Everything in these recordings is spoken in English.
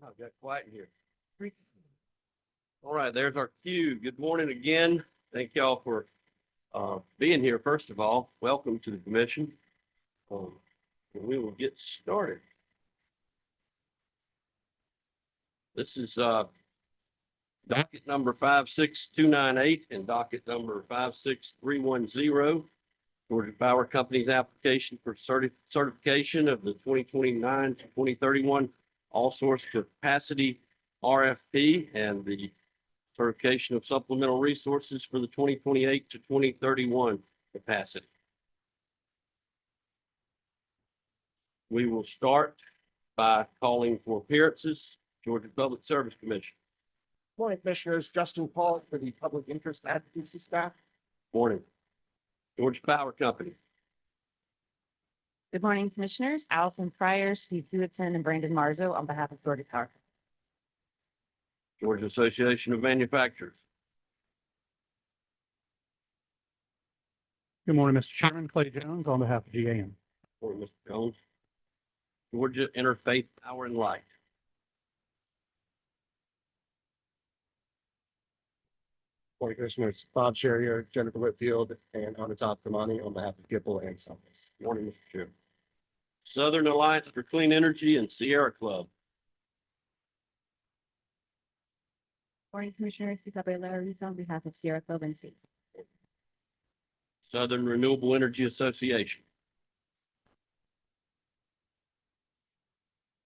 I've got quiet in here. All right, there's our cue. Good morning again. Thank y'all for being here. First of all, welcome to the commission. We will get started. This is docket number 56298 and docket number 56310. Georgia Power Company's application for certification of the 2029 to 2031 all source capacity RFP and the certification of supplemental resources for the 2028 to 2031 capacity. We will start by calling for appearances. Georgia Public Service Commission. Morning, Commissioners. Justin Paul for the Public Interest Advocacy staff. Morning. Georgia Power Company. Good morning, Commissioners. Allison Fryer, Steve Hewitson, and Brandon Marzo on behalf of Georgia Power. Georgia Association of Manufacturers. Good morning, Mr. Chairman. Clay Jones on behalf of GAM. Morning, Mr. Jones. Georgia Interfaith Power and Light. Morning, Commissioners. Bob Sherrier, Jennifer Whitfield, and Amitabh Kamani on behalf of Gipple and Summers. Morning, Mr. Chair. Southern Alliance for Clean Energy and Sierra Club. Morning, Commissioners. Isabel Larissa on behalf of Sierra Club and States. Southern Renewable Energy Association.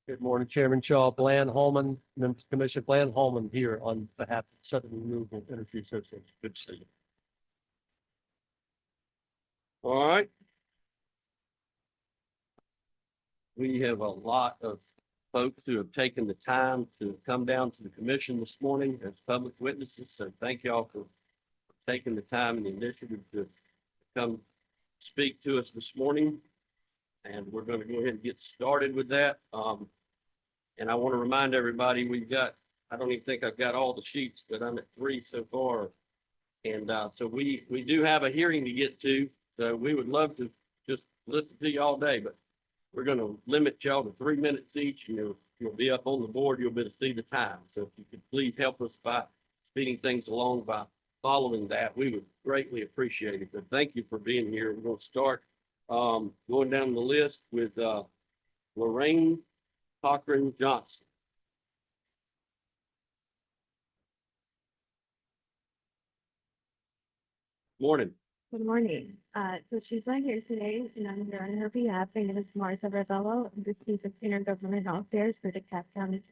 Good morning, Chairman Shaw, Bland Holman, Members of the Commission, Bland Holman here on behalf of Southern Renewable Energy Association. Good to see you. All right. We have a lot of folks who have taken the time to come down to the commission this morning as public witnesses. So thank y'all for taking the time and the initiative to come speak to us this morning. And we're going to go ahead and get started with that. And I want to remind everybody, we've got, I don't even think I've got all the sheets, but I'm at 3 so far. And so we do have a hearing to get to. So we would love to just listen to you all day, but we're going to limit y'all to 3 minutes each, and you'll be up on the board. You'll be able to see the time. So if you could please help us by speeding things along by following that, we would greatly appreciate it. But thank you for being here. We're going to start going down the list with Lorraine Cochran Johnson. Morning. Good morning. So she's not here today, and I'm here on her behalf. My name is Martha Ravello, the Chief of Intergovernmental Affairs for DeKalb County.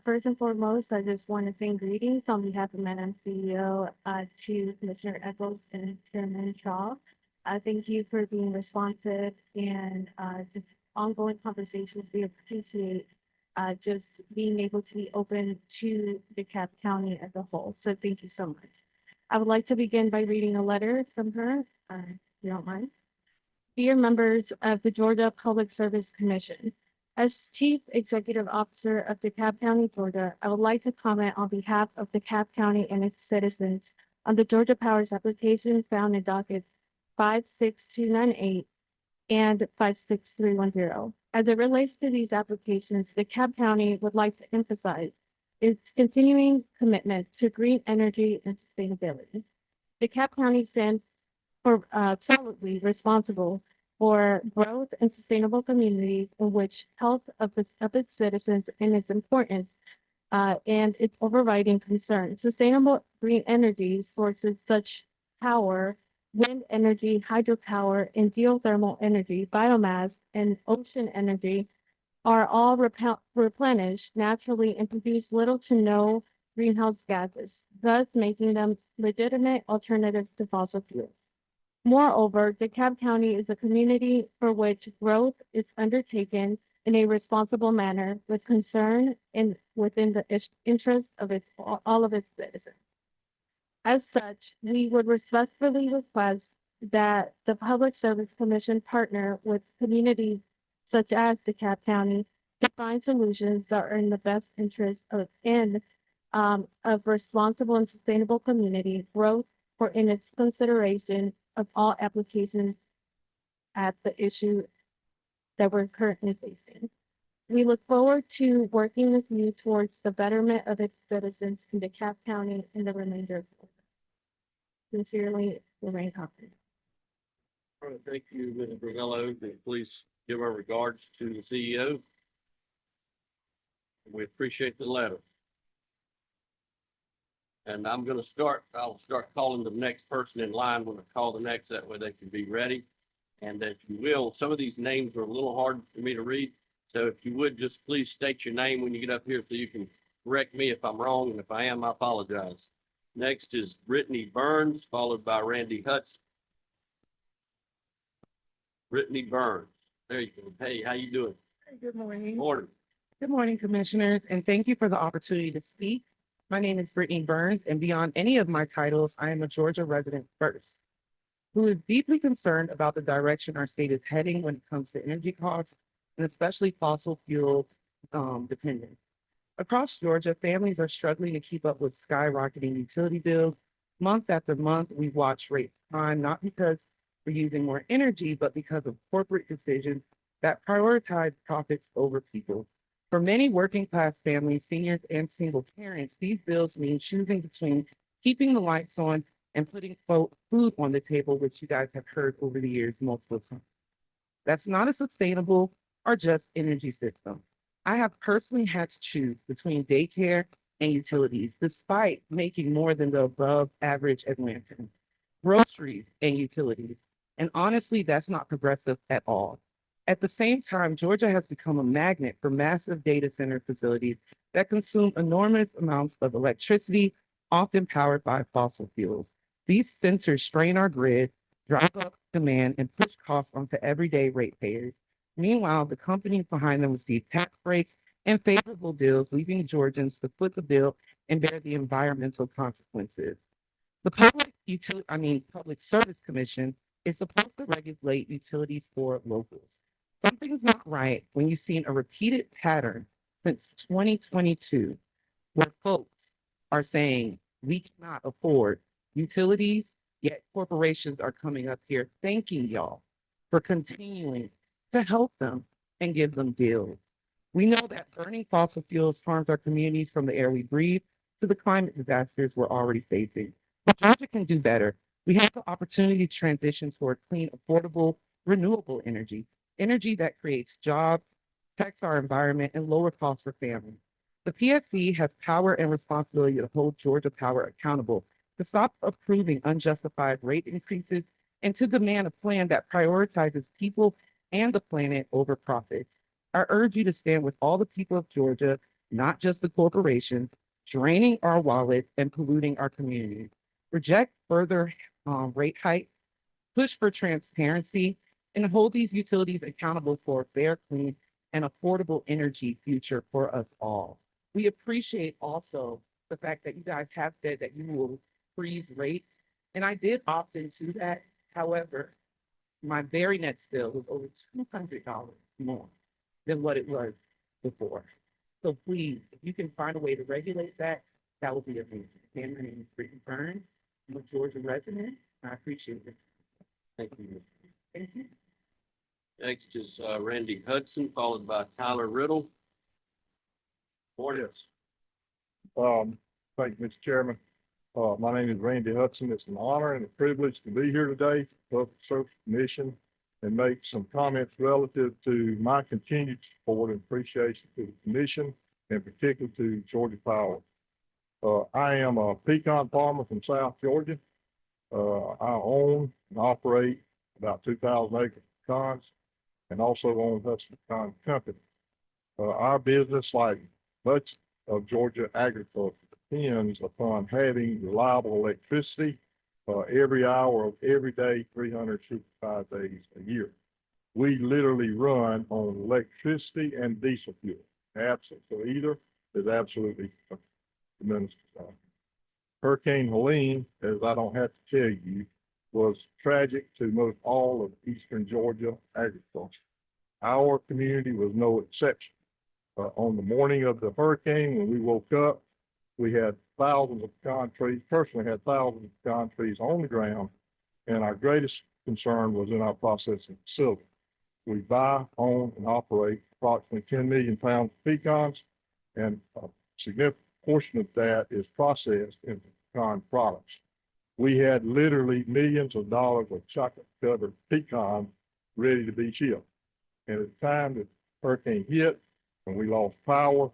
First and foremost, I just want to say greetings on behalf of Madam CEO to Commissioner Eccles and Chairman Shaw. Thank you for being responsive and just ongoing conversations. We appreciate just being able to be open to DeKalb County as a whole. So thank you so much. I would like to begin by reading a letter from her, if you don't mind. Dear members of the Georgia Public Service Commission, as Chief Executive Officer of DeKalb County, Georgia, I would like to comment on behalf of DeKalb County and its citizens on the Georgia Power's application found in dockets 56298 and 56310. As it relates to these applications, DeKalb County would like to emphasize its continuing commitment to green energy and sustainability. DeKalb County stands for solidly responsible for growth and sustainable communities in which health of its citizens and its importance and its overriding concern. Sustainable green energy sources such power, wind energy, hydropower, and geothermal energy, biomass, and ocean energy are all replenished naturally and produce little to no greenhouse gases, thus making them legitimate alternatives to fossil fuels. Moreover, DeKalb County is a community for which growth is undertaken in a responsible manner with concern and within the interest of all of its citizens. As such, we would respectfully request that the Public Service Commission partner with communities such as DeKalb County to find solutions that are in the best interest of responsible and sustainable community growth for in its consideration of all applications at the issue that we're currently facing. We look forward to working with you towards the betterment of its citizens in DeKalb County and the remainder of Florida. Sincerely, Lorraine Hopkins. All right, thank you, Ms. Bravello, and please give our regards to the CEO. We appreciate the letter. And I'll start calling the next person in line when I call the next, that way they can be ready. And if you will, some of these names are a little hard for me to read. So if you would, just please state your name when you get up here so you can correct me if I'm wrong, and if I am, I apologize. Next is Brittany Burns, followed by Randy Hudson. Brittany Burns. There you go. Hey, how you doing? Good morning. Morning. Good morning, commissioners, and thank you for the opportunity to speak. My name is Brittany Burns, and beyond any of my titles, I am a Georgia resident first, who is deeply concerned about the direction our state is heading when it comes to energy costs, and especially fossil fuel dependence. Across Georgia, families are struggling to keep up with skyrocketing utility bills. Month after month, we watch rates climb, not because we're using more energy, but because of corporate decisions that prioritize profits over people. For many working class families, seniors, and single parents, these bills mean choosing between keeping the lights on and putting food on the table, which you guys have heard over the years multiple times. That's not a sustainable or just energy system. I have personally had to choose between daycare and utilities, despite making more than the above average Atlantan, groceries and utilities. And honestly, that's not progressive at all. At the same time, Georgia has become a magnet for massive data center facilities that consume enormous amounts of electricity, often powered by fossil fuels. These centers strain our grid, drive up demand, and push costs onto everyday ratepayers. Meanwhile, the companies behind them receive tax breaks and favorable deals, leaving Georgians to foot the bill and bear the environmental consequences. The Public Service Commission is supposed to regulate utilities for locals. Something's not right when you've seen a repeated pattern since 2022, where folks are saying we cannot afford utilities, yet corporations are coming up here thanking y'all for continuing to help them and give them deals. We know that burning fossil fuels harms our communities, from the air we breathe to the climate disasters we're already facing. But Georgia can do better. We have the opportunity to transition toward clean, affordable, renewable energy that creates jobs, protects our environment, and lower costs for families. The PSC has power and responsibility to hold Georgia Power accountable, to stop approving unjustified rate increases, and to demand a plan that prioritizes people and the planet over profits. I urge you to stand with all the people of Georgia, not just the corporations, draining our wallets and polluting our communities. Reject further rate hikes, push for transparency, and hold these utilities accountable for a fair, clean, and affordable energy future for us all. We appreciate also the fact that you guys have said that you will freeze rates, and I did opt into that. However, my very next bill was over $200 more than what it was before. So please, if you can find a way to regulate that, that would be amazing. Again, my name is Brittany Burns. I'm a Georgia resident. I appreciate it. Thank you. Thank you. Next is Randy Hudson, followed by Tyler Riddle. Morning. Thank you, Mr. Chairman. My name is Randy Hudson. It's an honor and a privilege to be here today for the Public Service Commission and make some comments relative to my continued support and appreciation to the commission, and particularly to Georgia Power. I am a pecan farmer from South Georgia. I own and operate about 2,000 acres of pecans, and also own Hudson Pecan Company. Our business, like much of Georgia agriculture, depends upon having reliable electricity every hour of every day, 365 days a year. We literally run on electricity and diesel fuel. Absent of either is absolutely tremendous. Hurricane Helene, as I don't have to tell you, was tragic to most all of eastern Georgia agriculture. Our community was no exception. On the morning of the hurricane, when we woke up, we had thousands of pecan trees, personally had thousands of pecan trees on the ground, and our greatest concern was in our processing facility. We buy, own, and operate approximately 10 million pounds of pecans, and a significant portion of that is processed into pecan products. We had literally millions of dollars of chocolate covered pecans ready to be shipped. And at the time that hurricane hit and we lost power,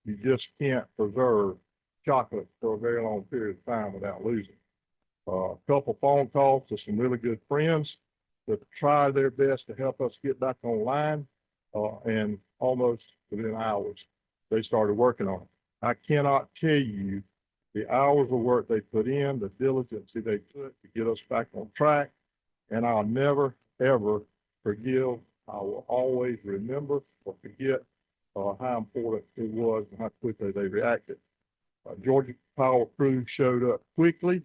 you just can't preserve chocolate for a very long period of time without losing. A couple phone calls to some really good friends that tried their best to help us get back online. And almost within hours, they started working on it. I cannot tell you the hours of work they put in, the diligence they took to get us back on track. And I'll never, ever forgive. I will always remember or forget how important it was and how quickly they reacted. Georgia Power crew showed up quickly.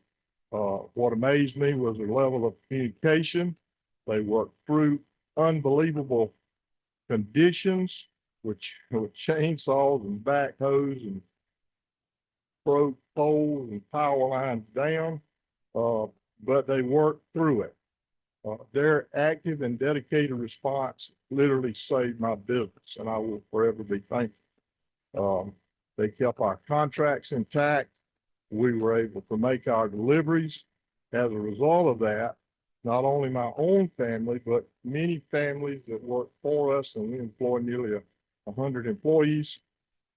What amazed me was their level of communication. They worked through unbelievable conditions with chainsaws and backhoes and broke poles and power lines down, but they worked through it. Their active and dedicated response literally saved my business, and I will forever be thankful. They kept our contracts intact. We were able to make our deliveries. As a result of that, not only my own family, but many families that work for us, and we employ nearly 100 employees,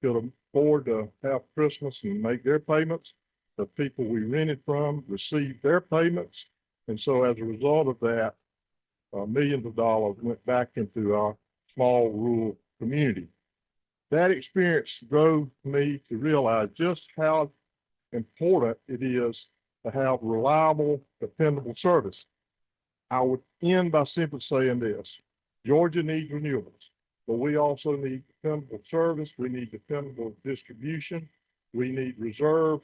could afford to have Christmas and make their payments. The people we rented from received their payments. And so as a result of that, millions of dollars went back into our small rural community. That experience drove me to realize just how important it is to have reliable, dependable service. I would end by simply saying this: Georgia needs renewables, but we also need dependable service. We need dependable distribution. We need reserve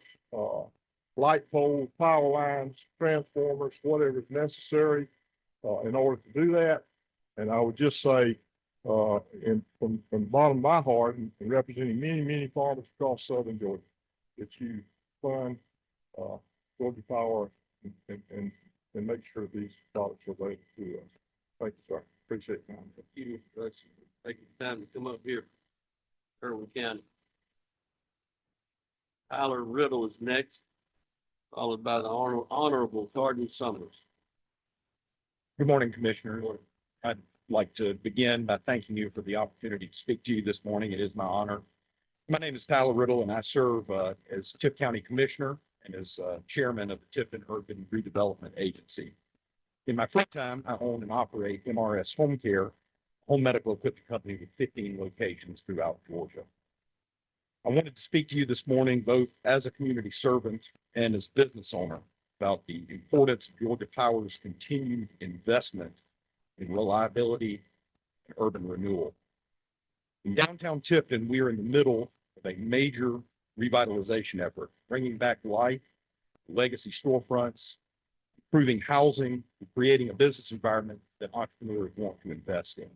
light poles, power lines, transformers, whatever is necessary in order to do that. And I would just say, from the bottom of my heart, and representing many farmers across southern Georgia, that you fund Georgia Power and make sure these products are available to us. Thank you, sir. Appreciate it. Thank you. Let's take the time to come up here. Irwin County. Tyler Riddle is next, followed by the Honorable Gordon Summers. Good morning, Commissioner. I'd like to begin by thanking you for the opportunity to speak to you this morning. It is my honor. My name is Tyler Riddle, and I serve as Tift County Commissioner and as Chairman of the Tifton Urban Redevelopment Agency. In my free time, I own and operate MRS Home Care, home medical equipment company with 15 locations throughout Georgia. I wanted to speak to you this morning, both as a community servant and as business owner, about the importance of Georgia Power's continued investment in reliability and urban renewal. In downtown Tifton, we are in the middle of a major revitalization effort, bringing back life, legacy storefronts, improving housing, and creating a business environment that entrepreneurs want to invest in.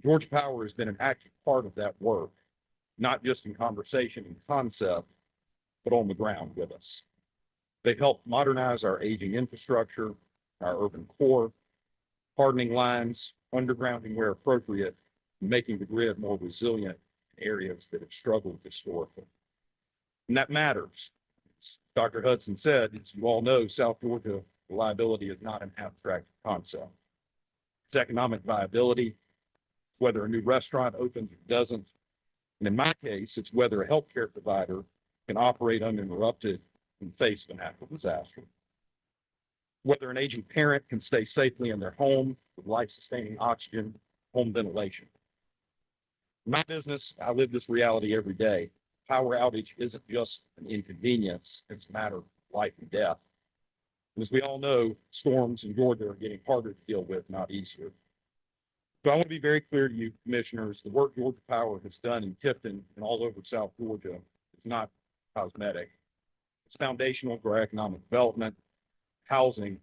Georgia Power has been an active part of that work, not just in conversation and concept, but on the ground with us. They've helped modernize our aging infrastructure, our urban core, hardening lines, undergrounding where appropriate, and making the grid more resilient in areas that have struggled historically. And that matters. As Dr. Hudson said, as you all know, South Georgia reliability is not an abstract concept. It's economic viability, whether a new restaurant opens or doesn't. And in my case, it's whether a healthcare provider can operate uninterrupted in the face of a natural disaster. Whether an aging parent can stay safely in their home with life-sustaining oxygen, home ventilation. In my business, I live this reality every day. Power outage isn't just an inconvenience, it's a matter of life and death. And as we all know, storms in Georgia are getting harder to deal with, not easier. So I want to be very clear to you, commissioners, the work Georgia Power has done in Tifton and all over South Georgia is not cosmetic. It's foundational for our economic development, housing,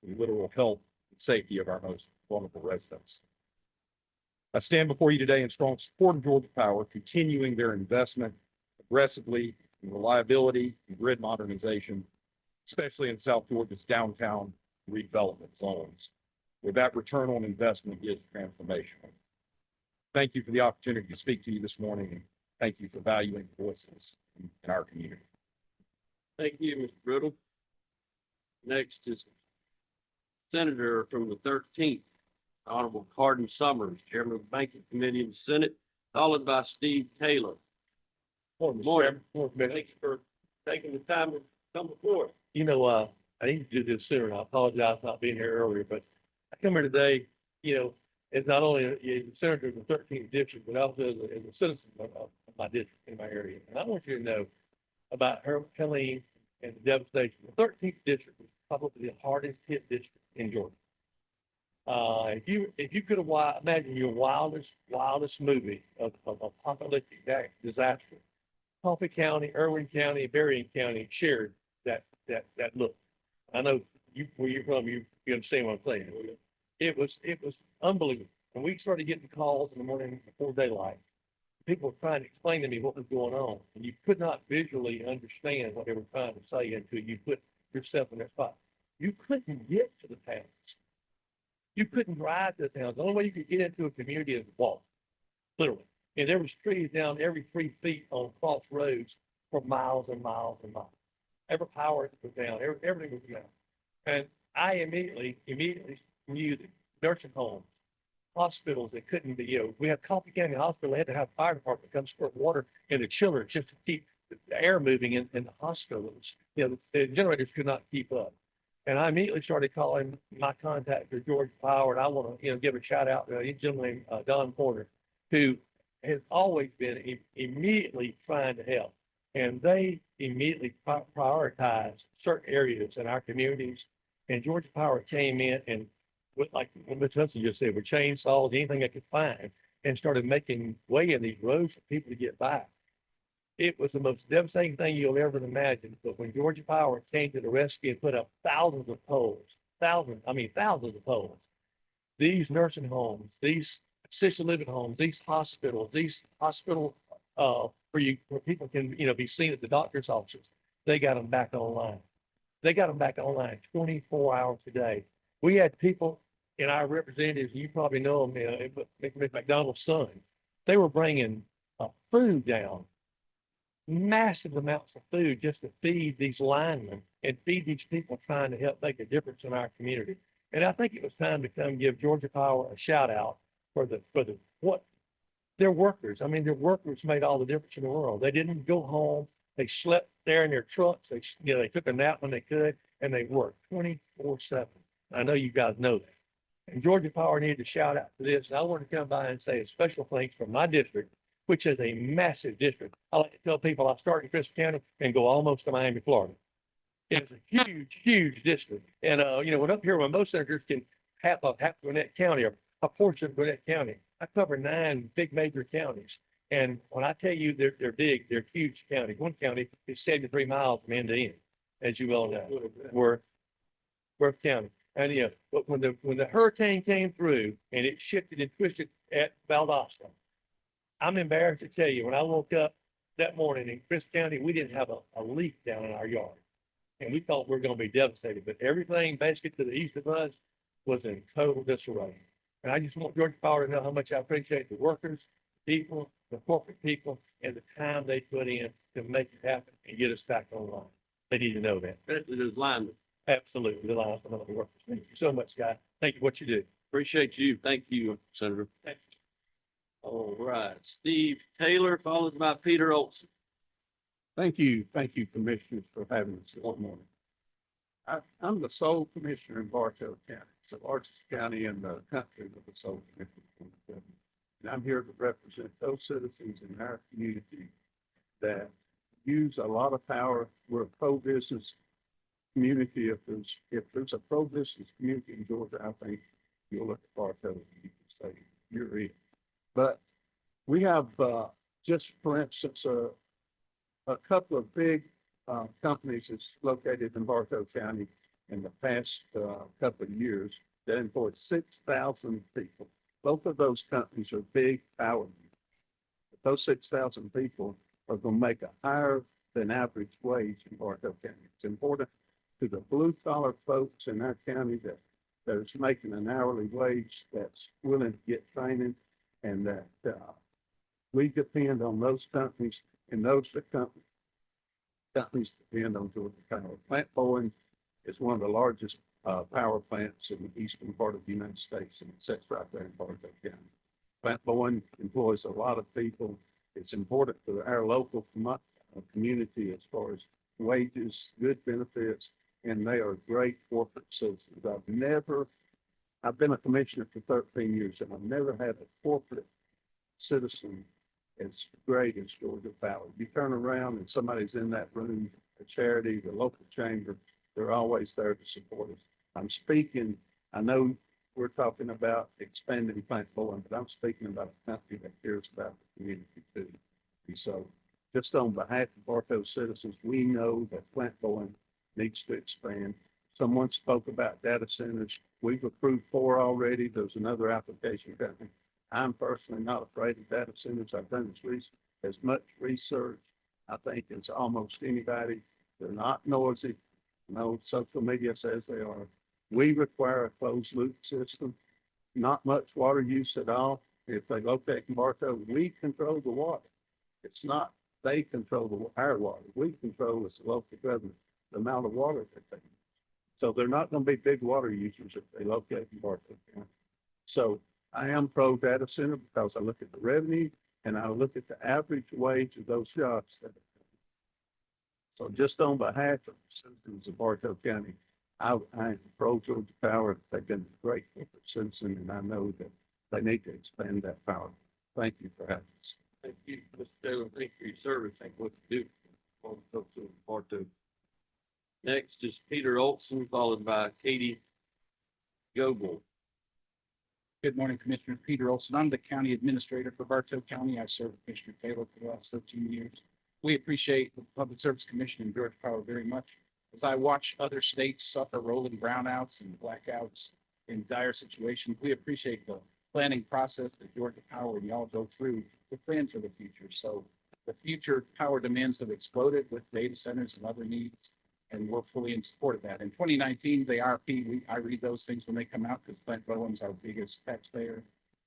and literal health and safety of our most vulnerable residents. I stand before you today in strong support of Georgia Power, continuing their investment aggressively in reliability and grid modernization, especially in South Georgia's downtown redevelopment zones. where that return on investment is transformational. Thank you for the opportunity to speak to you this morning, and thank you for valuing voices in our community. Thank you, Mr. Riddle. Next is Senator from the 13th, Honorable Cardin Summers, Chairman of the Banking Committee in the Senate, followed by Steve Taylor. Morning. Thank you for taking the time to come before us. I need to do this sooner, and I apologize for not being here earlier, but I come here today, as not only a senator of the 13th district, but also as a citizen of my district in my area. And I want you to know about Helene and the devastation. The 13th district is probably the hardest hit district in Georgia. If you could have imagine your wildest movie of apocalyptic disaster, Coffee County, Irwin County, Berrien County shared that look. I know where you're from, you understand what I'm saying. It was unbelievable. And we started getting calls in the morning before daylight. People were trying to explain to me what was going on, and you could not visually understand what they were trying to say until you put yourself in their spot. You couldn't get to the towns. You couldn't drive to the towns. The only way you could get into a community is walk, literally. And there was trees down every 3 feet on cross roads for miles and miles and miles. Every power was down, everything was down. And I immediately knew that nursing homes, hospitals that couldn't be, we had Coffee County Hospital, they had to have fire department come squirt water in the chillers just to keep the air moving in the hospitals. The generators could not keep up. And I immediately started calling my contact for Georgia Power, and I want to, give a shout out to a gentleman named Don Porter, who has always been immediately trying to help. And they immediately prioritized certain areas in our communities. And Georgia Power came in and, like Mr. Hudson just said, with chainsaws, anything they could find, and started making way in these roads for people to get by. It was the most devastating thing you'll ever imagine. But when Georgia Power came to the rescue and put up thousands of poles, thousands of poles, these nursing homes, these assisted living homes, these hospitals where people can, be seen at the doctor's offices, they got them back online. They got them back online 24 hours a day. We had people in our representatives, you probably know them, McDonald's son. They were bringing food down, massive amounts of food just to feed these linemen and feed these people trying to help make a difference in our community. And I think it was time to come give Georgia Power a shout out for what their workers. I mean, their workers made all the difference in the world. They didn't go home. They slept there in their trucks. They took a nap when they could, and they worked 24/7. I know you guys know that. And Georgia Power needed to shout out to this. And I want to come by and say a special thanks from my district, which is a massive district. I like to tell people I start in Crisp County and go almost to Miami, Florida. It's a huge, huge district. And, when up here, when most senators can half Gwinnett County or a portion of Gwinnett County, I cover 9 big major counties. And when I tell you they're big, they're huge counties. One county is 73 miles from end to end, as you well know, Worth County. And but when the hurricane came through and it shifted and twisted at Valdosta, I'm embarrassed to tell you, when I woke up that morning in Crisp County, we didn't have a leaf down in our yard. And we thought we were going to be devastated, but everything basically to the east of us was in total disarray. And I just want Georgia Power to know how much I appreciate the workers, people, the corporate people, and the time they put in to make it happen and get us back online. They need to know that. Especially those linemen. Absolutely. The lines of the workers. Thank you so much, guys. Thank you for what you do. Appreciate you. Thank you, Senator. All right, Steve Taylor, followed by Peter Olson. Thank you, commissioners, for having us this morning. I'm the sole commissioner in Bartow County. It's the largest county in the country with the sole commissioner. And I'm here to represent those citizens in our community that use a lot of power. We're a pro-business community. If there's a pro-business community in Georgia, I think you'll look at Bartow and you can say you're it. But we have, just for instance, a couple of big companies that's located in Bartow County in the past couple of years that employed 6,000 people. Both of those companies are big power. But those 6,000 people are going to make a higher than average wage in Bartow County. It's important to the blue collar folks in our county that that's making an hourly wage, that's willing to get training, and that, we depend on those companies, and those the companies depend on Georgia Power. Plant Bowen is one of the largest, power plants in the eastern part of the United States, and it sits right there in Bartow County. Plant Bowen employs a lot of people. It's important to our local community as far as wages, good benefits, and they are great corporate citizens. I've been a commissioner for 13 years, and I've never had a corporate citizen as great as Georgia Power. You turn around and somebody's in that room, a charity, the local chamber, they're always there to support us. I'm speaking, I know we're talking about expanding Plant Bowen, but I'm speaking about a company that cares about the community too. And so just on behalf of Bartow citizens, we know that Plant Bowen needs to expand. Someone spoke about data centers. We've approved 4 already. There's another application coming. I'm personally not afraid of data centers. I've done as much research, I think, as almost anybody. They're not noisy. No, social media says they are. We require a closed loop system, not much water use at all. If they locate in Bartow, we control the water. It's not they control our water. We control as a local government the amount of water that they use. So they're not going to be big water users if they locate in Bartow County. So I am pro data center because I look at the revenue and I look at the average wage of those jobs. So just on behalf of the citizens of Bartow County, I am pro Georgia Power. They've been a great corporate citizen, and I know that they need to expand that power. Thank you for having us. Thank you, Mr. Taylor. Thank you for your service. Thank you what you do for all the folks in Bartow. Next is Peter Olson, followed by Katie Goble. Good morning, Commissioner Peter Olson. I'm the county administrator for Bartow County. I served Commissioner Taylor for the last 13 years. We appreciate the Public Service Commission and Georgia Power very much. As I watch other states suffer rolling brownouts and blackouts in dire situations, we appreciate the planning process that Georgia Power and y'all go through to plan for the future. So the future power demands have exploded with data centers and other needs, and we're fully in support of that. In 2019, the IRP, I read those things when they come out because Plant Bowen's our biggest taxpayer.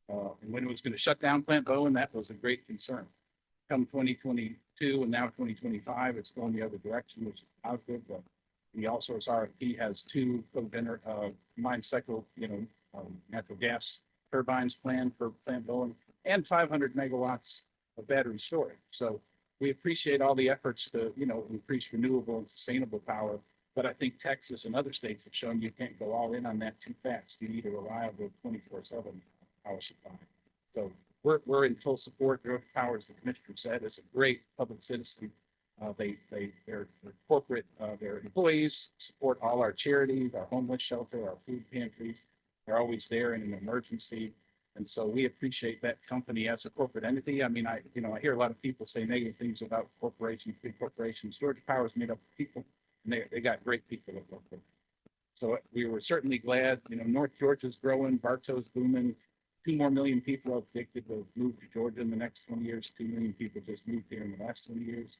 And when it was going to shut down Plant Bowen, that was a great concern. Come 2022 and now 2025, it's going the other direction, which is positive. But the All Source RFP has 2 combined cycle, natural gas turbines planned for Plant Bowen and 500 megawatts of battery storage. So we appreciate all the efforts to, increase renewable and sustainable power. But I think Texas and other states have shown you can't go all in on that too fast. You need a reliable 24/7 power supply. So we're in full support. Georgia Power, as the commissioner said, is a great public citizen. Their corporate, their employees support all our charities, our homeless shelter, our food pantries. They're always there in an emergency. And so we appreciate that company as a corporate entity. I mean, I hear a lot of people say negative things about corporations, big corporations. Georgia Power is made up of people, and they got great people that work with. So we were certainly glad, North Georgia's growing, Bartow's booming. 2 more million people are predicted to move to Georgia in the next 20 years. 2 million people just moved here in the last 20 years.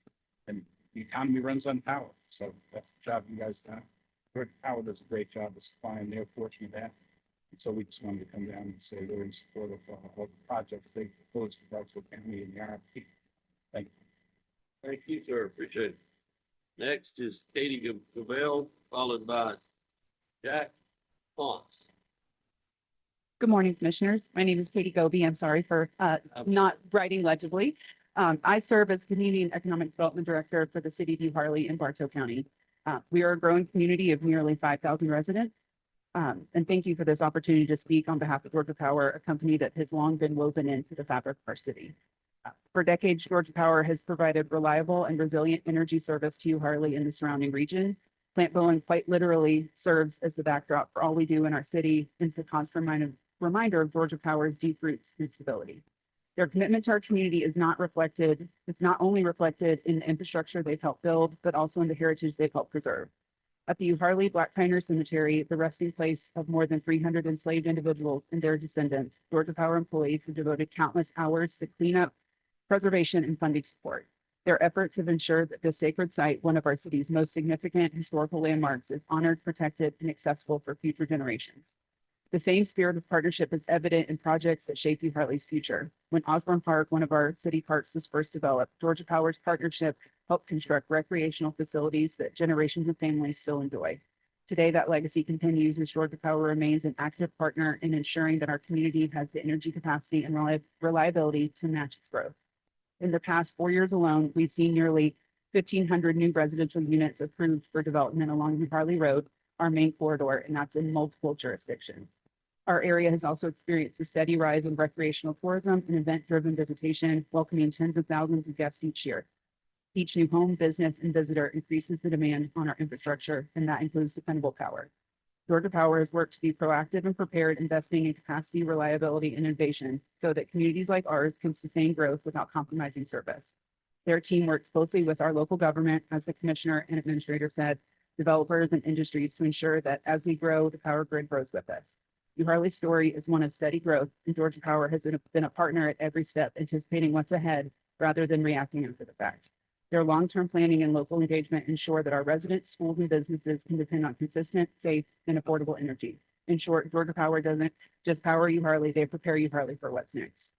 And the economy runs on power. So that's the job you guys got. Georgia Power does a great job of supplying. They're fortunate that. And so we just wanted to come down and say we're in support of the projects they proposed for Bartow County and the RFP. Thank you. Thank you, sir. Appreciate it. Next is Katie Goble, followed by Jack Ponce. Good morning, Commissioners. My name is Katie Goby. I'm sorry for not writing legibly. I serve as Community and Economic Development Director for the City of New Harley in Bartow County. We are a growing community of nearly 5,000 residents. And thank you for this opportunity to speak on behalf of Georgia Power, a company that has long been woven into the fabric of our city. For decades, Georgia Power has provided reliable and resilient energy service to New Harley and the surrounding region. Plant Bowen quite literally serves as the backdrop for all we do in our city and is a constant reminder of Georgia Power's deep roots and stability. Their commitment to our community is not only reflected in the infrastructure they've helped build, but also in the heritage they've helped preserve. At the U Harley Black Piner Cemetery, the resting place of more than 300 enslaved individuals and their descendants, Georgia Power employees have devoted countless hours to cleanup, preservation, and funding support. Their efforts have ensured that this sacred site, one of our city's most significant historical landmarks, is honored, protected, and accessible for future generations. The same spirit of partnership is evident in projects that shape U Hartley's future. When Osborne Park, one of our city parks, was first developed, Georgia Power's partnership helped construct recreational facilities that generations of families still enjoy. Today, that legacy continues as Georgia Power remains an active partner in ensuring that our community has the energy capacity and reliability to match its growth. In the past 4 years alone, we've seen nearly 1,500 new residential units approved for development along the Harley Road, our main corridor, and that's in multiple jurisdictions. Our area has also experienced a steady rise in recreational tourism and event-driven visitation, welcoming tens of thousands of guests each year. Each new home, business, and visitor increases the demand on our infrastructure, and that includes dependable power. Georgia Power has worked to be proactive and prepared, investing in capacity, reliability, and innovation so that communities like ours can sustain growth without compromising service. Their team works closely with our local government, as the commissioner and administrator said, developers and industries to ensure that as we grow, the power grid grows with us. U Harley's story is one of steady growth, and Georgia Power has been a partner at every step, anticipating what's ahead rather than reacting after the fact. Their long-term planning and local engagement ensure that our residents, schools, and businesses can depend on consistent, safe, and affordable energy. In short, Georgia Power doesn't just power U Harley, they prepare U Harley for what's next.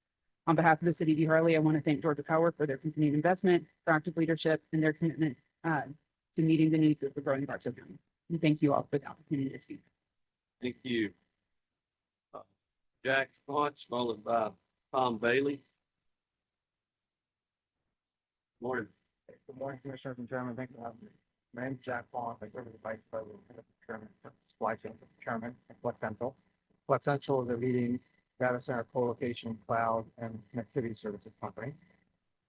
On behalf of the city of U Harley, I want to thank Georgia Power for their continued investment, proactive leadership, and their commitment to meeting the needs of the growing parts of county. And thank you all for the opportunity to speak. Thank you. Jack Potts, followed by Tom Bailey. Morning. Good morning, Commissioners and Chairman. Thank you for having me. My name is Jack Vaughn. I serve as the Vice President and Procurement for Supply Chain Procurement at Flexential. Flexential is a leading data center co-location, cloud, and connectivity services company.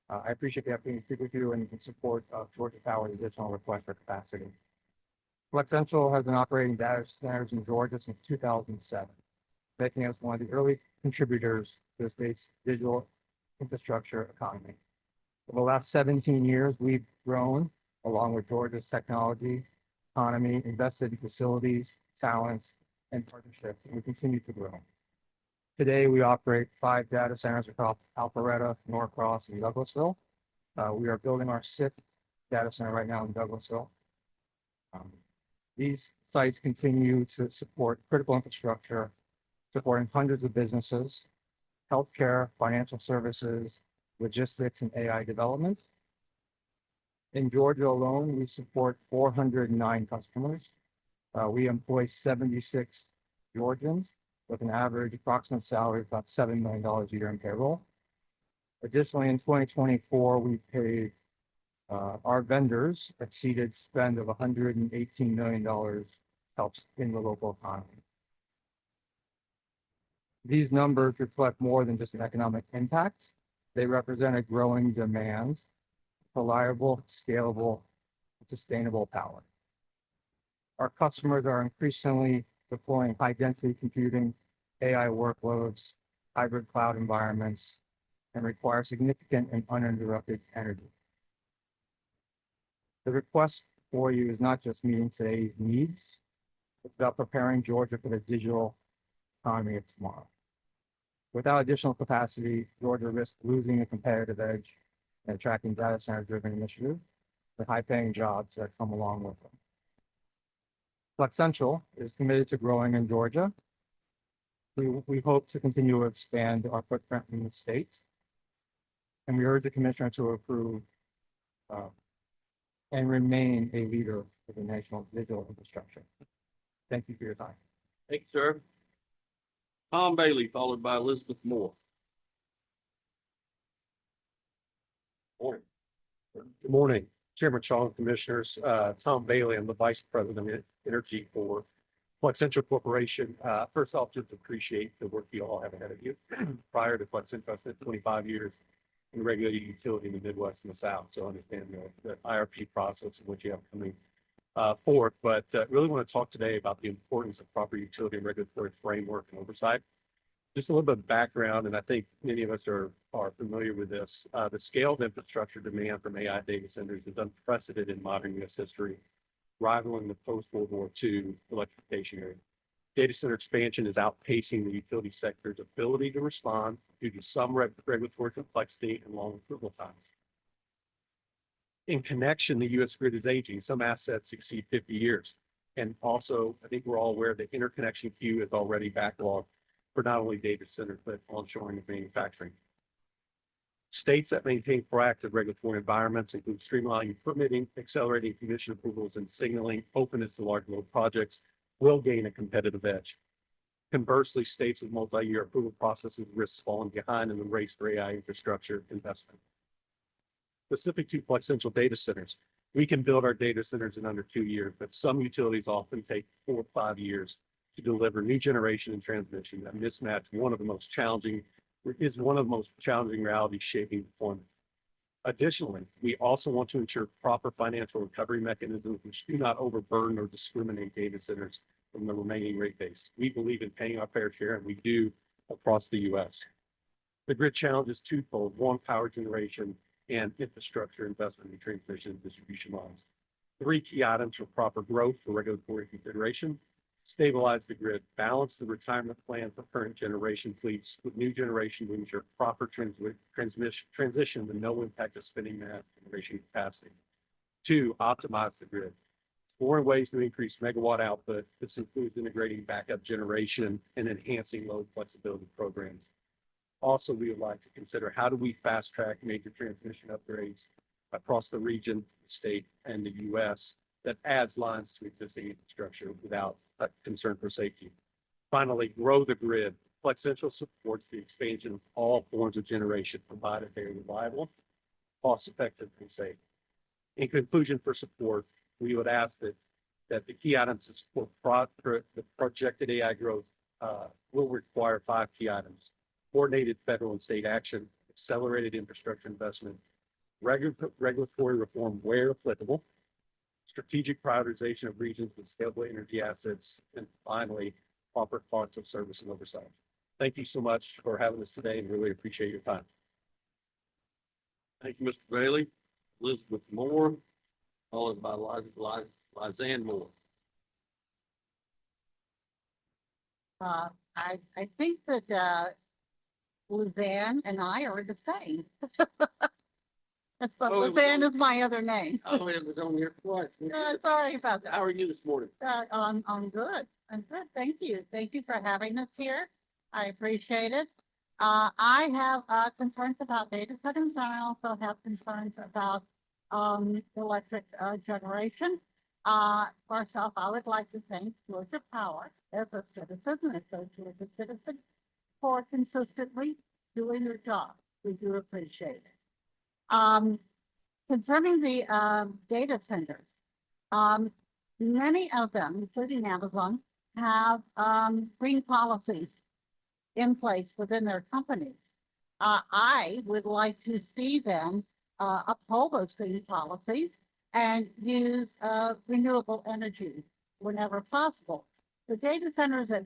I appreciate the opportunity to speak with you and in support of Georgia Power's additional request for capacity. Flexential has been operating data centers in Georgia since 2007, making us one of the early contributors to the state's digital infrastructure economy. Over the last 17 years, we've grown along with Georgia's technology, economy, invested in facilities, talents, and partnerships, and we continue to grow. Today, we operate 5 data centers across Alpharetta, Norcross, and Douglasville. We are building our 6th data center right now in Douglasville. These sites continue to support critical infrastructure, supporting hundreds of businesses, healthcare, financial services, logistics, and AI development. In Georgia alone, we support 409 customers. We employ 76 Georgians with an average approximate salary of about $7 million a year in payroll. Additionally, in 2024, we paid our vendors exceeded spend of $118 million helps in the local economy. These numbers reflect more than just an economic impact. They represent a growing demand for reliable, scalable, and sustainable power. Our customers are increasingly deploying high-density computing, AI workloads, hybrid cloud environments, and require significant and uninterrupted energy. The request for you is not just meeting today's needs, it's about preparing Georgia for the digital economy of tomorrow. Without additional capacity, Georgia risks losing a competitive edge and attracting data center-driven initiatives with high-paying jobs that come along with them. Flexential is committed to growing in Georgia. We hope to continue to expand our footprint in the state, and we urge the Commissioner to approve and remain a leader for the national digital infrastructure. Thank you for your time. Thank you, sir. Tom Bailey, followed by Elizabeth Moore. Morning. Good morning, Chairman Shaw and Commissioners. Tom Bailey, I'm the Vice President of Energy for Flexential Corporation. First off, just appreciate the work you all have ahead of you. Prior to Flexential, I spent 25 years in regulated utility in the Midwest and the South, so I understand the IRP process and what you have coming forth. But really want to talk today about the importance of proper utility and regulatory framework and oversight. Just a little bit of background, and I think many of us are familiar with this. The scale of infrastructure demand from AI data centers is unprecedented in modern U.S. history, rivaling the post-World War II electrification era. Data center expansion is outpacing the utility sector's ability to respond due to some regulatory complexity and long approval times. In connection, the U.S. grid is aging. Some assets exceed 50 years, And also, I think we're all aware the interconnection queue is already backlogged for not only data centers, but onshoring of manufacturing. States that maintain proactive regulatory environments include streamlining permitting, accelerating commission approvals, and signaling openness to large load projects will gain a competitive edge. Conversely, states with multi-year approval processes risk falling behind in the race for AI infrastructure investment. Specific to Flexential data centers, we can build our data centers in under 2 years, but some utilities often take 4 or 5 years to deliver new generation and transmission. That mismatch is one of the most challenging realities shaping deployment. Additionally, we also want to ensure proper financial recovery mechanisms which do not overburden or discriminate data centers from the remaining rate base. We believe in paying our fair share, and we do across the U.S. The grid challenge is twofold: one, power generation, and infrastructure investment in transmission and distribution lines. 3 key items for proper growth for regulatory consideration: stabilize the grid, balance the retirement plan for current generation fleets with new generation to ensure proper transition with no impact to spinning mass generation capacity. 2, optimize the grid. Exploring ways to increase megawatt output. This includes integrating backup generation and enhancing load flexibility programs. Also, we would like to consider how do we fast track major transmission upgrades across the region, the state, and the U.S. that adds lines to existing infrastructure without a concern for safety. Finally, grow the grid. Flexential supports the expansion of all forms of generation, provided they are reliable, cost-effective, and safe. In conclusion, for support, we would ask that the key items to support the projected AI growth will require 5 key items: coordinated federal and state action, accelerated infrastructure investment, regulatory reform where applicable, strategic prioritization of regions with scalable energy assets, and finally, proper cost of service and oversight. Thank you so much for having us today, and really appreciate your time. Thank you, Mr. Bailey. Elizabeth Moore, followed by Lizanne Moore. I think that Lizanne and I are the same. That's but Lizanne is my other name. Oh, it was on your twice. Sorry about that. How are you this morning? I'm good. I'm good. Thank you. Thank you for having us here. I appreciate it. I have concerns about data centers, and I also have concerns about electric generation. First off, I would like to thank Georgia Power as a citizen and associate with citizen for consistently doing their job. We do appreciate it. Concerning the data centers, many of them, including Amazon, have green policies in place within their companies. I would like to see them uphold those green policies and use renewable energy whenever possible. The data centers are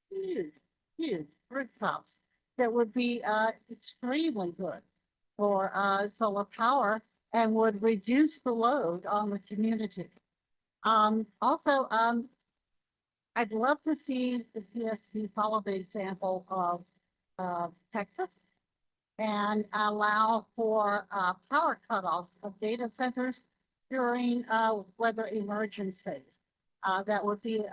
huge rooftops that would be extremely good for solar power and would reduce the load on the community. Also, I'd love to see the PSC follow the example of Texas and allow for power cutoffs of data centers during weather emergencies. That would be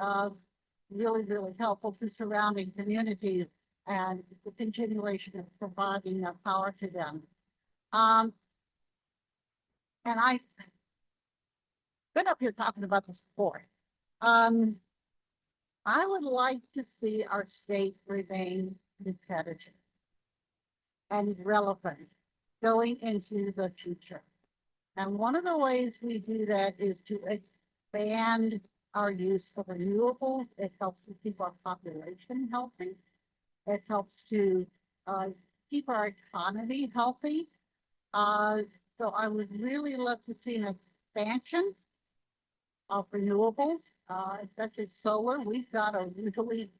really helpful to surrounding communities and the continuation of providing power to them. And I've been up here talking about this before. I would like to see our state remain competitive and relevant going into the future. And one of the ways we do that is to expand our use of renewables. It helps to keep our population healthy. It helps to keep our economy healthy. So I would really love to see an expansion of renewables, especially solar. We've got a really,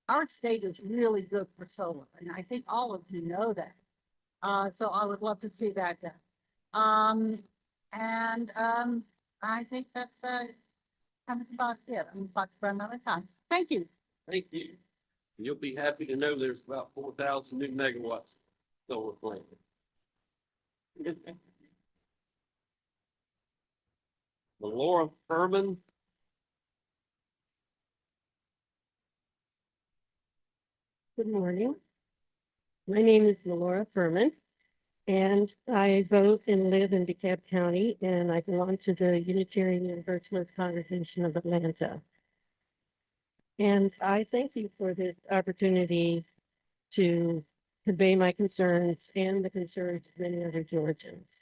our state is really good for solar, and I think all of you know that. So I would love to see that done. I think that's kind of about it. I'm about to run out of time. Thank you. Thank you. You'll be happy to know there's about 4,000 new megawatts solar plant. Laura Furman, Good morning. My name is Melora Furman, and I vote and live in DeKalb County, and I belong to the Unitarian Universalist Congregation of Atlanta. And I thank you for this opportunity to convey my concerns and the concerns of many other Georgians.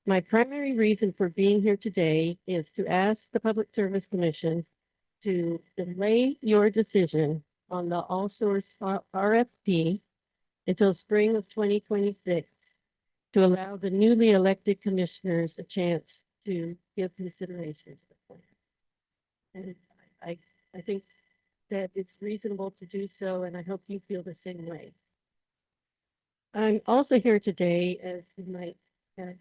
My primary reason for being here today is to ask the Public Service Commission to delay your decision on the all source RFP until spring of 2026 to allow the newly elected commissioners a chance to give consideration to the plan. And I think that it's reasonable to do so, and I hope you feel the same way. I'm also here today, as you might have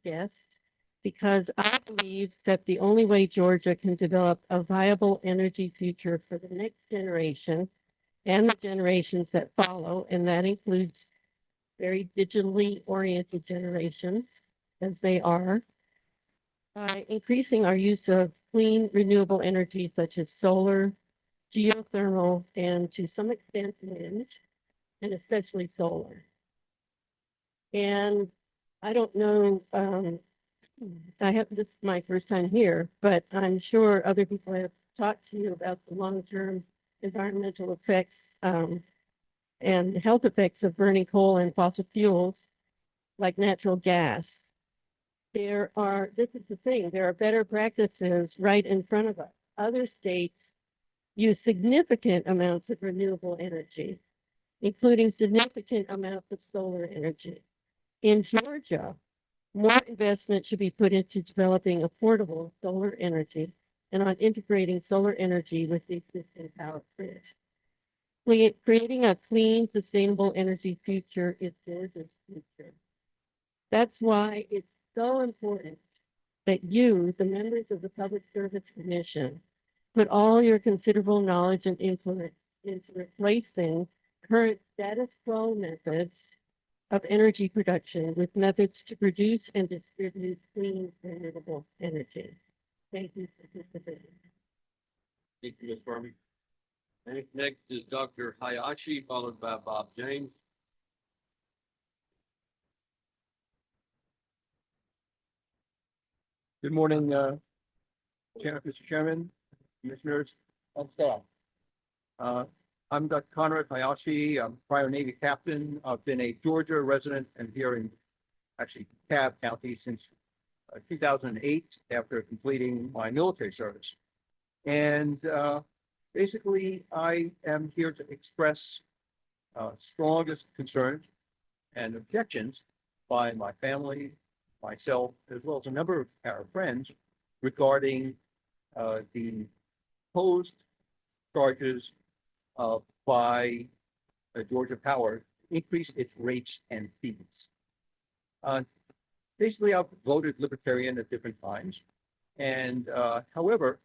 guessed, because I believe that the only way Georgia can develop a viable energy future for the next generation and the generations that follow, and that includes very digitally oriented generations, as they are, by increasing our use of clean renewable energy such as solar, geothermal, and to some extent wind, and especially solar. And I don't know, this is my first time here, but I'm sure other people have talked to you about the long-term environmental effects and health effects of burning coal and fossil fuels like natural gas. This is the thing, there are better practices right in front of us. Other states use significant amounts of renewable energy, including significant amounts of solar energy. In Georgia, more investment should be put into developing affordable solar energy and on integrating solar energy with the existing power grid. Creating a clean, sustainable energy future is Georgia's future. That's why it's so important that you, the members of the Public Service Commission, put all your considerable knowledge and influence into replacing current status quo methods of energy production with methods to produce and distribute clean, renewable energy. Thank you for participating. Thank you, Ms. Furman. Next is Dr. Hayashi, followed by Bob James. Good morning, Mr. Chairman, Commissioners, and staff. I'm Dr. Conrad Hayashi. I'm a prior Navy captain. I've been a Georgia resident and here in DeKalb County since 2008 after completing my military service. And basically, I am here to express strongest concerns and objections by my family, myself, as well as a number of our friends regarding the proposed charges by Georgia Power to increase its rates and fees. Basically, I've voted libertarian at different times. And however,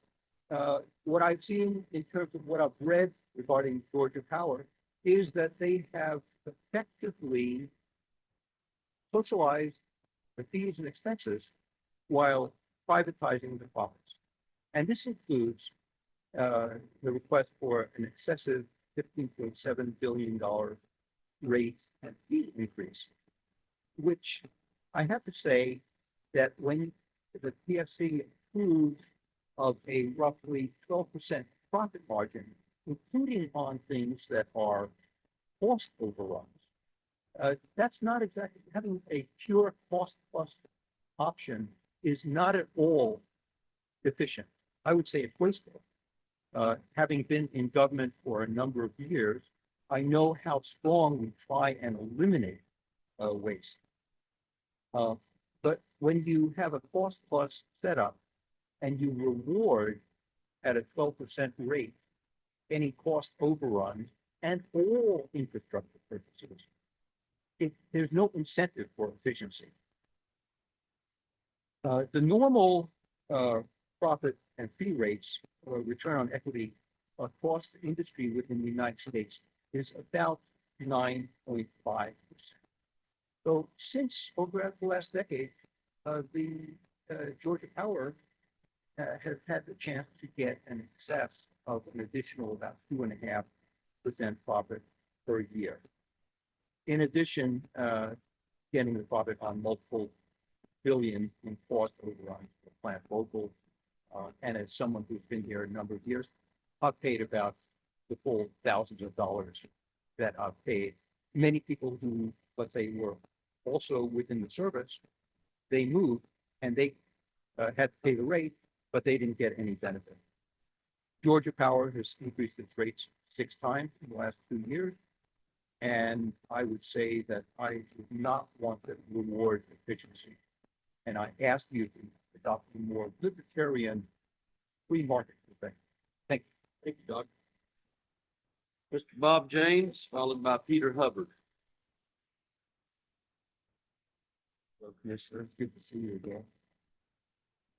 what I've seen in terms of what I've read regarding Georgia Power is that they have effectively socialized the fees and expenses while privatizing the profits. And this includes the request for an excessive $15.7 billion rate and fee increase, which I have to say that when the PSC approved of a roughly 12% profit margin, including on things that are cost overruns, that's not exactly, having a pure cost plus option is not at all efficient. I would say it's wasteful. Having been in government for a number of years, I know how strong we try and eliminate waste. But when you have a cost plus setup and you reward at a 12% rate any cost overruns and all infrastructure purchases, there's no incentive for efficiency. The normal profit and fee rates or return on equity across the industry within the United States is about 9.5%. So since over the last decade, the Georgia Power has had the chance to get an excess of an additional about 2.5% profit per year. In addition, getting the product on multiple billion in cost overruns for Plant Vogtle. And as someone who's been here a number of years, I've paid about the full thousands of dollars that I've paid. Many people who, let's say, were also within the service, they moved and they had to pay the rate, but they didn't get any benefit. Georgia Power has increased its rates 6 times in the last 2 years. And I would say that I would not want to reward efficiency. And I ask you to adopt a more libertarian free market perspective. Thank you. Thank you, Doc. Mr. Bob James, followed by Peter Hubbard. Hello, Commissioner. Good to see you again.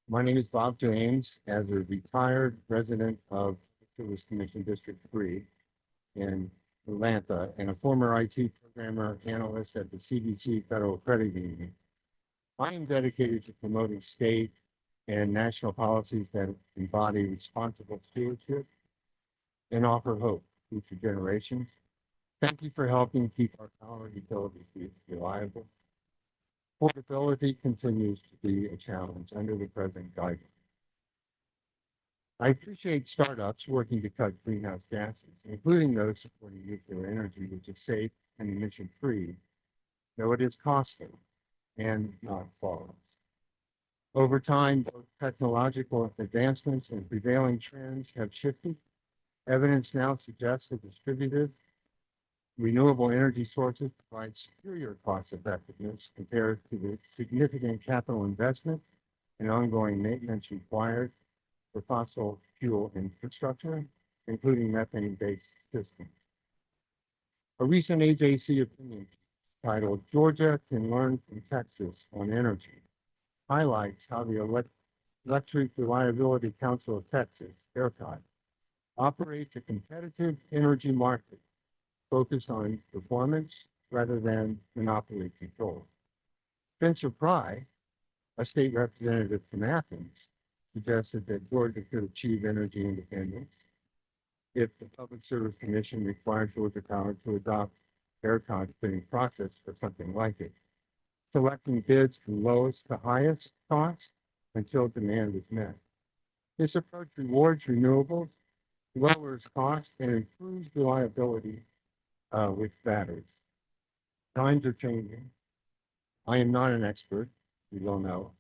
My name is Bob James. As a retired resident of Service Commission District 3 in Atlanta and a former IT programmer analyst at the CDC Federal Credit Union, I am dedicated to promoting state and national policies that embody responsible stewardship and offer hope to future generations. Thank you for helping keep our power utilities reliable. Affordability continues to be a challenge under the present guidance. I appreciate startups working to cut greenhouse gases, including those supporting nuclear energy, which is safe and emission-free, though it is costly and not flawless. Over time, both technological advancements and prevailing trends have shifted. Evidence now suggests that distributed renewable energy sources provide superior cost effectiveness compared to the significant capital investment and ongoing maintenance required for fossil fuel infrastructure, including methane-based systems. A recent AJC opinion titled "Georgia Can Learn from Texas on Energy" highlights how the Electric Reliability Council of Texas, ERCOT, operates a competitive energy market focused on performance rather than monopoly control. Spencer Pry, a state representative from Athens, suggested that Georgia could achieve energy independence if the Public Service Commission required Georgia Power to adopt ERCOT's bidding process for something like it, selecting bids from lowest to highest cost until demand is met. This approach rewards renewables, lowers costs, and improves reliability with batteries. Times are changing. I am not an expert, you will know,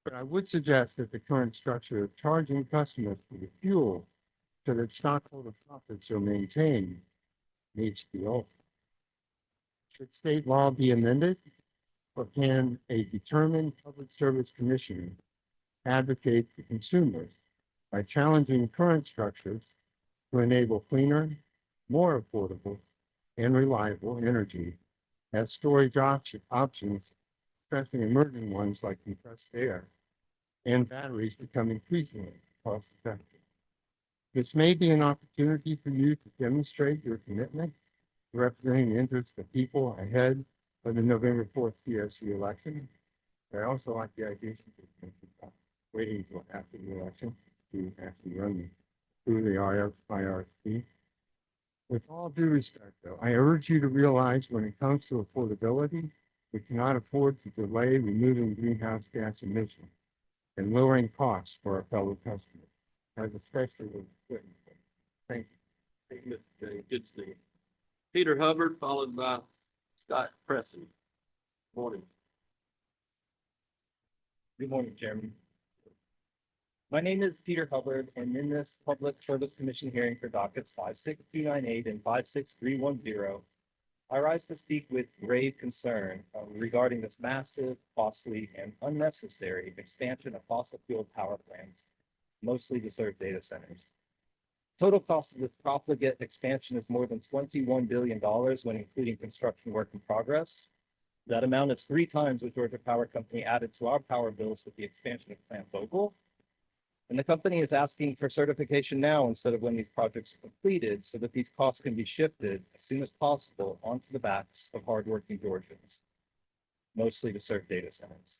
but I would suggest that the current structure of charging customers for the fuel so that stockholder profits are maintained needs to be altered. Should state law be amended, or can a determined public service commissioner advocate for consumers by challenging current structures to enable cleaner, more affordable, and reliable energy as storage options, especially emerging ones like compressed air and batteries, become increasingly cost effective? This may be an opportunity for you to demonstrate your commitment to representing the interests of people ahead of the November 4th PSC election. I also like the idea of waiting until after the election to actually run through the IRC. With all due respect, though, I urge you to realize when it comes to affordability, we cannot afford to delay removing greenhouse gas emissions and lowering costs for our fellow customers, as especially with equipment. Thank you. Thank you, Mr. James. Good to see you. Peter Hubbard, followed by Scott Preston. Morning. Good morning, Chairman. My name is Peter Hubbard, and in this Public Service Commission hearing for dockets 56298 and 56310, I rise to speak with grave concern regarding this massive, costly, and unnecessary expansion of fossil fuel power plants, mostly to serve data centers. Total cost of this profligate expansion is more than $21 billion when including construction work in progress. That amount is 3 times what Georgia Power Company added to our power bills with the expansion of Plant Vogtle. And the company is asking for certification now instead of when these projects are completed so that these costs can be shifted as soon as possible onto the backs of hardworking Georgians, mostly to serve data centers.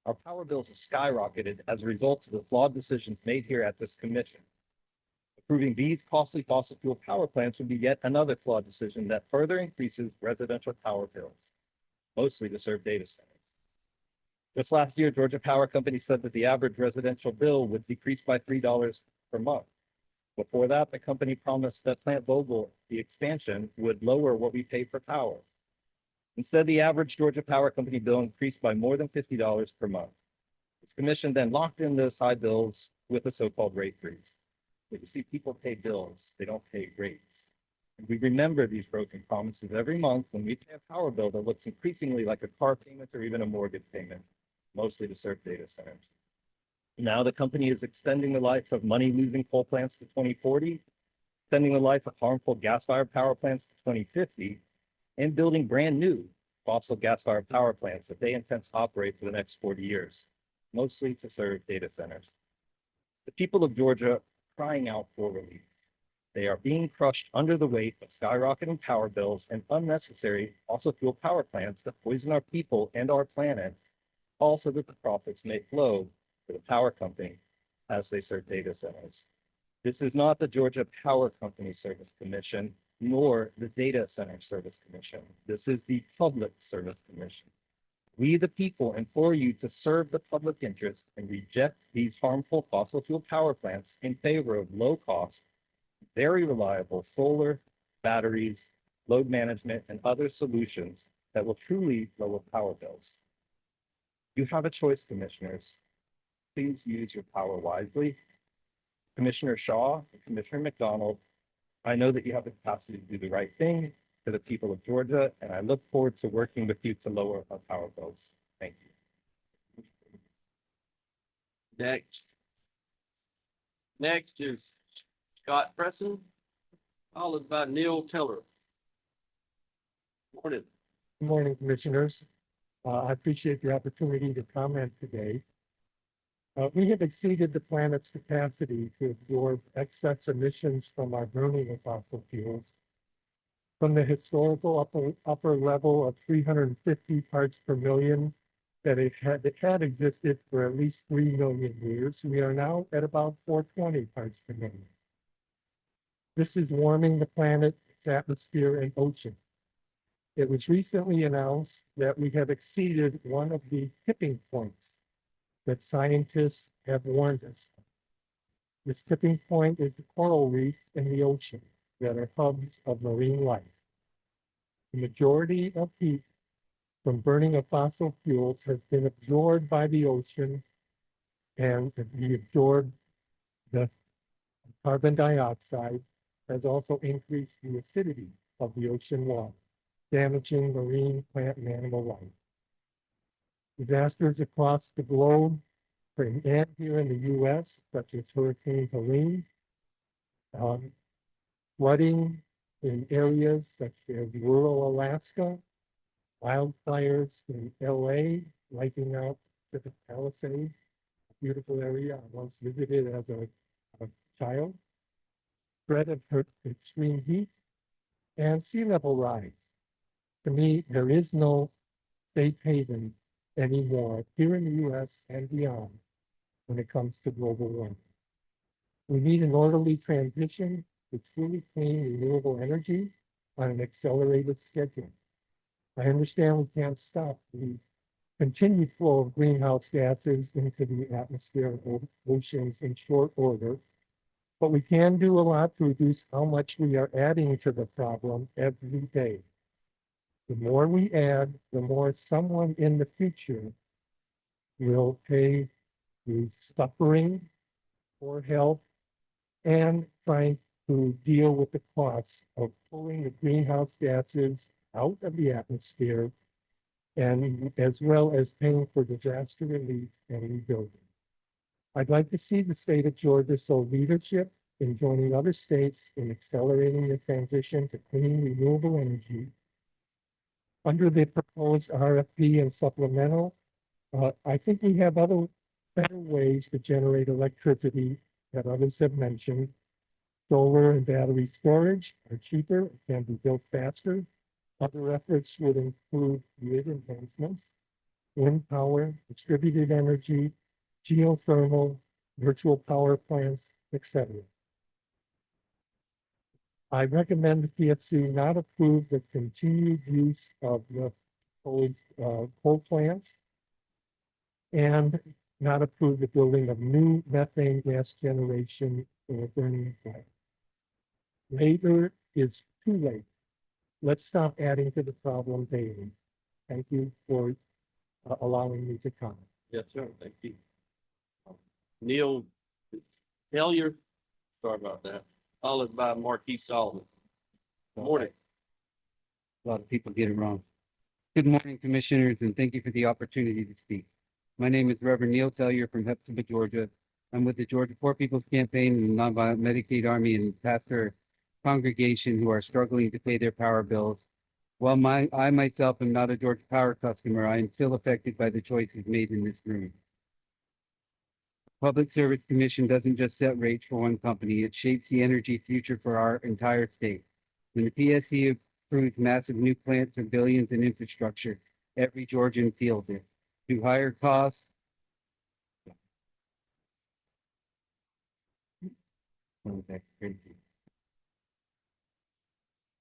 Our power bills have skyrocketed as a result of the flawed decisions made here at this commission. Approving these costly fossil fuel power plants would be yet another flawed decision that further increases residential power bills, mostly to serve data centers. Just last year, Georgia Power Company said that the average residential bill would decrease by $3 per month. Before that, the company promised that Plant Vogtle, the expansion, would lower what we pay for power. Instead, the average Georgia Power Company bill increased by more than $50 per month. This commission then locked in those high bills with a so-called rate freeze. But you see, people pay bills, they don't pay rates. And we remember these broken promises every month when we pay a power bill that looks increasingly like a car payment or even a mortgage payment, mostly to serve data centers. Now the company is extending the life of money-losing coal plants to 2040, extending the life of harmful gas-fired power plants to 2050, and building brand new fossil gas-fired power plants that they intend to operate for the next 40 years, mostly to serve data centers. The people of Georgia are crying out for relief. They are being crushed under the weight of skyrocketing power bills and unnecessary fossil fuel power plants that poison our people and our planet, all so that the profits may flow to the power company as they serve data centers. This is not the Georgia Power Company Service Commission, nor the Data Center Service Commission. This is the Public Service Commission. We, the people, implore you to serve the public interest and reject these harmful fossil fuel power plants in favor of low-cost, very reliable solar, batteries, load management, and other solutions that will truly lower power bills. You have a choice, commissioners. Please use your power wisely. Commissioner Shaw and Commissioner McDonald, I know that you have the capacity to do the right thing for the people of Georgia, and I look forward to working with you to lower our power bills. Thank you. Next is Scott Presson, followed by Neil Tiller. Morning. Good morning, Commissioners. I appreciate the opportunity to comment today. We have exceeded the planet's capacity to absorb excess emissions from our burning of fossil fuels from the historical upper level of 350 parts per million that it had existed for at least 3 million years. We are now at about 420 parts per million. This is warming the planet, its atmosphere, and ocean. It was recently announced that we have exceeded one of the tipping points that scientists have warned us of. This tipping point is the coral reefs in the ocean that are hubs of marine life. The majority of heat from burning of fossil fuels has been absorbed by the ocean, and the absorbed the carbon dioxide has also increased the acidity of the ocean water, damaging marine, plant, and animal life. Disasters across the globe and here in the U.S., such as Hurricane Helene, flooding in areas such as rural Alaska, wildfires in LA, wiping out Pacific Palisades, a beautiful area I once visited as a child, threat of extreme heat, and sea level rise. To me, there is no safe haven anymore here in the U.S. and beyond when it comes to global warming. We need an orderly transition to truly clean renewable energy on an accelerated schedule. I understand we can't stop the continued flow of greenhouse gases into the atmosphere and oceans in short order, but we can do a lot to reduce how much we are adding to the problem every day. The more we add, the more someone in the future will pay the suffering for health and trying to deal with the costs of pulling the greenhouse gases out of the atmosphere, and as well as paying for disaster relief and rebuilding. I'd like to see the state of Georgia show leadership in joining other states in accelerating the transition to clean renewable energy. Under the proposed RFP and supplemental, I think we have other better ways to generate electricity that others have mentioned. Solar and battery storage are cheaper, can be built faster. Other efforts would include grid enhancements, wind power, distributed energy, geothermal, virtual power plants, etc. I recommend the PSC not approve the continued use of the coal plants and not approve the building of new methane gas generation or burning plant. Later is too late. Let's stop adding to the problem daily. Thank you for allowing me to comment. Yes, sir. Thank you. Neil Hellier, sorry about that, followed by Marquis Solomon. Morning. A lot of people get it wrong. Good morning, commissioners, and thank you for the opportunity to speak. My name is Reverend Neil Tellier from Hepzibah, Georgia. I'm with the Georgia Poor People's Campaign and the Nonviolent Medicaid Army and pastor congregation who are struggling to pay their power bills. While I myself am not a Georgia Power customer, I am still affected by the choices made in this room. Public Service Commission doesn't just set rates for one company, it shapes the energy future for our entire state. When the PSC approves massive new plants for billions in infrastructure, every Georgian feels it. Through higher costs,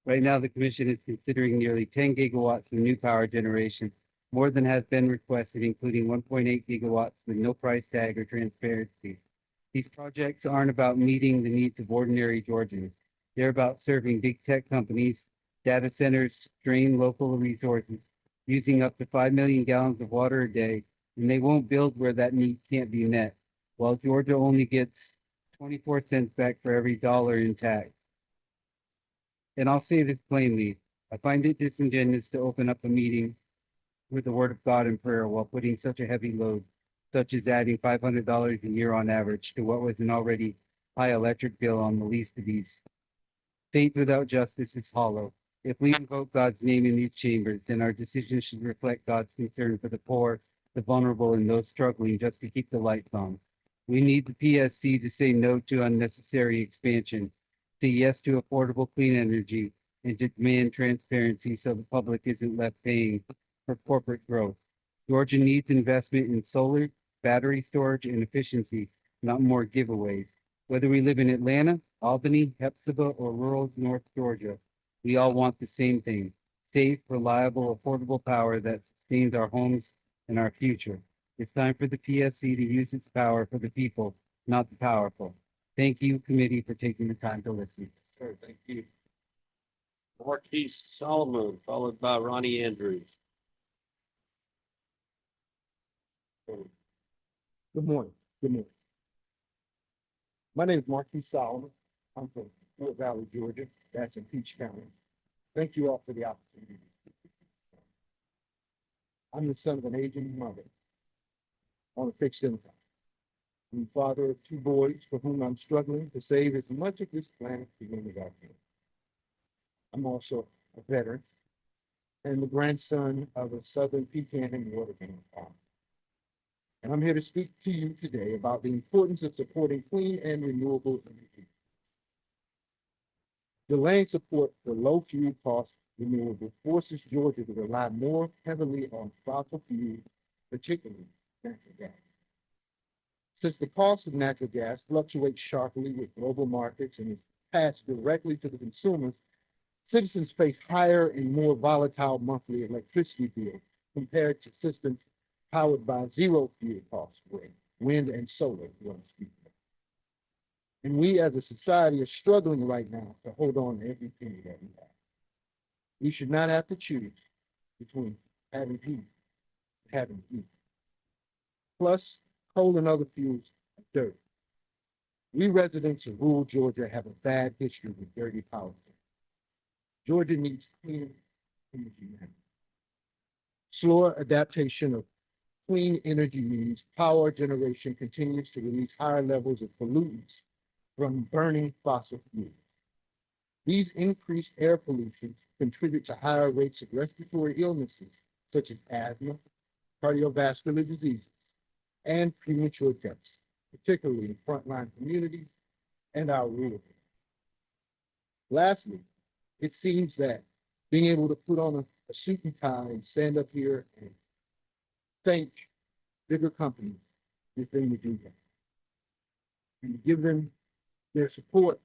right now, the commission is considering nearly 10 gigawatts of new power generation, more than has been requested, including 1.8 gigawatts with no price tag or transparency. These projects aren't about meeting the needs of ordinary Georgians. They're about serving big tech companies, data centers, drain local resources, using up to 5 million gallons of water a day, and they won't build where that need can't be met, while Georgia only gets 24 cents back for every dollar in tax. And I'll say this plainly, I find it disingenuous to open up a meeting with the word of God and prayer while putting such a heavy load, such as adding $500 a year on average to what was an already high electric bill on the least of these. Faith without justice is hollow. If we invoke God's name in these chambers, then our decisions should reflect God's concern for the poor, the vulnerable, and those struggling just to keep the lights on. We need the PSC to say no to unnecessary expansion, say yes to affordable clean energy, and to demand transparency so the public isn't left paying for corporate growth. Georgia needs investment in solar, battery storage, and efficiency, not more giveaways. Whether we live in Atlanta, Albany, Hepzibah, or rural North Georgia, we all want the same thing: safe, reliable, affordable power that sustains our homes and our future. It's time for the PSC to use its power for the people, not the powerful. Thank you, committee, for taking the time to listen. Sure, thank you. Marquis Solomon, followed by Ronnie Andrews. Good morning. Good morning. My name is Marquis Solomon. I'm from Fort Valley, Georgia. That's in Peach County. Thank you all for the opportunity. I'm the son of an aging mother on a fixed income. I'm the father of 2 boys for whom I'm struggling to save as much of this planet as I can. I'm also a veteran and the grandson of a Southern pecan and watermelon farmer. And I'm here to speak to you today about the importance of supporting clean and renewable energy. Delaying support for low fuel cost renewable forces Georgia to rely more heavily on fossil fuels, particularly natural gas. Since the cost of natural gas fluctuates sharply with global markets and is passed directly to the consumers, citizens face higher and more volatile monthly electricity bills compared to systems powered by zero fuel cost wind and solar. And we as a society are struggling right now to hold on to every penny that we have. We should not have to choose between having heat and having heat. Plus, coal and other fuels are dirty. We residents of rural Georgia have a bad history with dirty power plants. Georgia needs clean energy management. Slower adaptation of clean energy means power generation continues to release higher levels of pollutants from burning fossil fuels. These increased air pollution contribute to higher rates of respiratory illnesses such as asthma, cardiovascular diseases, and premature deaths, particularly in frontline communities and our rural areas. Lastly, it seems that being able to put on a suit and tie and stand up here and thank bigger companies if they would do that, and give them their support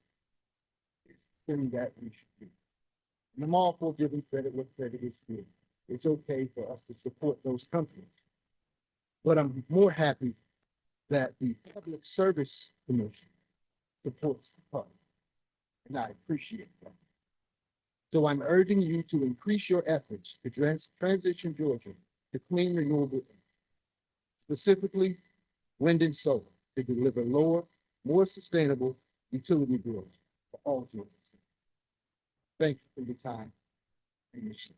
is thing that we should do. And I'm all for giving credit where credit is due. It's okay for us to support those companies. But I'm more happy that the Public Service Commission supports the public. And I appreciate that. So I'm urging you to increase your efforts to transition Georgia to clean renewable energy, specifically wind and solar, to deliver lower, more sustainable utility bills for all Georgians. Thank you for your time. and your service.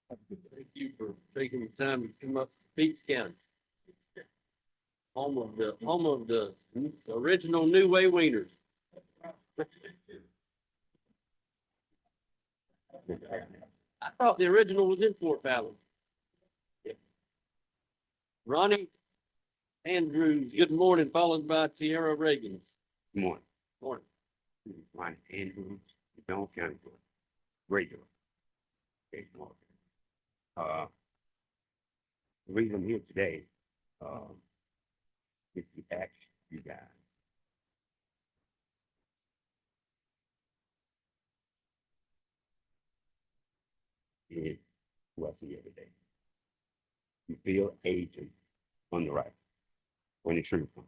Have a good day. Thank you for taking the time to come up to Beach County. Home of the original New Way Wieners. I thought the original was in Fort Valley. Ronnie Andrews, good morning, followed by Tierra Reagans. Good morning. Morning. Ronnie Andrews, DeKalb County, Georgia. Radio. Okay, morning. The reason I'm here today, is to ask you guys. Is who I see every day. You feel aging on the right, when the truth comes.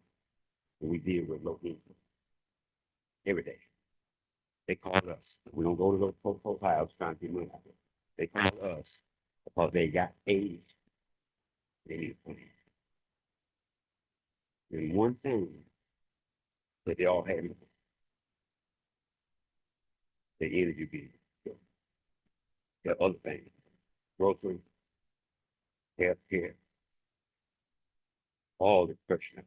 And we deal with low income every day. They call us. We don't go to those folks' house trying to get money out of it. They call us because they got age. They need money. And one thing that they all have, the energy bill. The other things, groceries, healthcare, all the personal.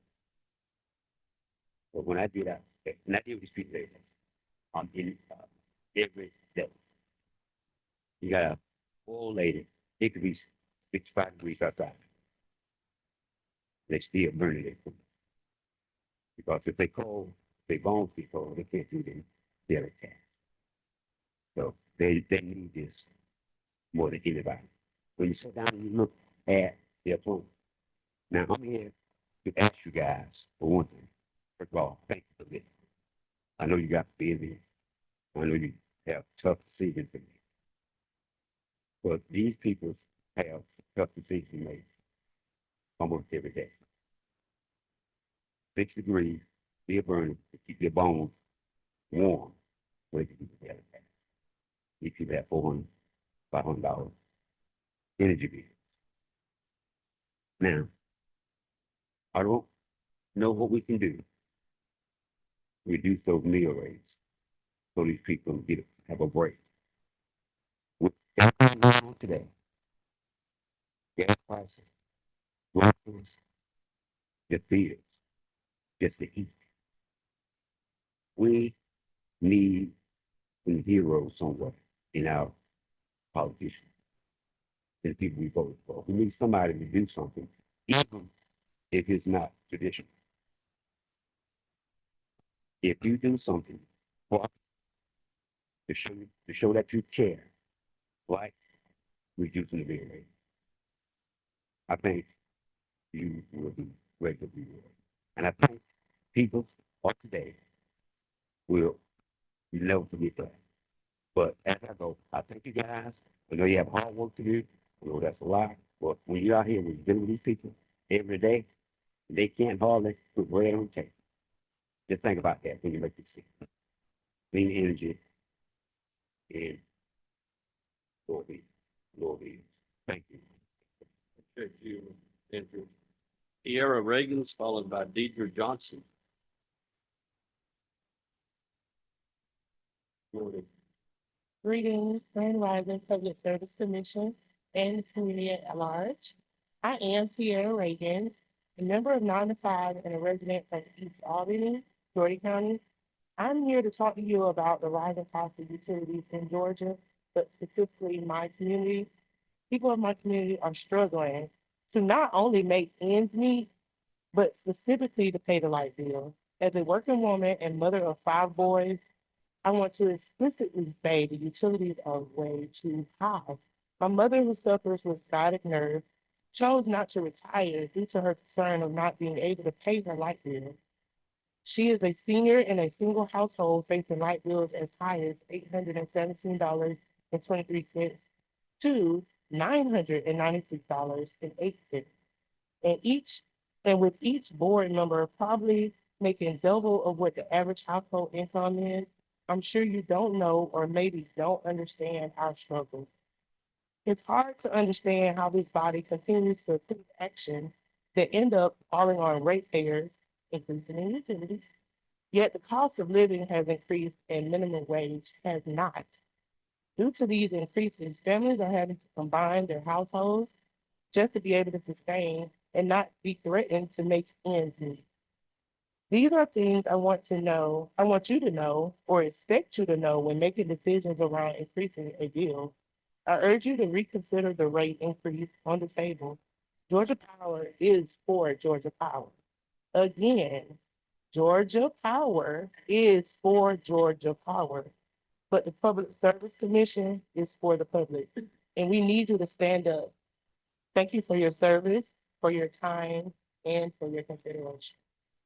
But when I did that, and I deal with these people every day, I'm in every day. You got a old lady, it could be 65 degrees outside. They still burning it. Because if they cold, they bones be cold, they can't do them daily tasks. So they need this more than anybody. When you sit down and you look at their phone. Now I'm here to ask you guys for one thing. First of all, thank you for this. I know you got busy. I know you have tough decisions to make. But these people have tough decisions to make almost every day. 6 degrees, still burning to keep your bones warm. So they can do the daily task. These people have $400, $500 energy bill. Now, I don't know what we can do to reduce those meal rates so these people can have a break. With everything going on today, gas prices, groceries, the bills, just to eat. We need some heroes somewhere in our politicians. The people we voted for. We need somebody to do something, even if it's not traditional. If you do something for to show that you care, like reducing the bill rate, I think you will be greatly rewarded. And I think people of today will never forget that. But as I go, I thank you guys. I know you have hard work to do. I know that's a lot. But when you're out here, when you're dealing with these people every day, they can't hardly put bread on the table. Just think about that when you make this decision. Clean energy and Lord be. Thank you. Thank you, Andrew. Tierra Reagans, followed by Deidre Johnson. Morning. Greetings, Grand Rising Public Service Commission and the community at large. I am Tierra Reagans, a member of 9 to 5 and a resident from East Albany, DeKalb County. I'm here to talk to you about the rising cost of utilities in Georgia, but specifically my community. People in my community are struggling to not only make ends meet, but specifically to pay the light bill. As a working woman and mother of 5 boys, I want to explicitly say the utilities are way too high. My mother, who suffers with sciatic nerve, chose not to retire due to her concern of not being able to pay her light bill. She is a senior in a single household facing light bills as high as $817.23 to $996.08. And with each board member probably making double of what the average household income is, I'm sure you don't know or maybe don't understand our struggles. It's hard to understand how this body continues to take action that end up falling on ratepayers, increasing in utilities. Yet the cost of living has increased and minimum wage has not. Due to these increases, families are having to combine their households just to be able to sustain and not be threatened to make ends meet. These are things I want you to know, or expect you to know when making decisions around increasing a bill. I urge you to reconsider the rate increase on the table. Georgia Power is for Georgia Power. Again, Georgia Power is for Georgia Power, but the Public Service Commission is for the public, and we need you to stand up. Thank you for your service, for your time, and for your consideration.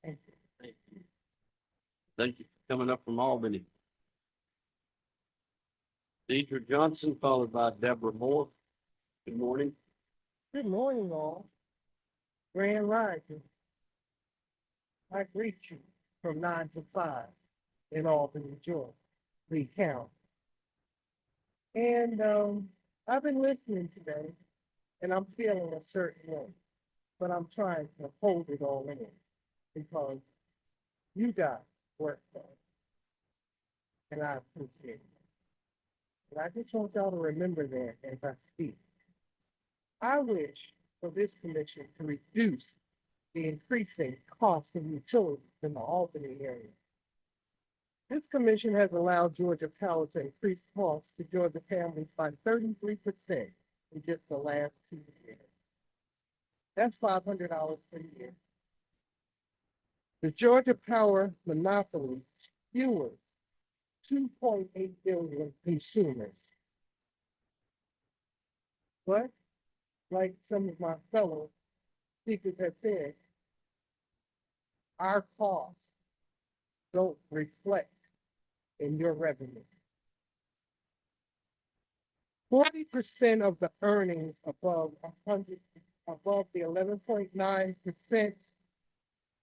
Thank you. Thank you. Thank you for coming up from Albany. Deidre Johnson, followed by Deborah Moore. Good morning. Good morning, all. Grand Rising. I greet you from 9 to 5 in Albany, Georgia, Lee County. And I've been listening today, and I'm feeling a certain way, but I'm trying to hold it all in because you guys work for it, and I appreciate it. And I just want y'all to remember that as I speak. I wish for this commission to reduce the increasing cost of utilities in the Albany area. This commission has allowed Georgia Power to increase costs to Georgia families by 33% in just the last 2 years. That's $500 per year. The Georgia Power monopoly skewers 2.8 billion consumers. But, like some of my fellow speakers have said, our costs don't reflect in your revenue. 40% of the earnings above the 11.9%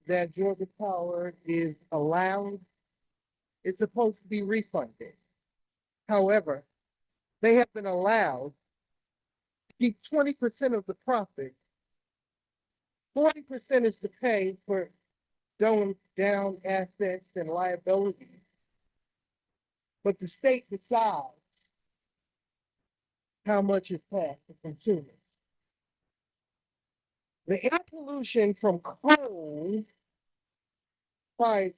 that Georgia Power is allowed is supposed to be refunded. However, they have been allowed to keep 20% of the profit. 40% is to pay for down assets and liabilities. But the state decides how much is passed to consumers. The air pollution from coal-fired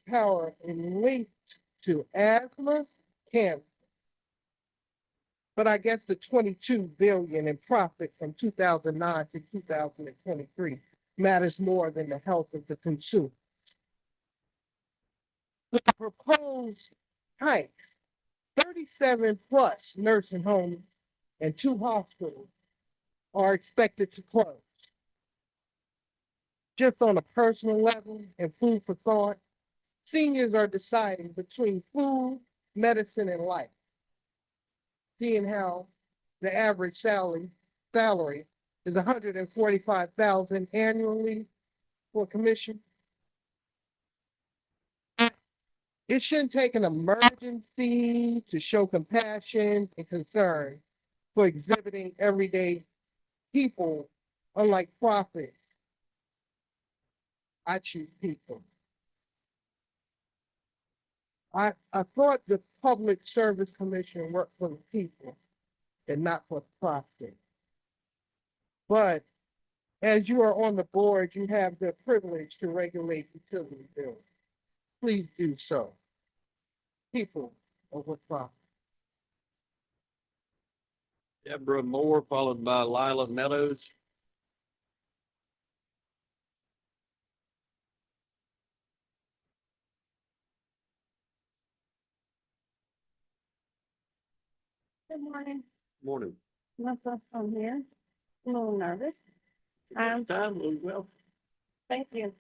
power is linked to asthma, cancer. But I guess the 22 billion in profit from 2009 to 2023 matters more than the health of the consumer. The proposed hikes, 37 plus nursing homes and 2 hospitals are expected to close. Just on a personal level and food for thought, seniors are deciding between food, medicine, and life. Seeing how the average salary is $145,000 annually for a commission. It shouldn't take an emergency to show compassion and concern for exhibiting everyday people, unlike profits. I choose people. I thought the Public Service Commission worked for the people and not for profit. But as you are on the board, you have the privilege to regulate utility bills. Please do so. People over profit. Deborah Moore, followed by Lila Meadows. Good morning. Morning. Myself from here. A little nervous. Time, well, Thank you.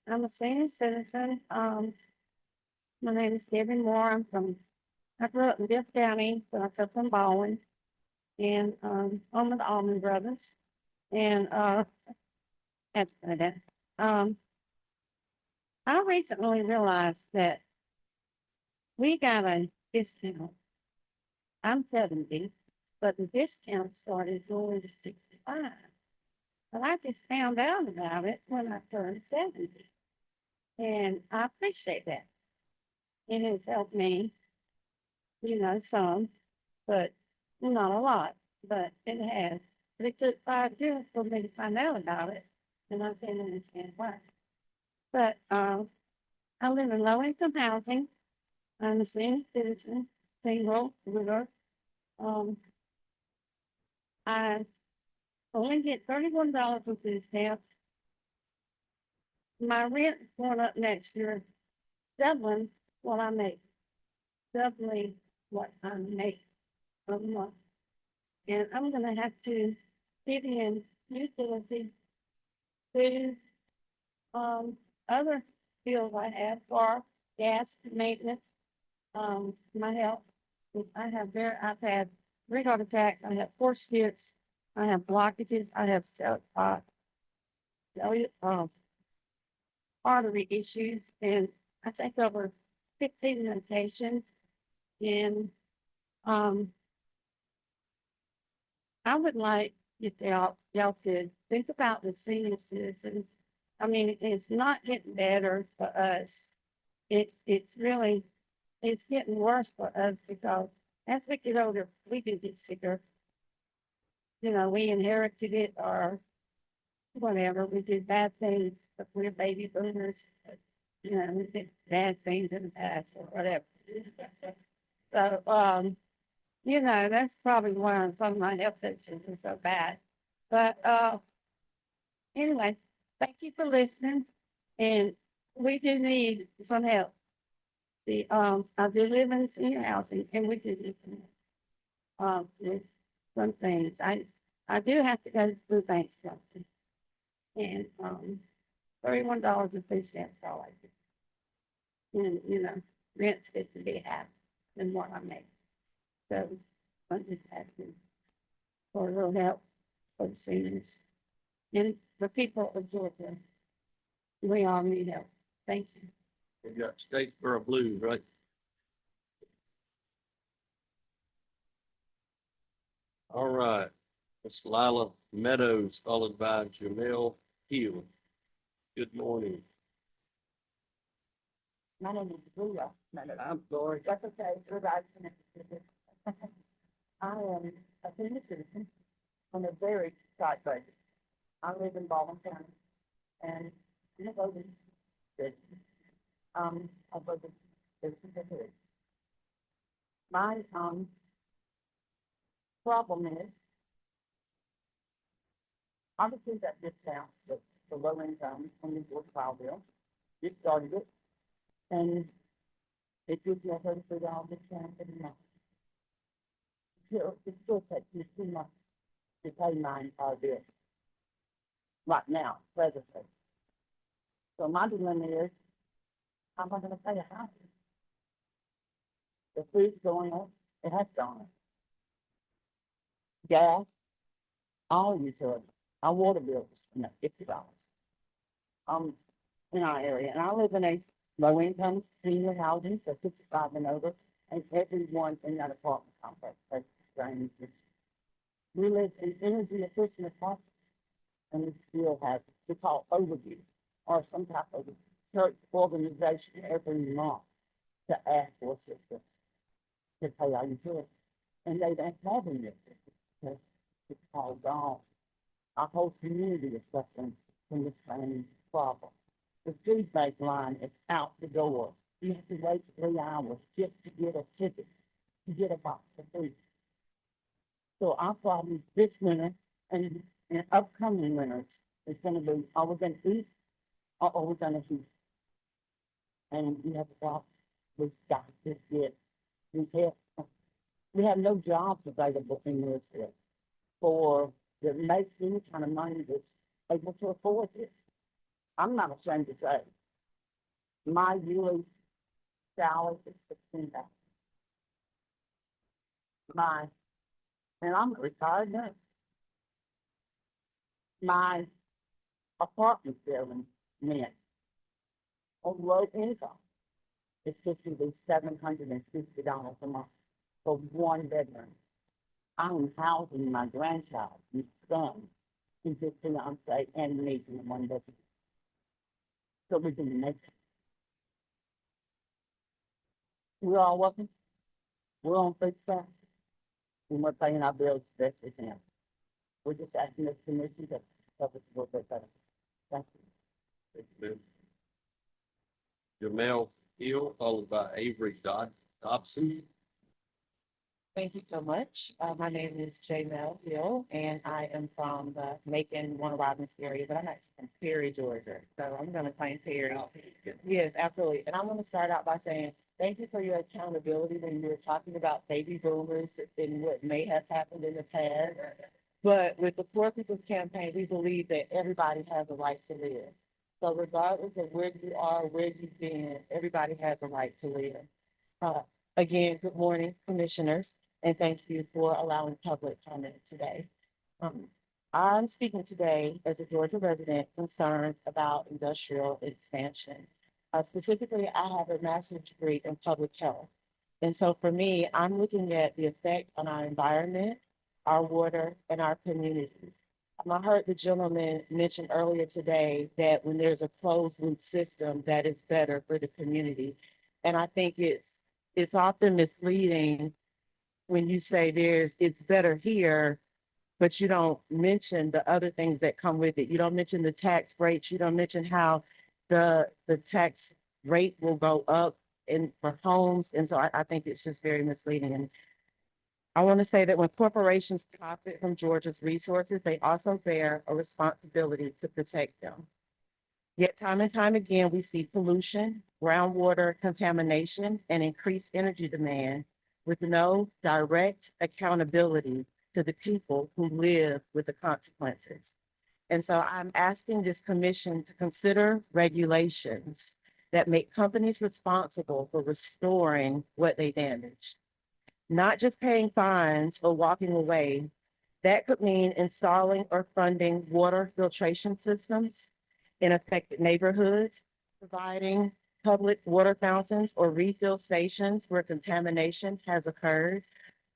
I'm a senior citizen. My name is Debbie Moore. I grew up in DeKalb County, but I come from Baldwin. And, I'm with the Allman Brothers. And, that's that. I recently realized that we got a discount. I'm 70, but the discount started going to 65. But I just found out about it when I turned 70. And I appreciate that. It has helped me, some, but not a lot, but it has. But it took 5 years for me to find out about it, and I didn't understand why. But I live in low income housing. I'm a senior citizen, single, widow. I only get $31 for food stamps. My rent's going up next year, doubling what I make, doubling what I make a month. And I'm gonna have to fit in utilities, food, other bills I have for gas, maintenance, my health. I've had 3 heart attacks, I have 4 stents, I have blockages, I have artery issues, and I take over 15 medications. And I would like if y'all could think about the senior citizens. I mean, it's not getting better for us. It's really, it's getting worse for us because as we get older, we do get sicker. We inherited it or whatever. We did bad things, but we're baby boomers. We did bad things in the past or whatever. So, that's probably why some of my health issues are so bad. But anyway, thank you for listening. And we do need some help. I do live in senior housing and we do need some help with some things. I do have to go to food bank stuff. And $31 in food stamps all I do. And rent's good to be half than what I make. So I'm just asking for a little help for the seniors and the people of Georgia. We all need help. Thank you. We got Statesboro Blues, right? All right. Miss Lila Meadows, followed by Jamel Hill. Good morning. My name is Julia. I'm sorry. That's okay. I am a senior citizen on a very tight budget. I live in Baldwin County and I voted this. I voted this. My problem is obviously that discount the low income on the Georgia file bill. It started it and it gives you a $33 discount every month. It still takes me 2 months to pay my bill. Right now, presently. So my dilemma is, how am I gonna pay a house? The food's going up, it has gone up. Gas, all utilities, our water bills, $50. In our area, and I live in a low income senior housing for 65 and over, and everyone in that apartment complex has strange issues. We live in energy efficient apartments, and we still have to call overdue or some type of church organization every month to ask for assistance to pay our utilities. And they don't have any assistance because it's all gone. Our whole community is suffering from the same problem. The food bank line is out the door. You have to wait 3 hours just to get a ticket, to get a box of food. So our problem this winter and upcoming winters is gonna be, are we gonna eat or are we gonna heat? And we have a problem. We've got to get repaired. We have no jobs available in this area for the make any kind of money that's able to afford this. I'm not ashamed to say, My yearly salary is $16,000. And I'm a retired nurse. My apartment building rent on low income is typically $750 a month for one bedroom. I'm housing my grandchild and son, and his fiance and me in one bedroom. So we can make it. We're all working. We're on fixed staff. And we're paying our bills the best we can. We're just asking this commission to help us a little bit better. Thank you. Thank you, ma'am. Jamel Hill, followed by Avery Dobson. Thank you so much. My name is Mel Hill, and I am from the Macon, Warner Robins area, but I'm actually from Perry, Georgia. So I'm going to claim Perry. Yes, absolutely. And I'm going to start out by saying thank you for your accountability when you were talking about baby boomers and what may have happened in the past. But with the Poor People's Campaign, we believe that everybody has a right to live. So regardless of where you are, where you've been, everybody has a right to live. Again, good morning, commissioners, and thank you for allowing public comment today. I'm speaking today as a Georgia resident concerned about industrial expansion. Specifically, I have a master's degree in public health. And so for me, I'm looking at the effect on our environment, our water, and our communities. I heard the gentleman mention earlier today that when there's a closed loop system, that is better for the community. And I think it's often misleading when you say it's better here, but you don't mention the other things that come with it. You don't mention the tax rates. You don't mention how the tax rate will go up for homes. And so I think it's just very misleading. And I want to say that when corporations profit from Georgia's resources, they also bear a responsibility to protect them. Yet time and time again, we see pollution, groundwater contamination, and increased energy demand with no direct accountability to the people who live with the consequences. And so I'm asking this commission to consider regulations that make companies responsible for restoring what they damage. Not just paying fines or walking away. That could mean installing or funding water filtration systems in affected neighborhoods, providing public water fountains or refill stations where contamination has occurred,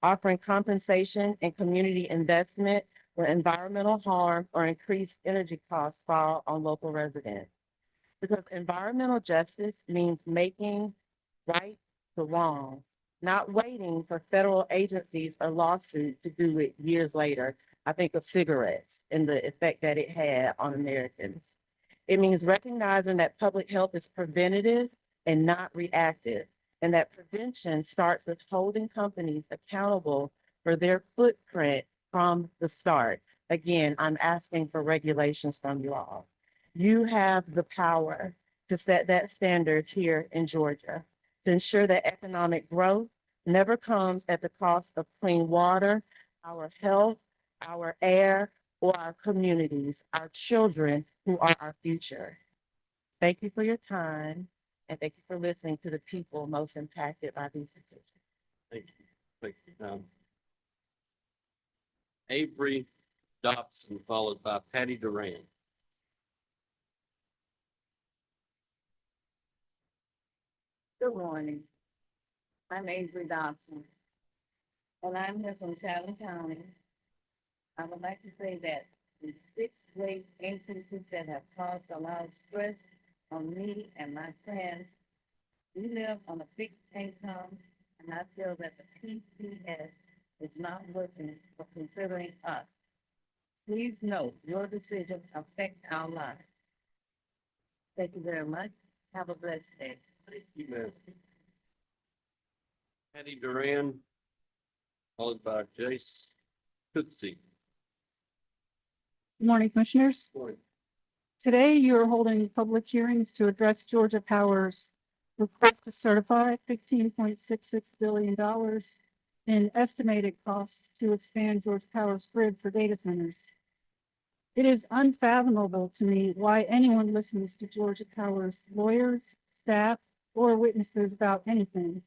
offering compensation and community investment where environmental harm or increased energy costs fall on local residents. Because environmental justice means making right the wrongs, not waiting for federal agencies or lawsuits to do it years later. I think of cigarettes and the effect that it had on Americans. It means recognizing that public health is preventative and not reactive, and that prevention starts with holding companies accountable for their footprint from the start. Again, I'm asking for regulations from you all. You have the power to set that standard here in Georgia to ensure that economic growth never comes at the cost of clean water, our health, our air, or our communities, our children who are our future. Thank you for your time, and thank you for listening to the people most impacted by these decisions. Thank you. Thank you. Avery Dobson, followed by Patty Duran. Good morning. I'm Avery Dobson, and I'm here from DeKalb County. I would like to say that the 6 wage increases that have caused a lot of stress on me and my friends, we live on a fixed income, and I feel that the PCS is not working for considering us. Please note, your decision affects our lives. Thank you very much. Have a blessed day. Thank you, ma'am. Patty Duran, followed by Jace Coetzee. Good morning, Commissioners. Morning. Today, you are holding public hearings to address Georgia Power's request to certify $15.66 billion in estimated costs to expand Georgia Power's grid for data centers. It is unfathomable to me why anyone listens to Georgia Power's lawyers, staff, or witnesses about anything.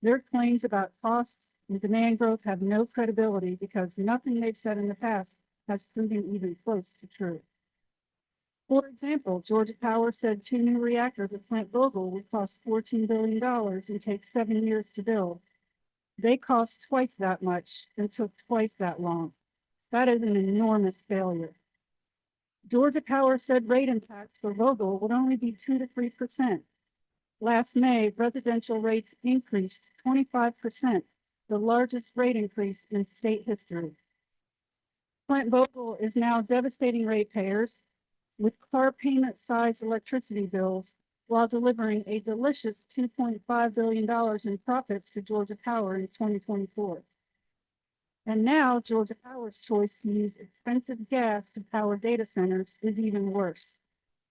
Their claims about costs and demand growth have no credibility because nothing they've said in the past has proven even close to true. For example, Georgia Power said 2 new reactors at Plant Vogtle would cost $14 billion and take 7 years to build. They cost twice that much and took twice that long. That is an enormous failure. Georgia Power said rate impacts for Vogtle would only be 2 to 3%. Last May, residential rates increased 25%, the largest rate increase in state history. Plant Vogtle is now devastating ratepayers with car payment sized electricity bills while delivering a delicious $2.5 billion in profits to Georgia Power in 2024. And now Georgia Power's choice to use expensive gas to power data centers is even worse.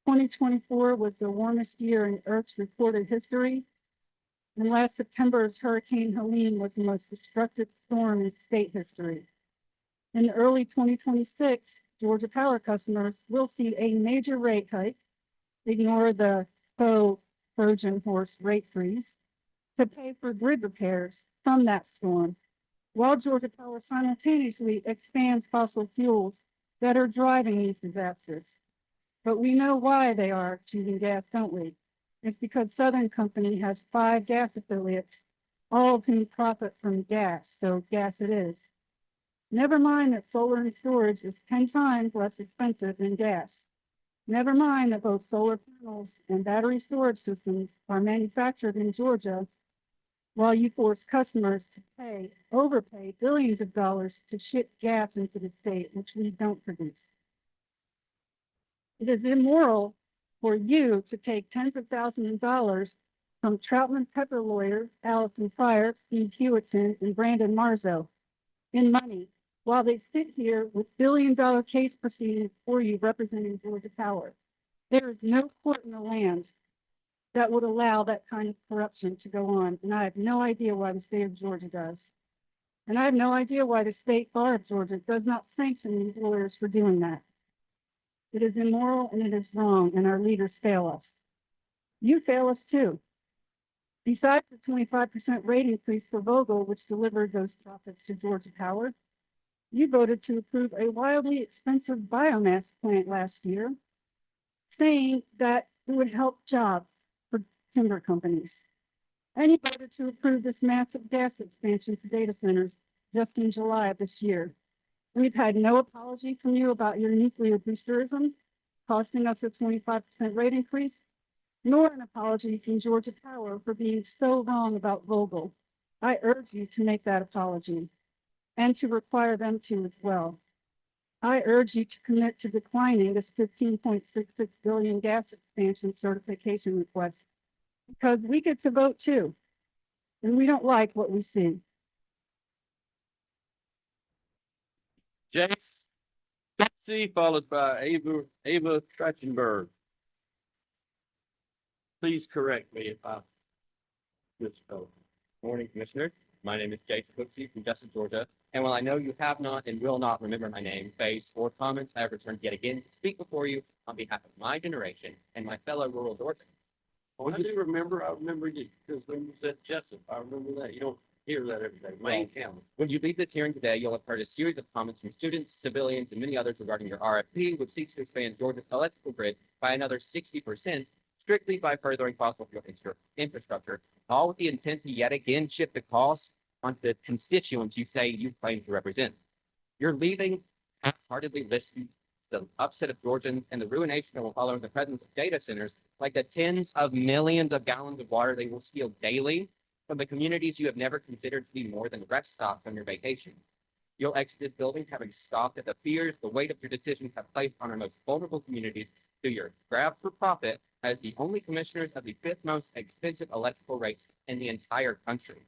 2024 was the warmest year in Earth's recorded history. And last September's Hurricane Helene was the most destructive storm in state history. In early 2026, Georgia Power customers will see a major rate hike, ignore the faux Trojan horse rate freeze, to pay for grid repairs from that storm, while Georgia Power simultaneously expands fossil fuels that are driving these disasters. But we know why they are choosing gas, don't we? It's because Southern Company has 5 gas affiliates, all of whom profit from gas, so gas it is. Never mind that solar and storage is 10 times less expensive than gas. Never mind that both solar panels and battery storage systems are manufactured in Georgia, while you force customers to overpay billions of dollars to ship gas into the state, which we don't produce. It is immoral for you to take tens of thousands of dollars from Troutman Pepper lawyer Allison Pryor, Steve Hewitson, and Brandon Marzo in money, while they sit here with billion-dollar case proceedings for you representing Georgia Power. There is no court in the land that would allow that kind of corruption to go on, and I have no idea why the state of Georgia does. And I have no idea why the state bar of Georgia does not sanction these lawyers for doing that. It is immoral and it is wrong, and our leaders fail us. You fail us too. Besides the 25% rate increase for Vogtle, which delivered those profits to Georgia Power, you voted to approve a wildly expensive biomass plant last year, saying that it would help jobs for timber companies. And you voted to approve this massive gas expansion for data centers just in July of this year. We've had no apology from you about your nuclear boosterism, costing us a 25% rate increase, nor an apology from Georgia Power for being so wrong about Vogtle. I urge you to make that apology and to require them to as well. I urge you to commit to declining this $15.66 billion gas expansion certification request because we get to vote too, and we don't like what we see. James Betsy, followed by Ava Trachtenberg. Please correct me if I misspoke. Morning, Commissioners. My name is Jason Cooksey from Justin, Georgia. And while I know you have not and will not remember my name, face, or comments, I have returned yet again to speak before you on behalf of my generation and my fellow rural Georgians. I do remember, I remember you, because when you said Jessup, I remember that. You don't hear that every day. Wayne County. When you leave this hearing today, you'll have heard a series of comments from students, civilians, and many others regarding your RFP, which seeks to expand Georgia's electrical grid by another 60%, strictly by furthering fossil fuel infrastructure, all with the intent to yet again shift the cost onto the constituents you say you claim to represent. You're leaving half-heartedly listening to the upset of Georgians and the ruination that will follow in the presence of data centers, like the tens of millions of gallons of water they will steal daily from the communities you have never considered to be more than rest stops on your vacations. You'll exit this building having scoffed at the fears the weight of your decisions have placed on our most vulnerable communities through your grab for profit as the only commissioners of the 5th most expensive electrical rates in the entire country.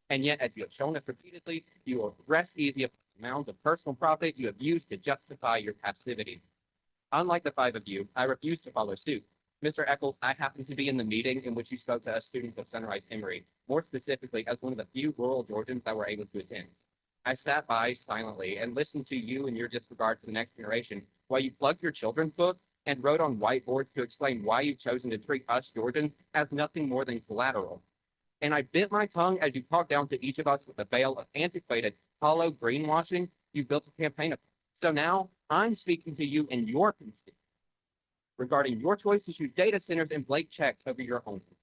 And yet, as you have shown us repeatedly, you will rest easy upon the mounds of personal profit you have used to justify your passivity. Unlike the 5 of you, I refuse to follow suit. Mr. Eccles, I happened to be in the meeting in which you spoke to us students of Sunrise Emory, more specifically as one of the few rural Georgians that were able to attend. I sat by silently and listened to you and your disregard for the next generation while you plugged your children's book and wrote on whiteboards to explain why you've chosen to treat us Georgians as nothing more than collateral. And I bit my tongue as you talked down to each of us with a veil of antiquated, hollow greenwashing you built a campaign of. So now I'm speaking to you in your constituency regarding your choice to choose data centers and blank checks over your own constituency.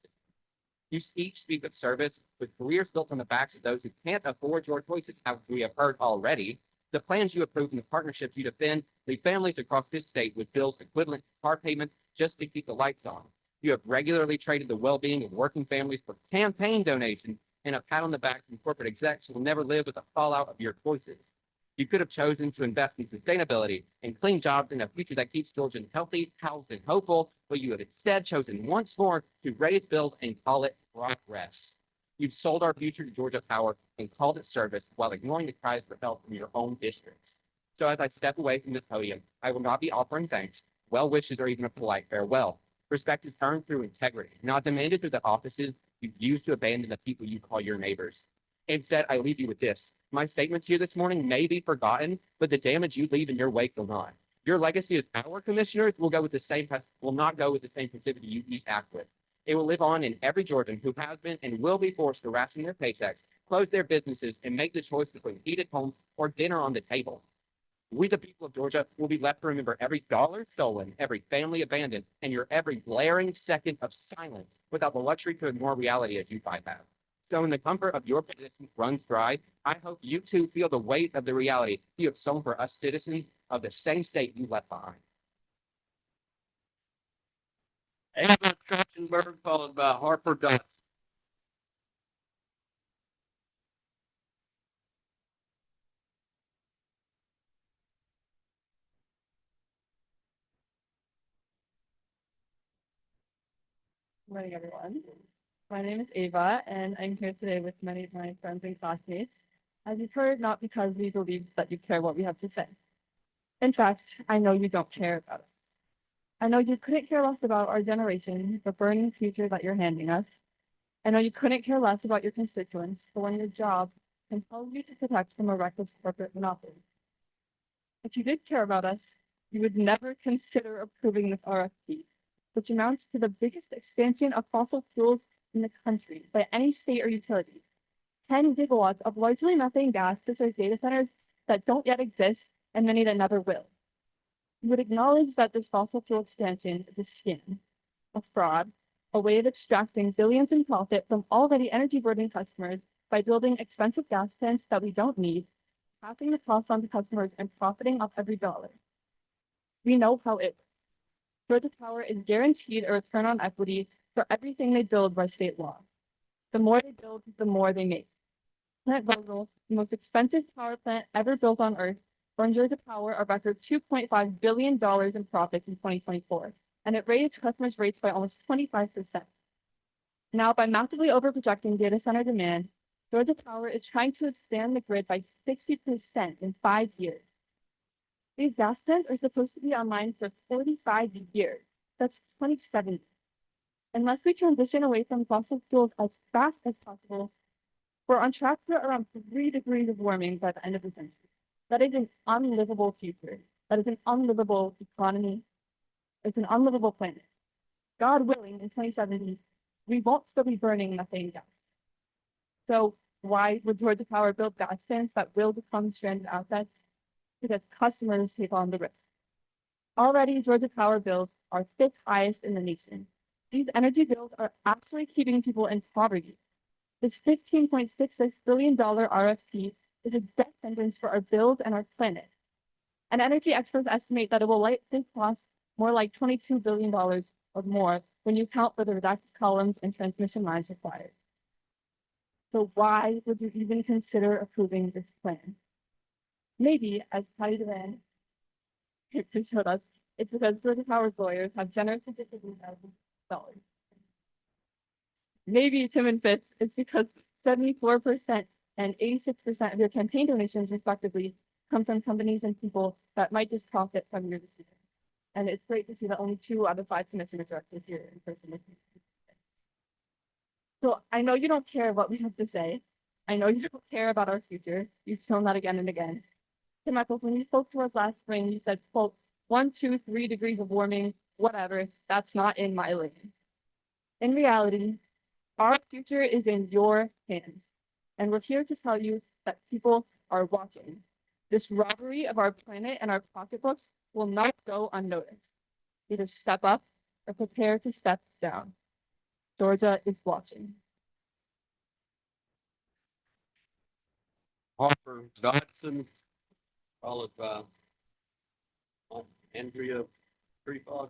You each speak of service with careers built on the backs of those who can't afford your choices, as we have heard already. The plans you approve and the partnerships you defend leave families across this state with bills equivalent to car payments just to keep the lights on. You have regularly traded the well-being of working families for campaign donations and a pat on the back from corporate execs who will never live with the fallout of your choices. You could have chosen to invest in sustainability and clean jobs in a future that keeps Georgians healthy, housed, and hopeful, but you have instead chosen once more to raise bills and call it progress. You've sold our future to Georgia Power and called it service while ignoring the cries for help from your own districts. So as I step away from this podium, I will not be offering thanks, well wishes, or even a polite farewell. Respect is earned through integrity, not demanded through the offices you use to abandon the people you call your neighbors. Instead, I leave you with this. My statements here this morning may be forgotten, but the damage you leave in your wake will not. Your legacy as our commissioners will not go with the same passivity you each act with. It will live on in every Georgian who has been and will be forced to ration their paychecks, close their businesses, and make the choice between heated homes or dinner on the table. We, the people of Georgia, will be left to remember every dollar stolen, every family abandoned, and your every blaring second of silence without the luxury to ignore reality as you fight have. So in the comfort of your position runs dry, I hope you too feel the weight of the reality you have sown for us citizens of the same state you left behind. Ava Trachtenberg, followed by Harper Dodson. Good morning, everyone. My name is Ava, and I'm here today with many of my friends and classmates. As you've heard, not because we believe that you care what we have to say. In fact, I know you don't care about us. I know you couldn't care less about our generation, the burning future that you're handing us. I know you couldn't care less about your constituents, but when your job compels you to protect from a reckless corporate monopoly. If you did care about us, you would never consider approving this RFP, which amounts to the biggest expansion of fossil fuels in the country by any state or utility. 10 gigawatts of largely methane gas to serve data centers that don't yet exist and many that never will. You would acknowledge that this fossil fuel expansion is a scam, a fraud, a way of extracting billions in profit from already energy-burdened customers by building expensive gas plants that we don't need, passing the cost on to customers and profiting off every dollar. We know how it works. Georgia Power is guaranteed a return on equity for everything they build by state law. The more they build, the more they make. Plant Vogtle, the most expensive power plant ever built on Earth, earned Georgia Power a record $2.5 billion in profits in 2024, and it raised customers' rates by almost 25%. Now, by massively overprojecting data center demand, Georgia Power is trying to expand the grid by 60% in 5 years. These gas plants are supposed to be online for 45 years. That's 27. Unless we transition away from fossil fuels as fast as possible, we're on track for around 3 degrees of warming by the end of the century. That is an unlivable future. That is an unlivable economy. It's an unlivable planet. God willing, in 2070, we won't still be burning methane gas. So why would Georgia Power build gas plants that will become stranded assets? Because customers take on the risk. Already, Georgia Power bills are 5th highest in the nation. These energy bills are actually keeping people in poverty. This $15.66 billion RFP is a death sentence for our bills and our planet. And energy experts estimate that it will likely cost more like $22 billion or more when you count for the redacted columns and transmission lines required. So why would you even consider approving this plan? Maybe, as Patty Duran showed us, it's because Georgia Power's lawyers have generously distributed $1,000. Maybe, Tim and Fitz, it's because 74% and 86% of your campaign donations, respectively, come from companies and people that might just profit from your decision. And it's great to see that only 2 out of 5 commissioners are actually here in person. So I know you don't care what we have to say. I know you don't care about our future. You've shown that again and again. Tim Eccles, when you spoke to us last spring, you said, quote, 1, 2, 3 degrees of warming, whatever, that's not in my lane. In reality, our future is in your hands. And we're here to tell you that people are watching. This robbery of our planet and our pocketbooks will not go unnoticed. Either step up or prepare to step down. Georgia is watching. Harper Dodson, followed by Andrea Prefoss.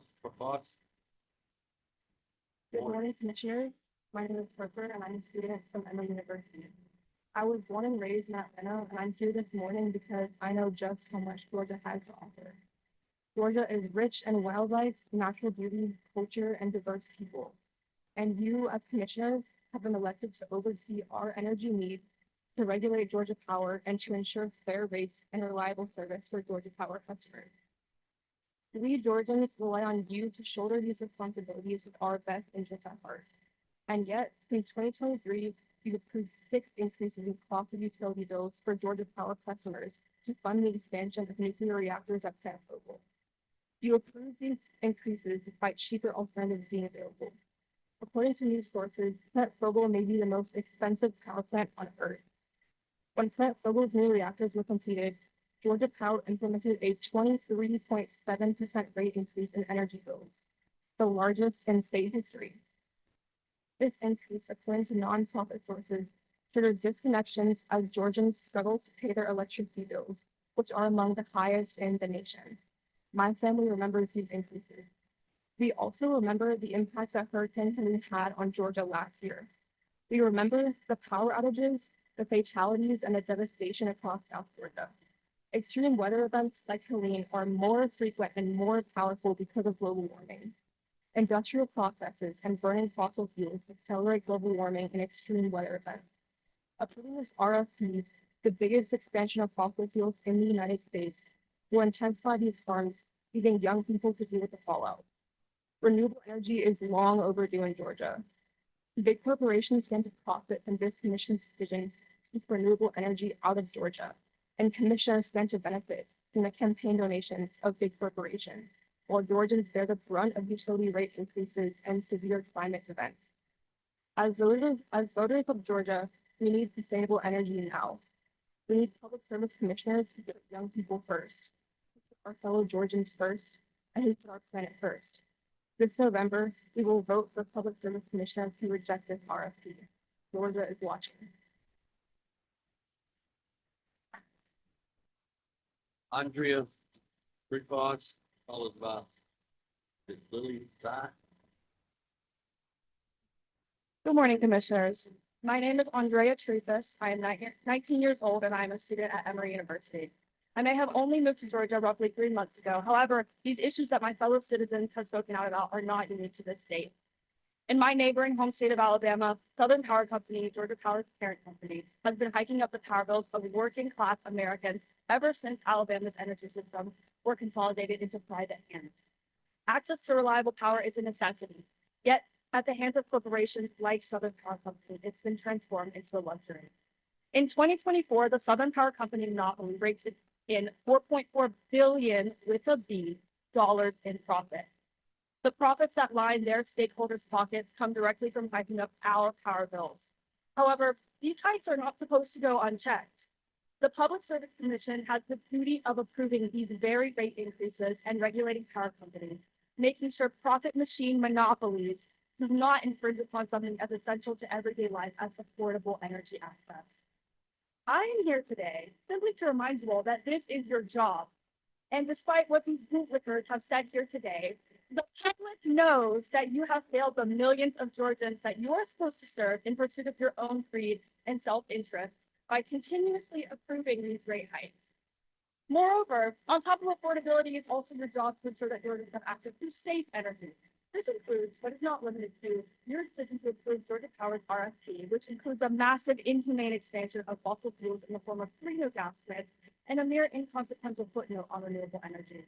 Good morning, commissioners. My name is Harper, and I'm a student from Emory University. I was born and raised in Atlanta, and I'm here this morning because I know just how much Georgia has to offer. Georgia is rich in wildlife, natural beauty, culture, and diverse people. And you, as commissioners, have been elected to oversee our energy needs, to regulate Georgia Power, and to ensure fair rates and reliable service for Georgia Power customers. We Georgians rely on you to shoulder these responsibilities with our best interests at heart. And yet, since 2023, you've approved 6 increases in cost of utility bills for Georgia Power customers to fund the expansion of nuclear reactors at Plant Vogtle. You approved these increases despite cheaper alternatives being available. According to news sources, Plant Vogtle may be the most expensive power plant on Earth. When Plant Vogtle's new reactors were completed, Georgia Power implemented a 23.7% rate increase in energy bills, the largest in state history. This increase, according to nonprofit sources, triggered disconnections as Georgians struggle to pay their electricity bills, which are among the highest in the nation. My family remembers these increases. We also remember the impact that Hurricane Henry had on Georgia last year. We remember the power outages, the fatalities, and the devastation across South Georgia. Extreme weather events like Helene are more frequent and more powerful because of global warming. Industrial processes and burning fossil fuels accelerate global warming and extreme weather events. Approving this RFP, the biggest expansion of fossil fuels in the United States, will intensify these harms, leaving young people to deal with the fallout. Renewable energy is long overdue in Georgia. Big corporations stand to profit from this commission's decision to keep renewable energy out of Georgia, and commissioners stand to benefit from the campaign donations of big corporations, while Georgians bear the brunt of utility rate increases and severe climate events. As voters of Georgia, we need sustainable energy now. We need public service commissioners who put young people first, who put our fellow Georgians first, and who put our planet first. This November, we will vote for public service commissioners who reject this RFP. Georgia is watching. Andrea Prefoss, followed by Lily Tsai. Good morning, commissioners. My name is Andrea Trufus. I am 19 years old and I am a student at Emory University. I may have only moved to Georgia roughly 3 months ago. However, these issues that my fellow citizens have spoken out about are not unique to this state. In my neighboring home state of Alabama, Southern Power Company, Georgia Power's parent company, has been hiking up the power bills of working class Americans ever since Alabama's energy systems were consolidated into private hands. Access to reliable power is a necessity, yet at the hands of corporations like Southern Power Company, it's been transformed into a luxury. In 2024, the Southern Power Company monopoly rakes in $4.4 billion with a B dollars in profit. The profits that line their stakeholders' pockets come directly from hiking up our power bills. However, these hikes are not supposed to go unchecked. The Public Service Commission has the duty of approving these very rate increases and regulating power companies, making sure profit machine monopolies do not infringe upon something as essential to everyday life as affordable energy access. I am here today simply to remind you all that this is your job. And despite what these bootlickers have said here today, the public knows that you have failed the millions of Georgians that you are supposed to serve in pursuit of your own greed and self-interest by continuously approving these rate hikes. Moreover, on top of affordability, it's also your job to ensure that Georgians have access to safe energy. This includes, but is not limited to, your decision to approve Georgia Power's RFP, which includes a massive inhumane expansion of fossil fuels in the form of 3 new gas plants and a mere inconsequential footnote on renewable energy.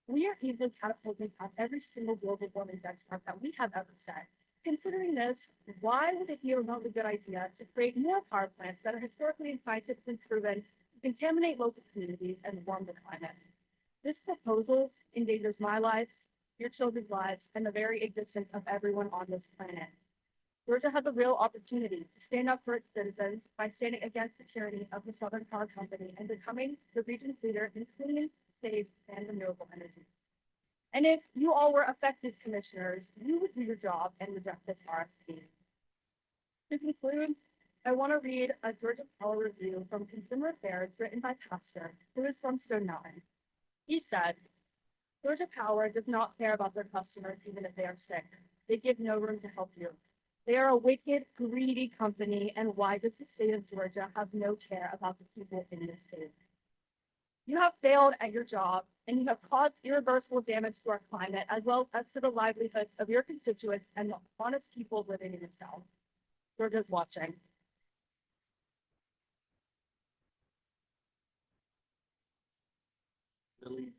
We are easily catapulting past every single global warming benchmark that we have ever set. Considering this, why would it be a remotely good idea to create more power plants that are historically and scientifically proven to contaminate local communities and warm the climate? This proposal endangers my lives, your children's lives, and the very existence of everyone on this planet. Georgia has a real opportunity to stand up for its citizens by standing against the tyranny of the Southern Power Company and becoming the region's leader in clean, safe, and renewable energy. And if you all were affected commissioners, you would do your job and reject this RFP. To conclude, I want to read a Georgia Power review from Consumer Affairs written by Pastor, who is from Stone Mountain. He said, Georgia Power does not care about their customers even if they are sick. They give no room to help you. They are a wicked, greedy company, and why does the state of Georgia have no care about the people in this state? You have failed at your job, and you have caused irreversible damage to our climate, as well as to the livelihoods of your constituents and the honest people living in the South. Georgia's watching. Billy.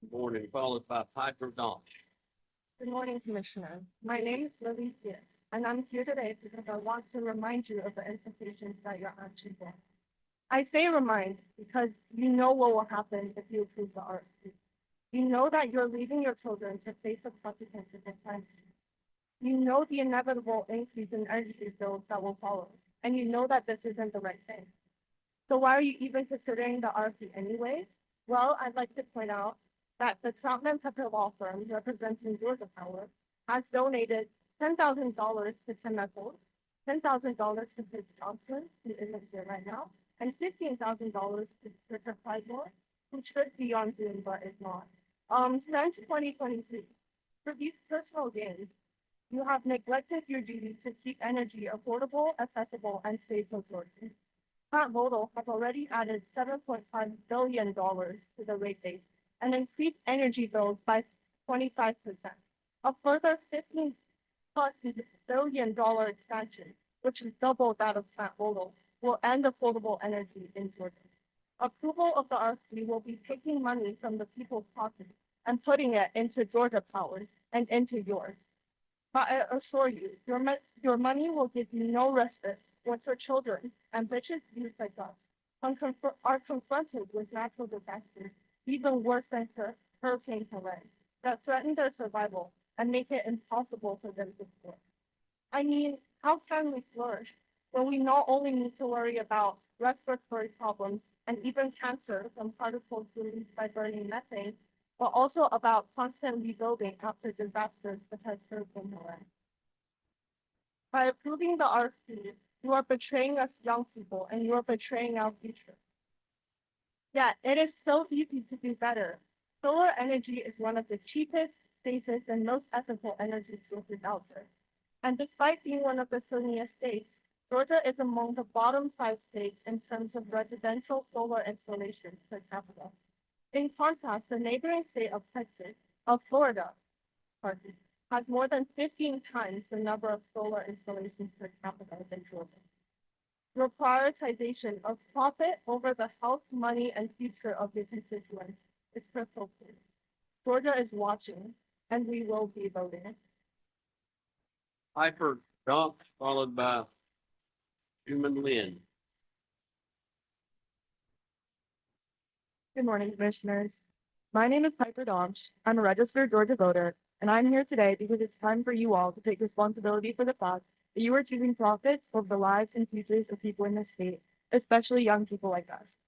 Good morning, followed by Piper Donch. Good morning, Commissioner. My name is Lily Sears, and I'm here today because I want to remind you of the implications that your action will. I say remind because you know what will happen if you approve the RFP. You know that you're leaving your children to face the consequences of climate change. You know the inevitable increase in energy bills that will follow, and you know that this isn't the right thing. So why are you even considering the RFP anyways? Well, I'd like to point out that the Troutman Pepper Law Firm representing Georgia Power has donated $10,000 to Tim Eccles, $10,000 to Chris Johnson, who isn't here right now, and $15,000 to Richard Clydemore, who should be on Zoom but is not. Since 2023, for these personal gains, you have neglected your duty to keep energy affordable, accessible, and safe for Georgians. Pat Model has already added $7.5 billion to the rate base and increased energy bills by 25%. A further $15+ billion expansion, which is double that of Pat Model, will end affordable energy in Georgia. Approval of the RFP will be taking money from the people's pockets and putting it into Georgia Power's and into yours. But I assure you, your money will give you no respite once your children, ambitious youth like us, are confronted with natural disasters, even worse than Hurricane Helene, that threaten their survival and make it impossible for them to thrive. I mean, how can we flourish when we not only need to worry about respiratory problems and even cancer from particles released by burning methane, but also about constant rebuilding after disasters such as Hurricane Helene? By approving the RFP, you are betraying us young people and you are betraying our future. Yet it is so easy to do better. Solar energy is one of the cheapest, safest, and most ethical energy sources out there. And despite being one of the sunniest states, Georgia is among the bottom 5 states in terms of residential solar installations per capita. In contrast, the neighboring state of Florida, has more than 15 times the number of solar installations per capita than Georgia. Your prioritization of profit over the health, money, and future of your constituents is crystal clear. Georgia is watching, and we will be voting. Piper Donch, followed by Human Lynn. Good morning, Commissioners. My name is Piper Donch. I'm a registered Georgia voter, and I'm here today because it's time for you all to take responsibility for the fact that you are choosing profits over the lives and futures of people in this state, especially young people like us.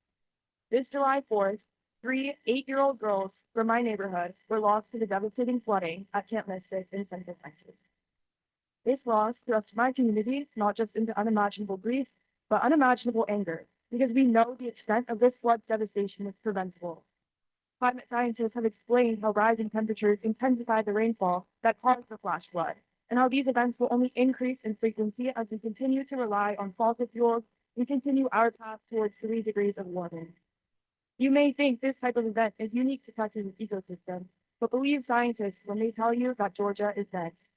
This July 4th, 3 8-year-old girls from my neighborhood were lost to the devastating flooding at Camp Mystic in Central Texas. This loss thrust my community not just into unimaginable grief, but unimaginable anger, because we know the extent of this flood's devastation is preventable. Climate scientists have explained how rising temperatures intensify the rainfall that caused the flash flood, and how these events will only increase in frequency as we continue to rely on fossil fuels and continue our path towards 3 degrees of warming. You may think this type of event is unique to Texas' ecosystem, but believe scientists when they tell you that Georgia is next.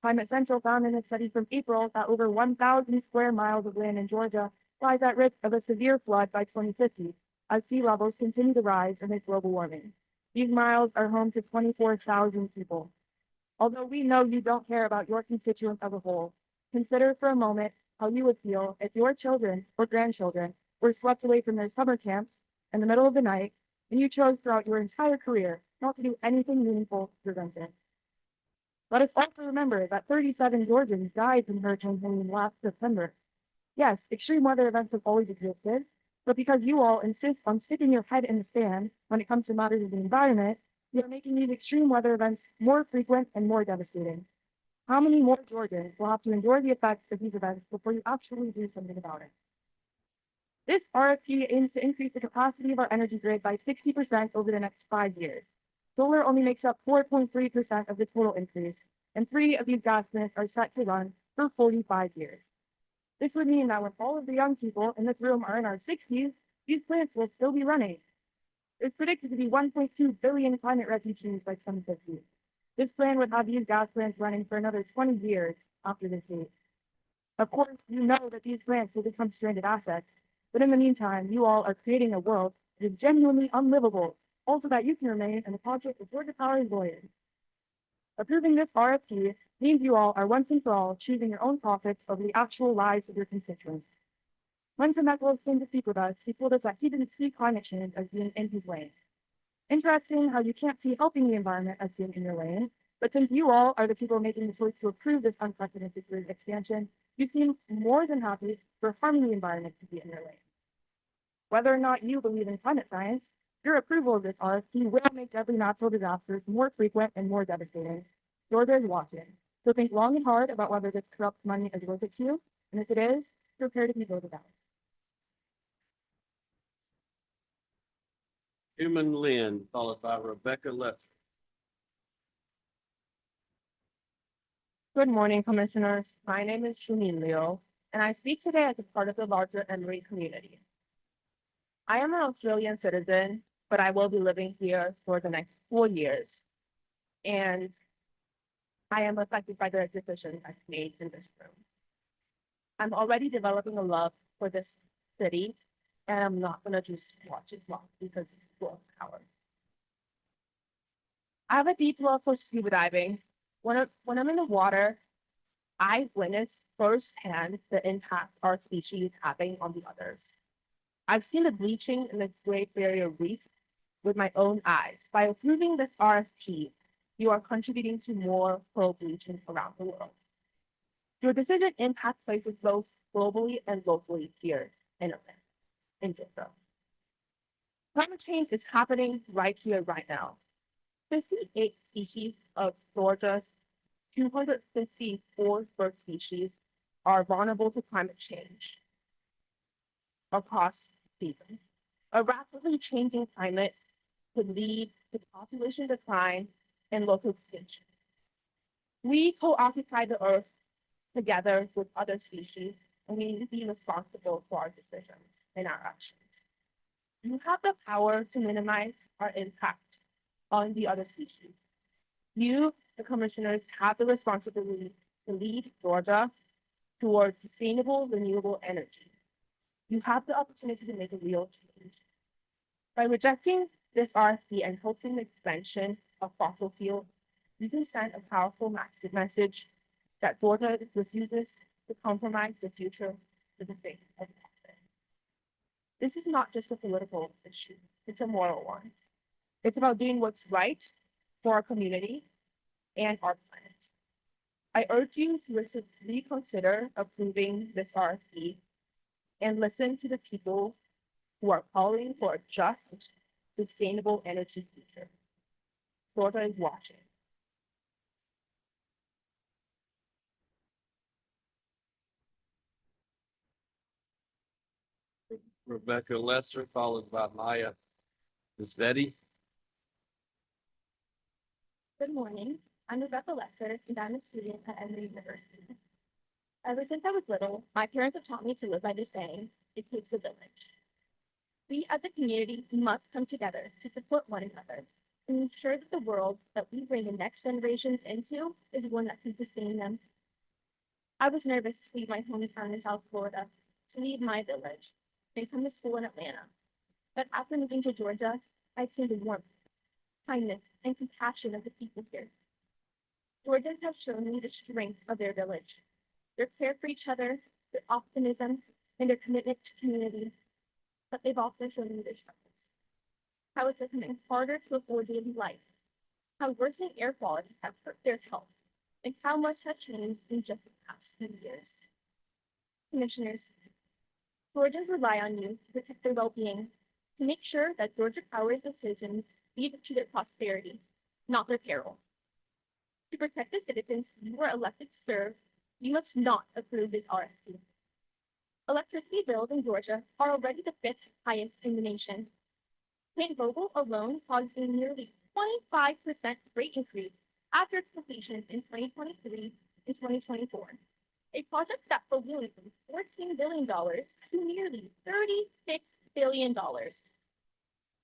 Climate Central found in a study from April that over 1,000 square miles of land in Georgia lies at risk of a severe flood by 2050, as sea levels continue to rise amid global warming. These miles are home to 24,000 people. Although we know you don't care about your constituents as a whole, consider for a moment how you would feel if your children or grandchildren were swept away from their summer camps in the middle of the night, and you chose throughout your entire career not to do anything meaningful to prevent it. Let us also remember that 37 Georgians died from Hurricane Helene last September. Yes, extreme weather events have always existed, but because you all insist on sticking your head in the sand when it comes to matters of the environment, you are making these extreme weather events more frequent and more devastating. How many more Georgians will have to endure the effects of these events before you actually do something about it? This RFP aims to increase the capacity of our energy grid by 60% over the next 5 years. Solar only makes up 4.3% of the total increase, and 3 of these gas plants are set to run for 45 years. This would mean that when all of the young people in this room are in our 60s, these plants will still be running. It's predicted to be 1.2 billion climate refugees by 2050. This plan would have these gas plants running for another 20 years after this date. Of course, you know that these plants will become stranded assets, but in the meantime, you all are creating a world that is genuinely unlivable, also that you can remain in the project of Georgia Power's lawyers. Approving this RFP means you all are once and for all choosing your own profits over the actual lives of your constituents. When Tim Eccles came to speak with us, he told us that he didn't see climate change as being in his lane. Interesting how you can't see helping the environment as being in your lane, but since you all are the people making the choice to approve this unprecedented grid expansion, you seem more than happy for harming the environment to be in your lane. Whether or not you believe in climate science, your approval of this RFP will make deadly natural disasters more frequent and more devastating. Georgia is watching, so think long and hard about whether this corrupt money is worth it to you, and if it is, prepare to be voted out. Human Lynn, followed by Rebecca Lester. Good morning, Commissioners. My name is Shumin Leo, and I speak today as a part of the larger Emory community. I am an Australian citizen, but I will be living here for the next 4 years. And I am affected by the decisions I've made in this room. I'm already developing a love for this city, and I'm not gonna just watch it lost because it's full of power. I have a deep love for scuba diving. When I'm in the water, I've witnessed firsthand the impact our species is having on the others. I've seen the bleaching in the Great Barrier Reef with my own eyes. By approving this RFP, you are contributing to more coral bleaching around the world. Your decision impacts places both globally and locally here in Georgia. Climate change is happening right here, right now. 58 species of Georgia's 254 bird species are vulnerable to climate change across seasons. A rapidly changing climate could lead to population decline and local extinction. We co-occupy the earth together with other species, and we need to be responsible for our decisions and our actions. You have the power to minimize our impact on the other species. You, the commissioners, have the responsibility to lead Georgia towards sustainable, renewable energy. You have the opportunity to make a real change. By rejecting this RFP and halting the expansion of fossil fuels, you can send a powerful message that Georgia refuses to compromise the future for the sake of profit. This is not just a political issue, it's a moral one. It's about doing what's right for our community and our planet. I urge you to reconsider approving this RFP and listen to the people who are calling for a just, sustainable energy future. Georgia is watching. Rebecca Lester, followed by Maya Nisvedi. Good morning. I'm Rebecca Lester, and I'm a student at Emory University. Ever since I was little, my parents have taught me to live by this saying, it takes a village. We as a community must come together to support one another and ensure that the world that we bring the next generations into is one that can sustain them. I was nervous to leave my hometown in South Florida, to leave my village, and come to school in Atlanta. But after moving to Georgia, I've seen the warmth, kindness, and compassion of the people here. Georgians have shown me the strength of their village, their care for each other, their optimism, and their commitment to community. But they've also shown me their struggles. how it's becoming harder to afford daily life, how worsening air quality has hurt their health, and how much has changed in just the past 10 years. Commissioners, Georgians rely on you to protect their well-being, to make sure that Georgia Power's decisions lead to their prosperity, not their peril. To protect the citizens you are elected to serve, you must not approve this RFP. Electricity bills in Georgia are already the 5th highest in the nation. Plant Vogtle alone caused a nearly 25% rate increase after its completion in 2023 and 2024. A project that ballooned from $14 billion to nearly $36 billion.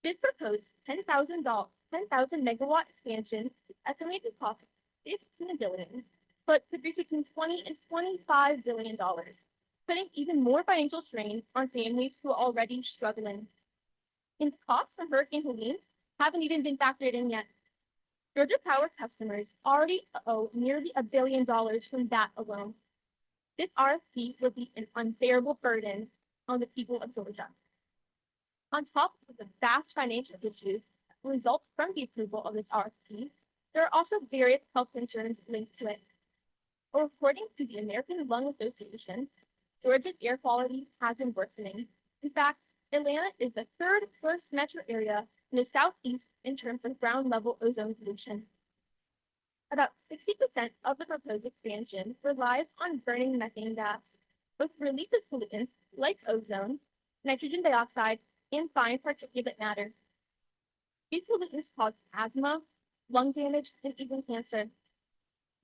This proposed 10,000 megawatt expansion estimated cost $15 billion, but could be between $20 and $25 billion, putting even more financial strain on families who are already struggling. And costs from Hurricane Helene haven't even been factored in yet. Georgia Power customers already owe nearly $1 billion from that alone. This RFP will be an unbearable burden on the people of Georgia. On top of the vast financial issues that result from the approval of this RFP, there are also various health concerns linked to it. According to the American Lung Association, Georgia's air quality has been worsening. In fact, Atlanta is the 3rd worst metro area in the Southeast in terms of ground level ozone pollution. About 60% of the proposed expansion relies on burning methane gas, which releases pollutants like ozone, nitrogen dioxide, and fine particulate matter. These pollutants cause asthma, lung damage, and even cancer.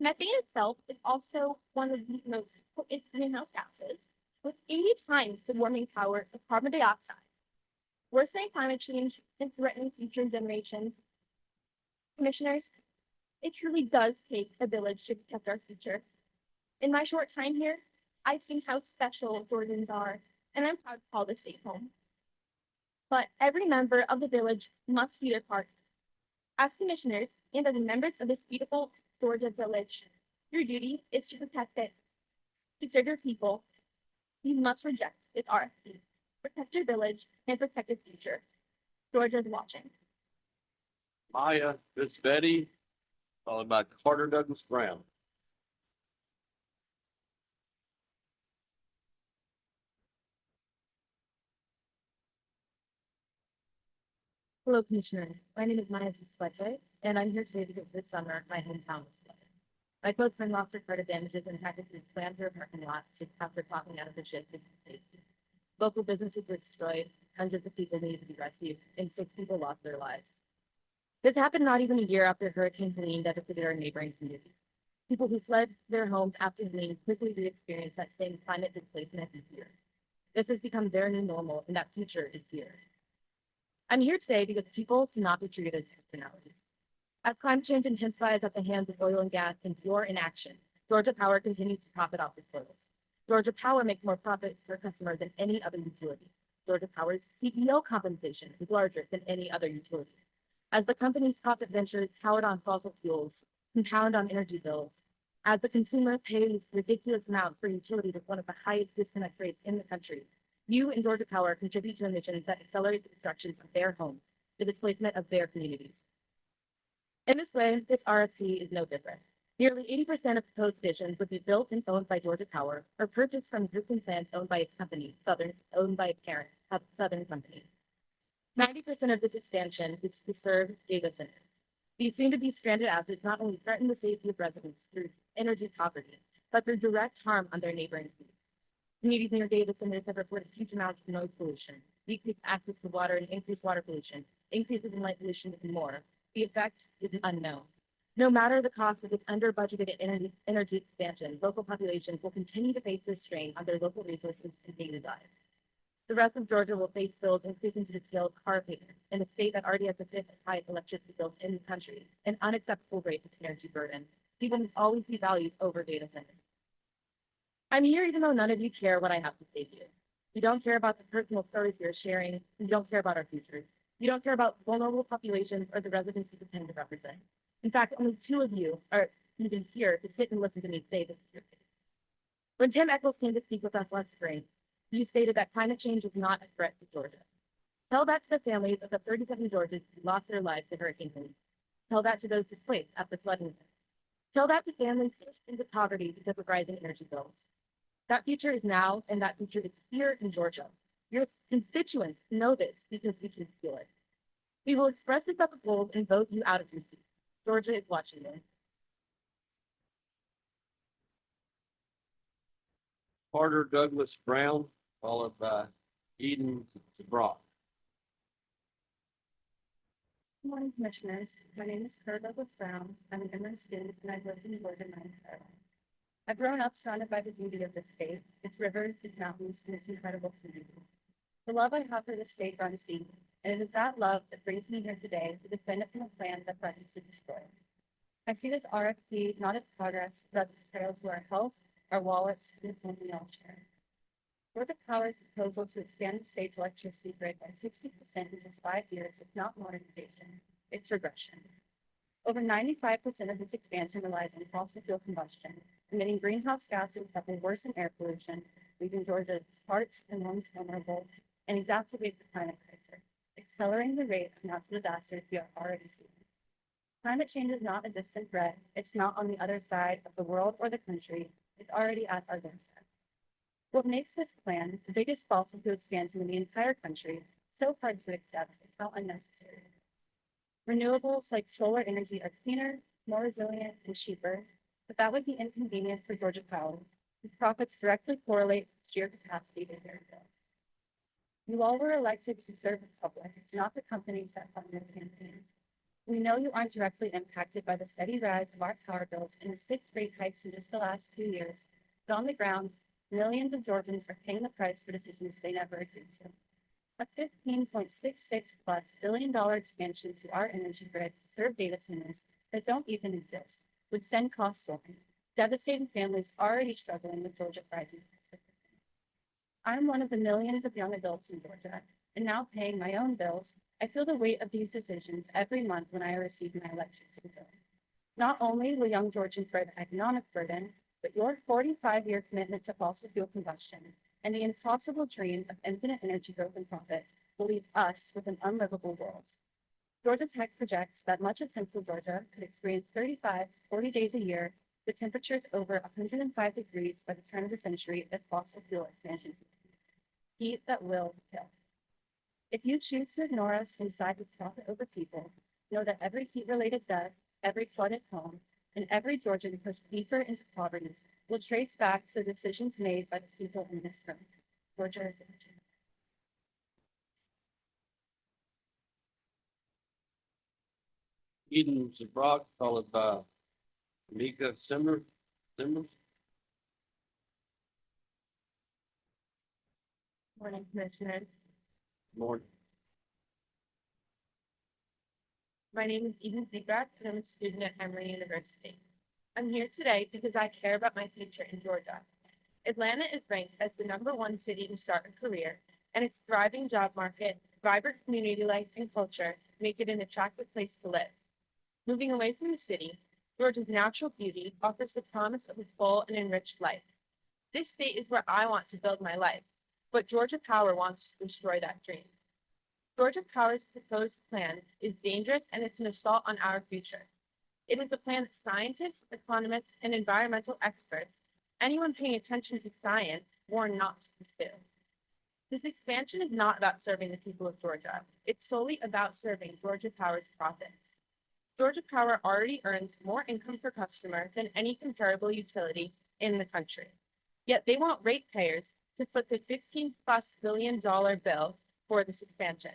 Methane itself is also one of the most potent greenhouse gases, with 80 times the warming power of carbon dioxide, worsening climate change and threatening future generations. Commissioners, it truly does take a village to protect our future. In my short time here, I've seen how special Georgians are, and I'm proud to call this state home. But every member of the village must do their part. As commissioners and as members of this beautiful Georgia village, your duty is to protect it. To serve your people, you must reject this RFP, protect your village, and protect its future. Georgia is watching. Maya, Miss Betty, followed by Carter Douglas Brown. Hello, Commissioner. My name is Maya Displete, and I'm here today because this summer my hometown was flooded. My close friend lost her car to damages and had to plan her parking lot to after talking out of the shift in safety. Local businesses were destroyed, hundreds of people needed to be rescued, and 6 people lost their lives. This happened not even a year after Hurricane Helene devastated our neighboring communities. People who fled their homes after Helene quickly re-experienced that same climate displacement and fear. This has become their new normal, and that future is here. I'm here today because people cannot be treated as externalities. As climate change intensifies at the hands of oil and gas and your inaction, Georgia Power continues to profit off the spoils. Georgia Power makes more profit per customer than any other utility. Georgia Power's CEO compensation is larger than any other utility. As the company's profit ventures powered on fossil fuels compound on energy bills, as the consumer pays ridiculous amounts for utility with one of the highest disconnect rates in the country, you and Georgia Power contribute to emissions that accelerate the destruction of their homes, the displacement of their communities. In this way, this RFP is no different. Nearly 80% of proposed stations would be built and owned by Georgia Power or purchased from existing plants owned by its company, owned by its parent, Southern Company. 90% of this expansion is to serve data centers. These seem to be stranded assets not only threaten the safety of residents through energy poverty, but through direct harm on their neighboring communities. Communities near data centers have reported huge amounts of noise pollution, decreased access to water and increased water pollution, increases in light pollution, and more. The effect is unknown. No matter the cost of this under-budgeted energy expansion, local populations will continue to face this strain on their local resources and daily lives. The rest of Georgia will face bills increasing to the scale of car payments in a state that already has the 5th highest electricity bills in the country, an unacceptable rate of energy burden. People must always be valued over data centers. I'm here even though none of you care what I have to say to you. You don't care about the personal stories you're sharing. You don't care about our futures. You don't care about vulnerable populations or the residents you pretend to represent. In fact, only 2 of you are even here to sit and listen to me say this is your case. When Tim Echols came to speak with us last spring, you stated that climate change is not a threat to Georgia. Tell that to the families of the 37 Georgians who lost their lives to Hurricane Helene. Tell that to those displaced after flooding. Tell that to families pushed into poverty because of rising energy bills. That future is now, and that future is here in Georgia. Your constituents know this because we can feel it. We will express this up of goals and vote you out of your seats. Georgia is watching you. Carter Douglas Brown, followed by Eden Zabrock. Good morning, Commissioners. My name is Carter Douglas Brown. I'm an Emory student, and I've lived in Georgia my entire life. I've grown up surrounded by the beauty of this state, its rivers, its mountains, and its incredible communities. The love I have for this state runs deep, and it is that love that brings me here today to defend it from a plan that threatens to destroy it. I see this RFP not as progress, but as a betrayal to our health, our wallets, and the home we all share. Georgia Power's proposal to expand the state's electricity grid by 60% in just 5 years is not modernization, it's regression. Over 95% of this expansion relies on fossil fuel combustion, emitting greenhouse gases that will worsen air pollution, leaving Georgia's hearts and lungs vulnerable, and exacerbate the climate crisis, accelerating the rate of natural disasters we are already seeing. Climate change is not a distant threat. It's not on the other side of the world or the country. It's already at our doorstep. What makes this plan the biggest fossil fuel expansion in the entire country so hard to accept is how unnecessary it is. Renewables like solar energy are cleaner, more resilient, and cheaper, but that would be inconvenient for Georgia Power, whose profits directly correlate with sheer capacity to their bill. You all were elected to serve the public, not the companies that fund your campaigns. We know you aren't directly impacted by the steady rise of our power bills and the 6 rate hikes in just the last 2 years, but on the ground, millions of Georgians are paying the price for decisions they never agreed to. A $15.66+ billion expansion to our energy grid to serve data centers that don't even exist would send costs soaring, devastating families already struggling with Georgia's rising prices. I'm one of the millions of young adults in Georgia, and now paying my own bills, I feel the weight of these decisions every month when I receive my electricity bill. Not only will young Georgians bear the economic burden, but your 45-year commitment to fossil fuel combustion and the impossible dream of infinite energy growth and profit will leave us with an unlivable world. Georgia Tech projects that much of central Georgia could experience 35 to 40 days a year with temperatures over 105 degrees by the turn of the century as fossil fuel expansion continues. Heat that will kill. If you choose to ignore us and side with profit over people, know that every heat-related death, every flooded home, and every Georgian pushed deeper into poverty will trace back to the decisions made by the people in this room. Georgia is watching. Eden Zabrock, followed by Mika Simmers. Morning, Commissioners. Morning. My name is Eden Ziegrat, and I'm a student at Emory University. I'm here today because I care about my future in Georgia. Atlanta is ranked as the #1 city to start a career, and its thriving job market, vibrant community life, and culture make it an attractive place to live. Moving away from the city, Georgia's natural beauty offers the promise of a full and enriched life. This state is where I want to build my life, but Georgia Power wants to destroy that dream. Georgia Power's proposed plan is dangerous and it's an assault on our future. It is a plan that scientists, economists, and environmental experts, anyone paying attention to science, warn not to pursue. This expansion is not about serving the people of Georgia. It's solely about serving Georgia Power's profits. Georgia Power already earns more income per customer than any comparable utility in the country. Yet they want ratepayers to foot the $15+ billion bill for this expansion.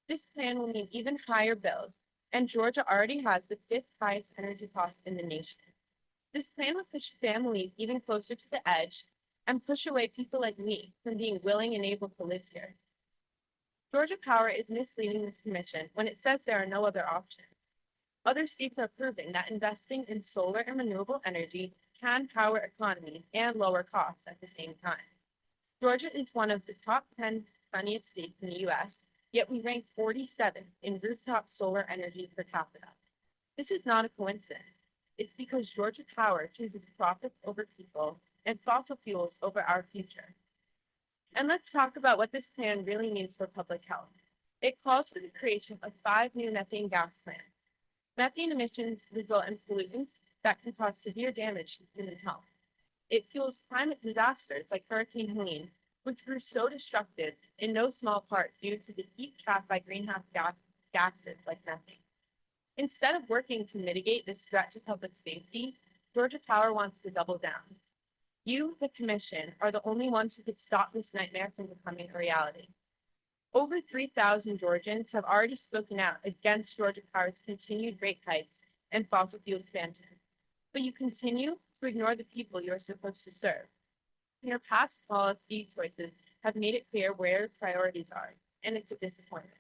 This plan will mean even higher bills, and Georgia already has the 5th highest energy cost in the nation. This plan will push families even closer to the edge and push away people like me from being willing and able to live here. Georgia Power is misleading this commission when it says there are no other options. Other states are proving that investing in solar and renewable energy can power economies and lower costs at the same time. Georgia is one of the top 10 sunniest states in the U.S., yet we rank 47th in rooftop solar energy per capita. This is not a coincidence. It's because Georgia Power chooses profits over people and fossil fuels over our future. And let's talk about what this plan really means for public health. It calls for the creation of 5 new methane gas plants. Methane emissions result in pollutants that can cause severe damage to human health. It fuels climate disasters like Hurricane Helene, which grew so destructive in no small part due to the heat trapped by greenhouse gases like methane. Instead of working to mitigate this threat to public safety, Georgia Power wants to double down. You, the commission, are the only ones who could stop this nightmare from becoming a reality. Over 3,000 Georgians have already spoken out against Georgia Power's continued rate hikes and fossil fuel expansion. But you continue to ignore the people you are supposed to serve. Your past policy choices have made it clear where priorities are, and it's a disappointment.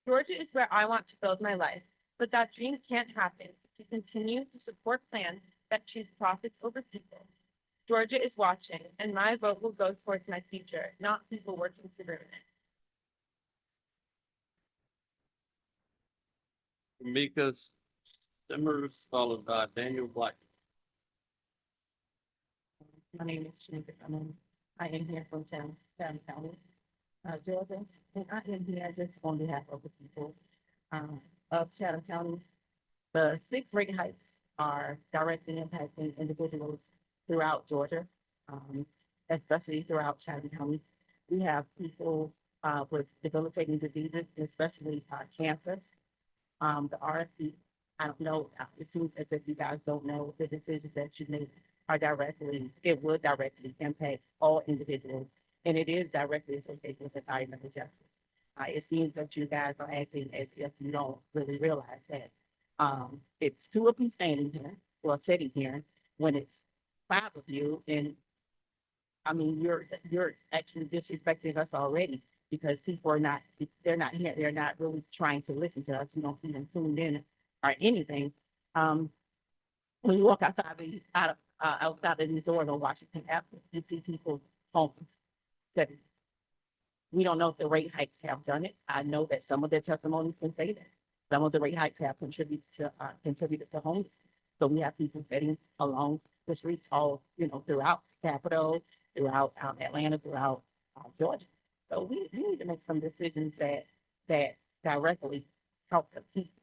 Georgia is where I want to build my life, but that dream can't happen if you continue to support plans that choose profits over people. Georgia is watching, and my vote will go towards my future, not people working to ruin it. Mika Simmers, followed by Daniel Black. My name is Shanika Cummings. I am here from Chatham County, Georgia, and I am here just on behalf of the people of Chatham County. The 6 rate hikes are directly impacting individuals throughout Georgia, especially throughout Chatham County. We have people with debilitating diseases, especially cancer. The RFP, I don't know, it seems as if you guys don't know the decisions that you make are it would directly impact all individuals, and it is directly associated with environmental justice. It seems that you guys are acting as if you don't really realize that. It's 2 of you standing here, or sitting here, when it's 5 of you, and I mean, you're actually disrespecting us already because people are not, they're not here, they're not really trying to listen to us. You don't see them tuned in or anything. When you walk outside of the door on Washington Avenue, you see people homeless. Sitting. We don't know if the rate hikes have done it. I know that some of their testimonies can say that. Some of the rate hikes have contributed to homelessness. So we have people sitting along the streets all, throughout the Capitol, throughout Atlanta, throughout Georgia. So we need to make some decisions that directly help the people,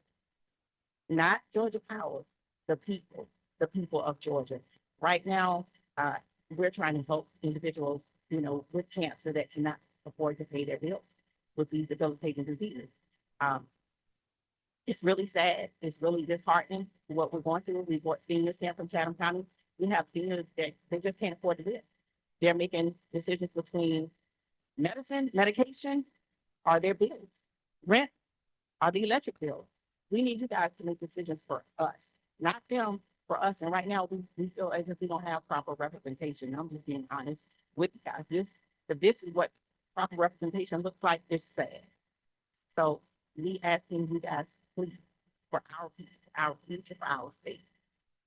not Georgia Power, the people of Georgia. Right now, we're trying to help individuals, with cancer that cannot afford to pay their bills with these debilitating diseases. It's really sad. It's really disheartening what we're going through. We've got seniors here from Chatham County. We have seniors that they just can't afford to live. They're making decisions between medication, or their bills, rent, or the electric bills. We need you guys to make decisions for us, not them, for us. And right now, we feel as if we don't have proper representation. I'm just being honest with you guys. This is what proper representation looks like. It's sad. So we asking you guys, please, for our people, our future, for our state,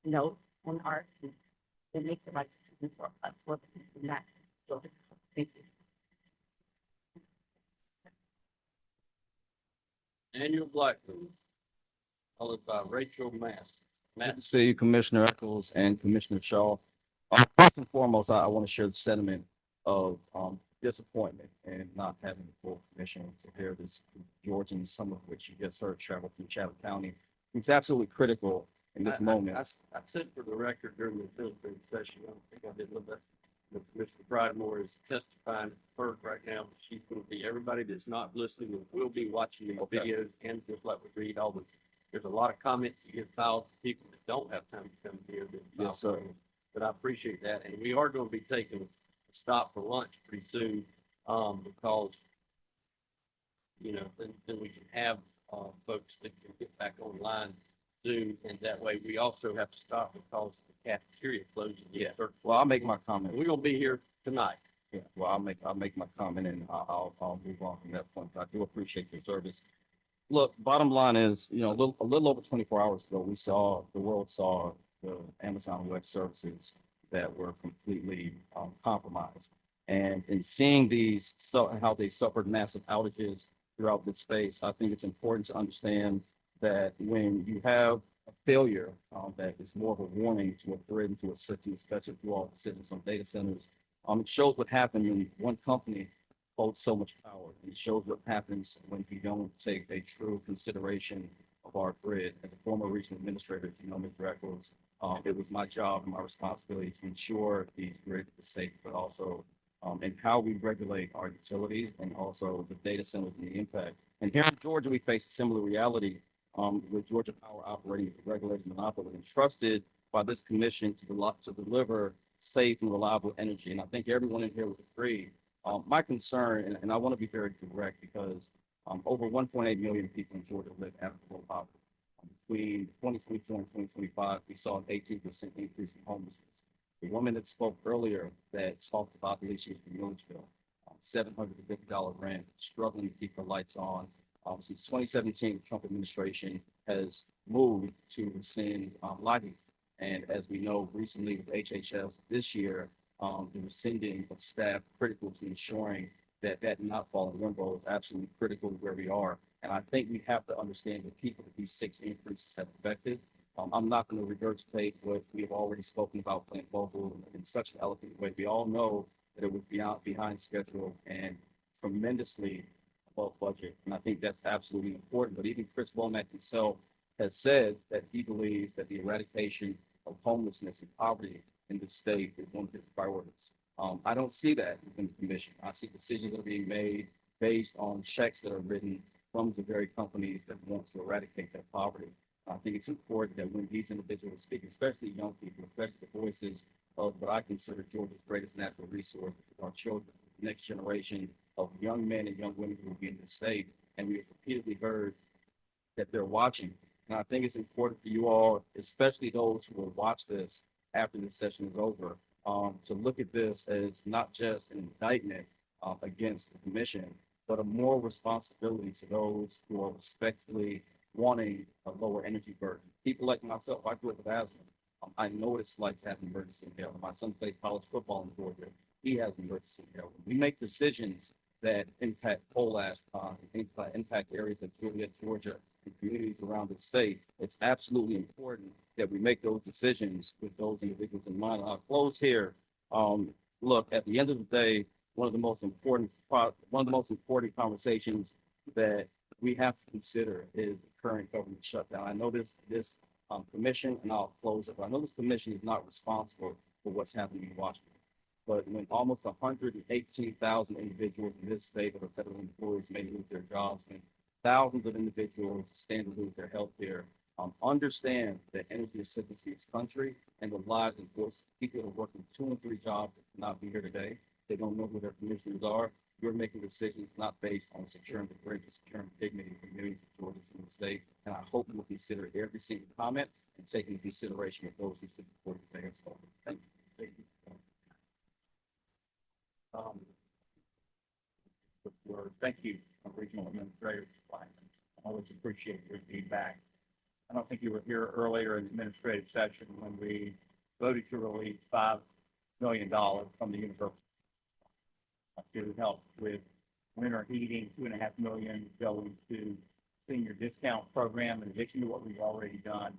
on our state, and make the right decision for us, for the people, not for the people. Thank you. Daniel Blackman, followed by Rachel Mass. Good to see you, Commissioner Eccles and Commissioner Shaw. First and foremost, I want to share the sentiment of disappointment and not having the full commission to hear this Georgians, some of which you just heard travel through Chatham County. It's absolutely critical in this moment. I said for the record during the filtering session, I don't think I did a little bit. Mr. Bridemore is testifying at FERC right now. She's going to be, everybody that's not listening will be watching the videos, and just like we read all the, there's a lot of comments that get filed for people that don't have time to come here. Yes, sir. But I appreciate that. And we are going to be taking a stop for lunch pretty soon, because, then we can have folks that can get back online soon. And that way we also have to stop because the cafeteria closes. Yeah. Well, I'll make my comment. We're going to be here tonight. Yeah, well, I'll make my comment and I'll move on from that point. I do appreciate your service. Look, bottom line is, a little over 24 hours ago, the world saw the Amazon Web Services that were completely compromised. And in seeing how they suffered massive outages throughout this space, I think it's important to understand that when you have a failure that is more of a warning to a threat into a system, especially through all decisions on data centers, it shows what happened when one company holds so much power. And it shows what happens when we don't take a true consideration of our grid. As a former regional administrator, you know, Mr. Echols, it was my job and my responsibility to ensure the grid is safe, but also and how we regulate our utilities and also the data centers and the impact. And here in Georgia, we face a similar reality with Georgia Power operating as a regulated monopoly and trusted by this commission to deliver safe and reliable energy. And I think everyone in here would agree. My concern, and I want to be very direct because over 1.8 million people in Georgia live at below poverty. Between 2024 and 2025, we saw an 18% increase in homelessness. The woman that spoke earlier that talked about the issues in Milledgeville, $750 rent, struggling to keep the lights on. Since 2017, the Trump administration has moved to rescind lighting. And as we know, recently with HHS this year, the rescinding of staff critical to ensuring that that not fall in limbo is absolutely critical to where we are. And I think we have to understand the people that these 6 increases have affected. I'm not going to regurgitate what we have already spoken about Plant Vogel in such an eloquent way. We all know that it was behind schedule and tremendously above budget. And I think that's absolutely important. But even Chris Womack himself has said that he believes that the eradication of homelessness and poverty in the state is one of his priorities. I don't see that in the commission. I see decisions that are being made based on checks that are written from the very companies that want to eradicate that poverty. I think it's important that when these individuals speak, especially young people, especially the voices of what I consider Georgia's greatest natural resource, our children, the next generation of young men and young women who will be in the state. And we have repeatedly heard that they're watching. And I think it's important for you all, especially those who will watch this after this session is over, to look at this as not just an indictment against the commission, but a moral responsibility to those who are respectfully wanting a lower energy burden. People like myself, I grew up with asthma. I know what it's like to have an emergency inhaler. My son plays college football in Georgia. He has an emergency inhaler. We make decisions that impact coal ash, impact areas of Juliet, Georgia, and communities around the state. It's absolutely important that we make those decisions with those individuals in mind. I'll close here. Look, at the end of the day, one of the most important conversations that we have to consider is the current government shutdown. I know this commission, and I'll close it, but I know this commission is not responsible for what's happening in Washington. But when almost 118,000 individuals in this state that are federal employees may lose their jobs, and thousands of individuals stand to lose their health care, understand that energy assistance in this country and the lives and voices of people that are working 2 and 3 jobs that cannot be here today. They don't know who their commissioners are. You're making decisions not based on securing the great, securing dignity for millions of Georgians in the state. And I hope you will consider every single comment and take into consideration of those who support the advance. Thank you. Thank you, Regional Administrator. I always appreciate your feedback. I don't think you were here earlier in the administrative session when we voted to release $5 million from the university to help with winter heating, $2.5 million going to senior discount program, in addition to what we've already done.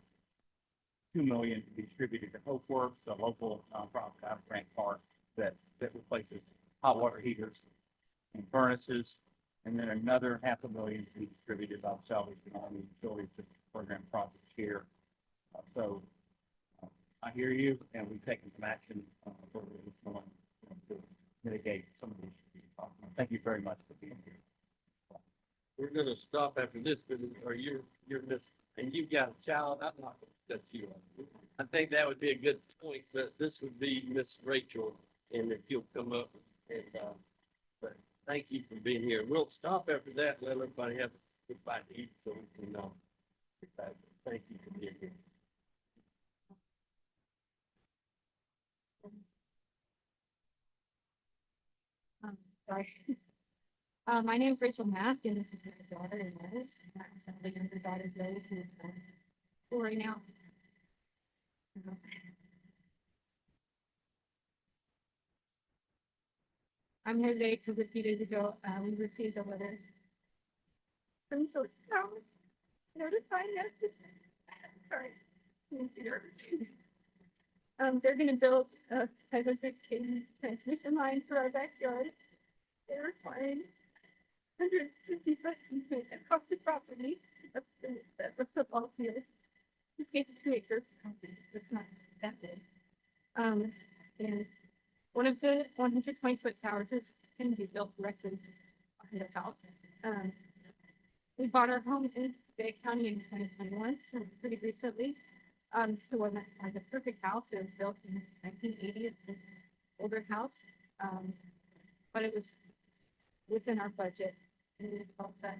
$2 million to be distributed to HopeWorks, a local nonprofit out of Grant Park that replaces hot water heaters and furnaces, and then another $500,000 to be distributed by Salvation Army Utility Program projects here. I hear you, and we've taken some action for this one to mitigate some of these issues. Thank you very much for being here. We're gonna stop after this, or you're Miss, and you've got a child, I'm not gonna cut you off. I think that would be a good point, but this would be Miss Rachel, and if you'll come up and, but thank you for being here. We'll stop after that, let everybody have a good bite to eat, so we can, get back. Thank you for being here. Sorry. My name is Rachel Mask, and this is my daughter, Inez. I'm the younger daughter, Zoe, who is school right now. I'm here today because a few days ago, we received a letter from Social Hours notifying us. Sorry. They're going to build a 506 kV transmission line for our backyard. They're requiring 150 foot easement across the property. That's the football field. It's 82 acres. It's not that big. And one of the 120 foot towers is going to be built directly behind the house. We bought our home in DeKalb County in 2021, so pretty recently. The one that's like a perfect house. It was built in 1980. It's an older house, but it was within our budget. And it felt that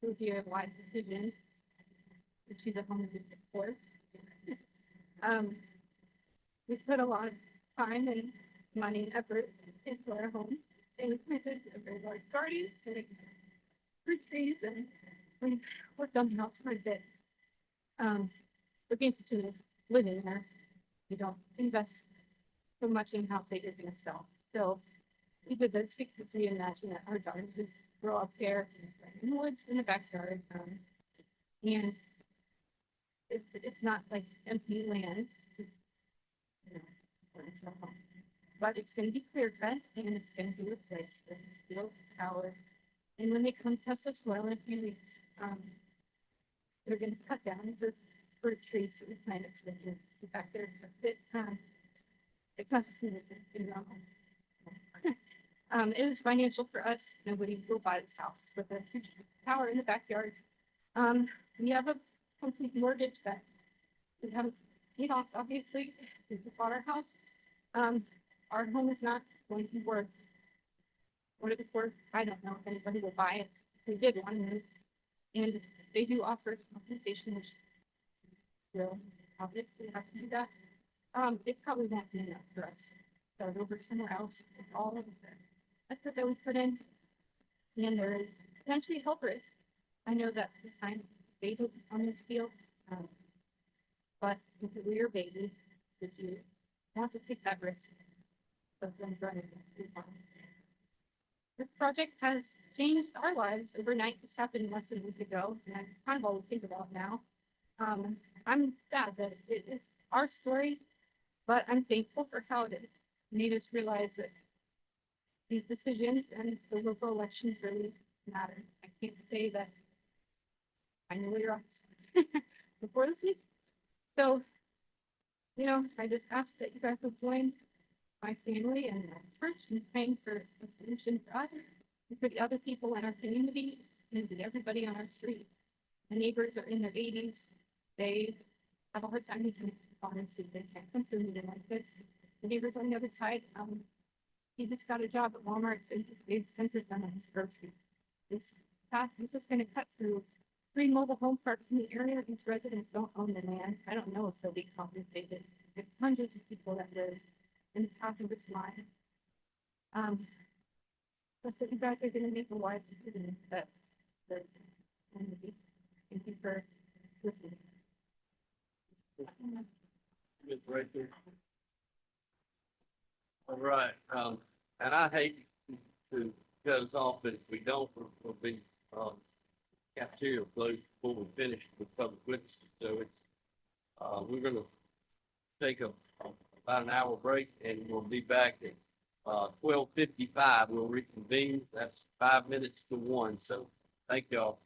review of wise decisions, which is a home district course. We put a lot of time and money and effort into our home. And we planted a very large garden, and fruit trees, and we worked on the house quite a bit. We're being to living there. We don't invest so much in house acres in itself. So we did this because we imagine that our daughters would grow up there in the woods in the backyard. And it's not like empty land. But it's going to be clear cut and it's going to be replaced with steel towers. And when they come test the soil in a few weeks, they're going to cut down the fruit trees that we planted. In fact, there's a bit, it's not just it is financial for us. Nobody will buy this house with a huge tower in the backyard. We have a complete mortgage that we haven't paid off, obviously. We bought our house. Our home is not going to be worth what it's worth. I don't know if anybody will buy it. We did want to move, and they do offer us compensation, which will obviously have to do that. It's probably not good enough for us. Start over somewhere else with all of the effort that we put in, and there is potentially health risk. I know that the signs babies on these fields, but if we are babies, if you have to take that risk, of them running this farm. This project has changed our lives overnight. This happened less than a week ago, and that's kind of all we think about now. I'm sad that it is our story, but I'm thankful for how it is. It made us realize that these decisions and the local elections really matter. I can't say that I know you're on before this week. So, I just ask that you guys will join my family and my church in praying for a solution for us and for the other people in our community and for everybody on our street. My neighbors are in their 80s. They have a hard time making honestly. They can't come through meeting like this. The neighbors on the other side, he just got a job at Walmart, so he's 10% on his groceries. This is going to cut through 3 mobile home parks in the area. These residents don't own the land. I don't know if they'll be compensated. There's hundreds of people that live in this house of this line. So you guys are going to make a wise decision that thank you for listening. It's right there. All right, and I hate to cut us off, but if we don't, we'll be, cafeteria closed before we finish with public witnesses. So it's, we're gonna take about an hour break and we'll be back at, 12:55. We'll reconvene. That's 5 minutes to 1. So thank y'all.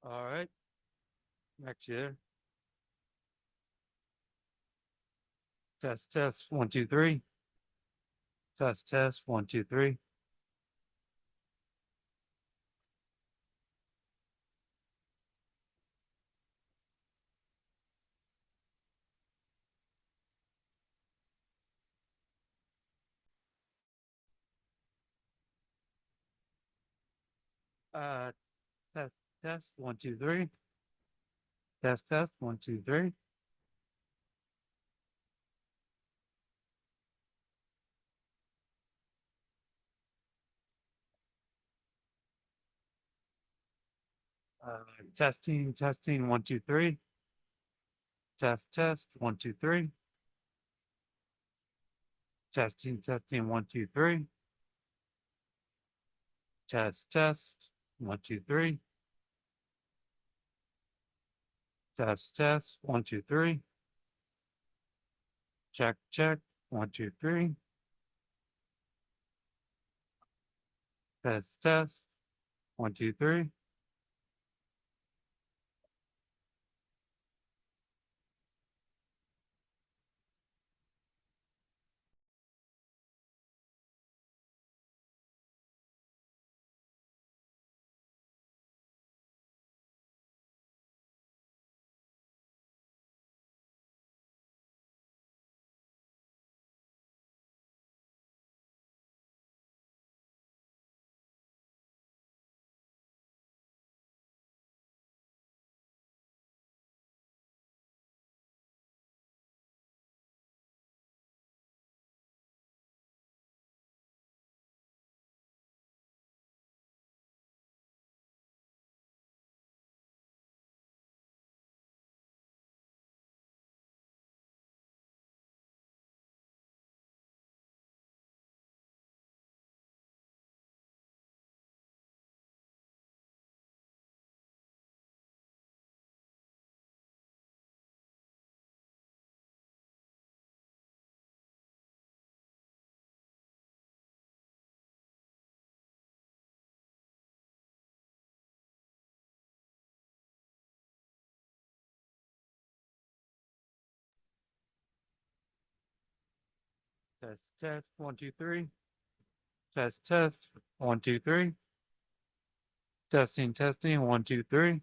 All right. Back to you. Test, 1, 2, 3. Test, 1, 2, 3. Uh, test, 1, 2, 3. Test, 1, 2, 3. Testing, 1, 2, 3. Test, 1, 2, 3. Testing, 1, 2, 3. Test, 1, 2, 3. Test, 1, 2, 3. Check, 1, 2, 3. Test, 1, 2, 3. Test, 1, 2, 3. Test, 1, 2, 3. Testing, 1, 2, 3.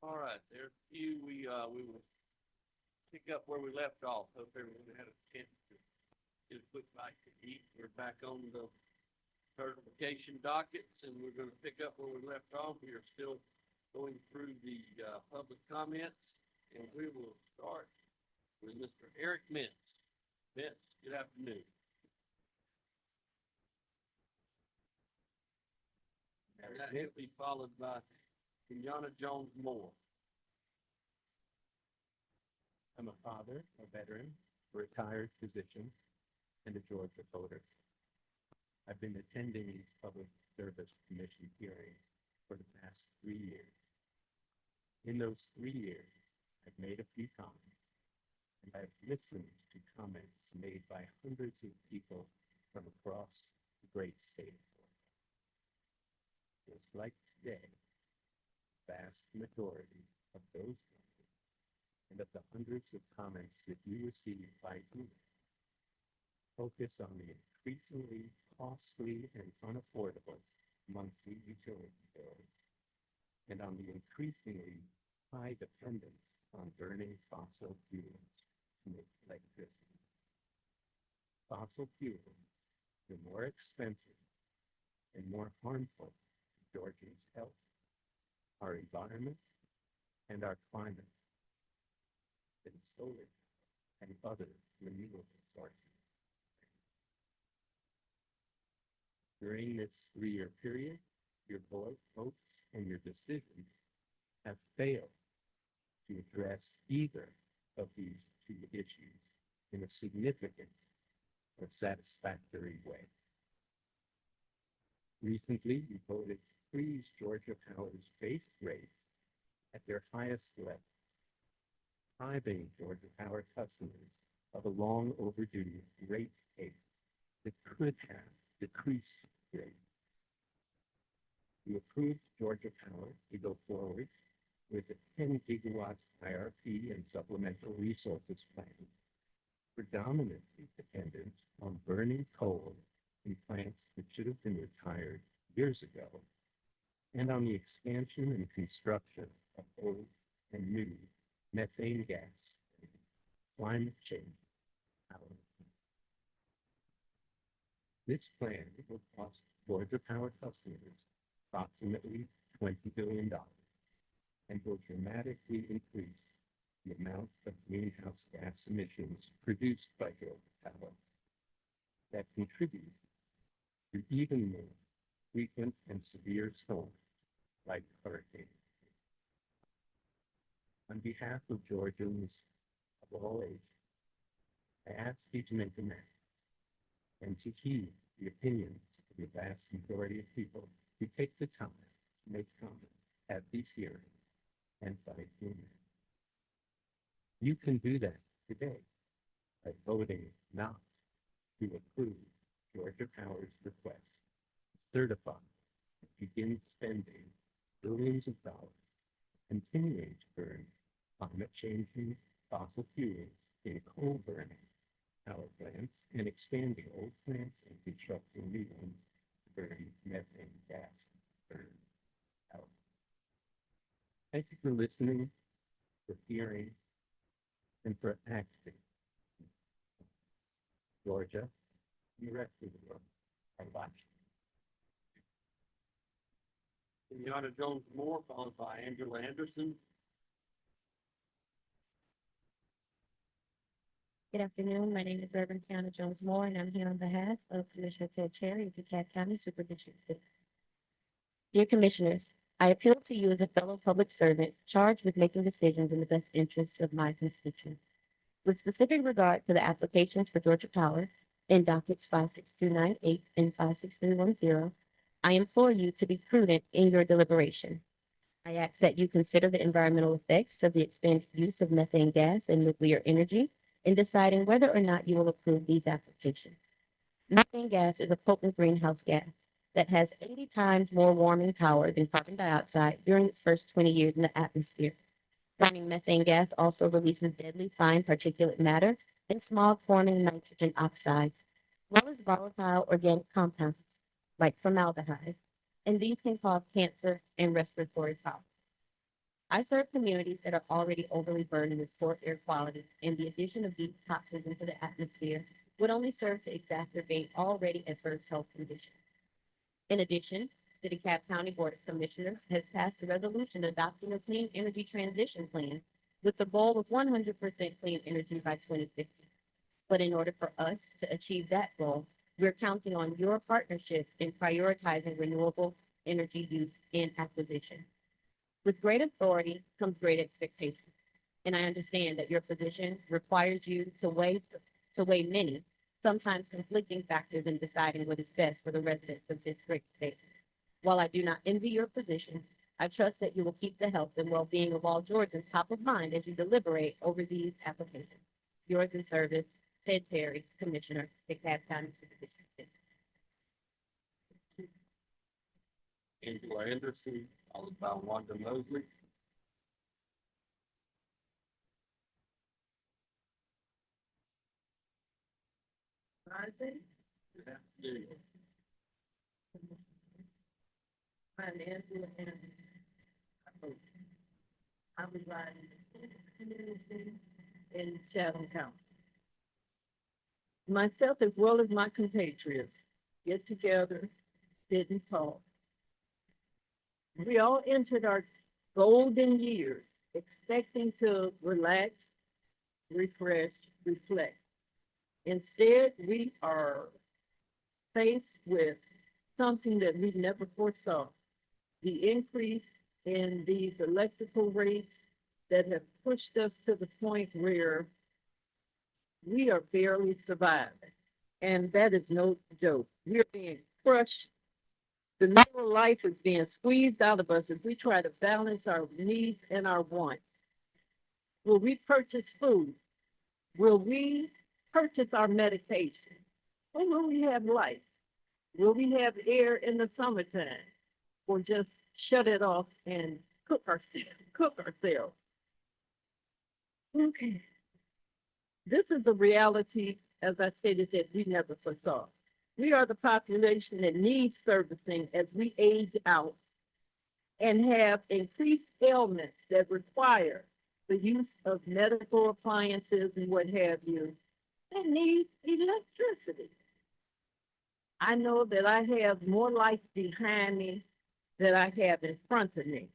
All right, there's a few, we will pick up where we left off. Hope everyone had a chance to get a quick bite to eat. We're back on the certification dockets, and we're gonna pick up where we left off. We are still going through the, public comments, and we will start with Mr. Eric Mintz. Mintz, good afternoon. And that will be followed by Kenyatta Jones Moore. I'm a father, a veteran, a retired physician, and a Georgia voter. I've been attending these Public Service Commission hearings for the past 3 years. In those 3 years, I've made a few comments, and I've listened to comments made by hundreds of people from across the great state of Florida. Just like today, the vast majority of those comments and of the hundreds of comments that you receive by email focus on the increasingly costly and unaffordable monthly utility bills and on the increasingly high dependence on burning fossil fuels to make electricity. Fossil fuels are more expensive and more harmful to Georgians' health, our environment, and our climate than solar and other renewable sources. During this 3-year period, your votes and your decisions have failed to address either of these two issues in a significant or satisfactory way. Recently, you voted to freeze Georgia Power's base rates at their highest level, depriving Georgia Power customers of a long overdue rate case that could have decreased rates. You approved Georgia Power to go forward with a 10 gigawatt IRP and supplemental resources plan, predominantly dependent on burning coal in plants that should have been retired years ago, and on the expansion and construction of old and new methane gas, climate change, power. This plan will cost Georgia Power customers approximately $20 billion and will dramatically increase the amount of greenhouse gas emissions produced by Georgia Power that contribute to even more frequent and severe storms like hurricanes. On behalf of Georgians of all ages, I ask you to make amendments and to heed the opinions of the vast majority of people who take the time to make comments at these hearings and fight for them. You can do that today by voting not to approve Georgia Power's request to certify and begin spending billions of dollars continuing to burn climate changing fossil fuels in coal burning power plants and expanding old plants and constructing new ones to burn methane gas. Burn power. Thank you for listening, for hearing, and for acting. Georgia, and the rest of the world are watching. Kenyatta Jones Moore, followed by Angela Anderson. Good afternoon. My name is Reverend Kiana Jones Moore, and I'm here on behalf of Commissioner Ted Cherry of DeKalb County Super District 6. Dear Commissioners, I appeal to you as a fellow public servant charged with making decisions in the best interests of my constituents. With specific regard to the applications for Georgia Power in dockets 56298 and 56310, I implore you to be prudent in your deliberation. I ask that you consider the environmental effects of the expanded use of methane gas and nuclear energy in deciding whether or not you will approve these applications. Methane gas is a potent greenhouse gas that has 80 times more warming power than carbon dioxide during its first 20 years in the atmosphere. Burning methane gas also releases deadly fine particulate matter and smog-forming nitrogen oxides, as well as volatile organic compounds like formaldehyde, and these can cause cancer and respiratory problems. I serve communities that are already overly burdened with poor air quality, and the addition of these toxins into the atmosphere would only serve to exacerbate already adverse health conditions. In addition, the DeKalb County Board of Commissioners has passed a resolution adopting a clean energy transition plan with the goal of 100% clean energy by 2050. But in order for us to achieve that goal, we're counting on your partnership in prioritizing renewable energy use and acquisition. With great authority comes great expectation, and I understand that your position requires you to weigh many, sometimes conflicting factors in deciding what is best for the residents of this great state. While I do not envy your position, I trust that you will keep the health and well-being of all Georgians top of mind as you deliberate over these applications. Yours in service, Ted Terry, Commissioner, DeKalb County Supervision. Angela Anderson, followed by Wanda Mosley. Good afternoon. I'm Angela Anderson. I reside in the community in Chatham County. Myself, as well as my compatriots, get together, sit and talk. We all entered our golden years expecting to relax, refresh, reflect. Instead, we are faced with something that we never foresaw. The increase in these electrical rates that have pushed us to the point where we are barely surviving. And that is no joke. We're being crushed. The mineral life is being squeezed out of us as we try to balance our needs and our wants. Will we purchase food? Will we purchase our medication? Or will we have lights? Will we have air in the summertime? Or just shut it off and cook ourselves? Okay. This is a reality, as I stated, that we never foresaw. We are the population that needs servicing as we age out and have increased ailments that require the use of medical appliances and what have you, and needs electricity. I know that I have more life behind me than I have in front of me.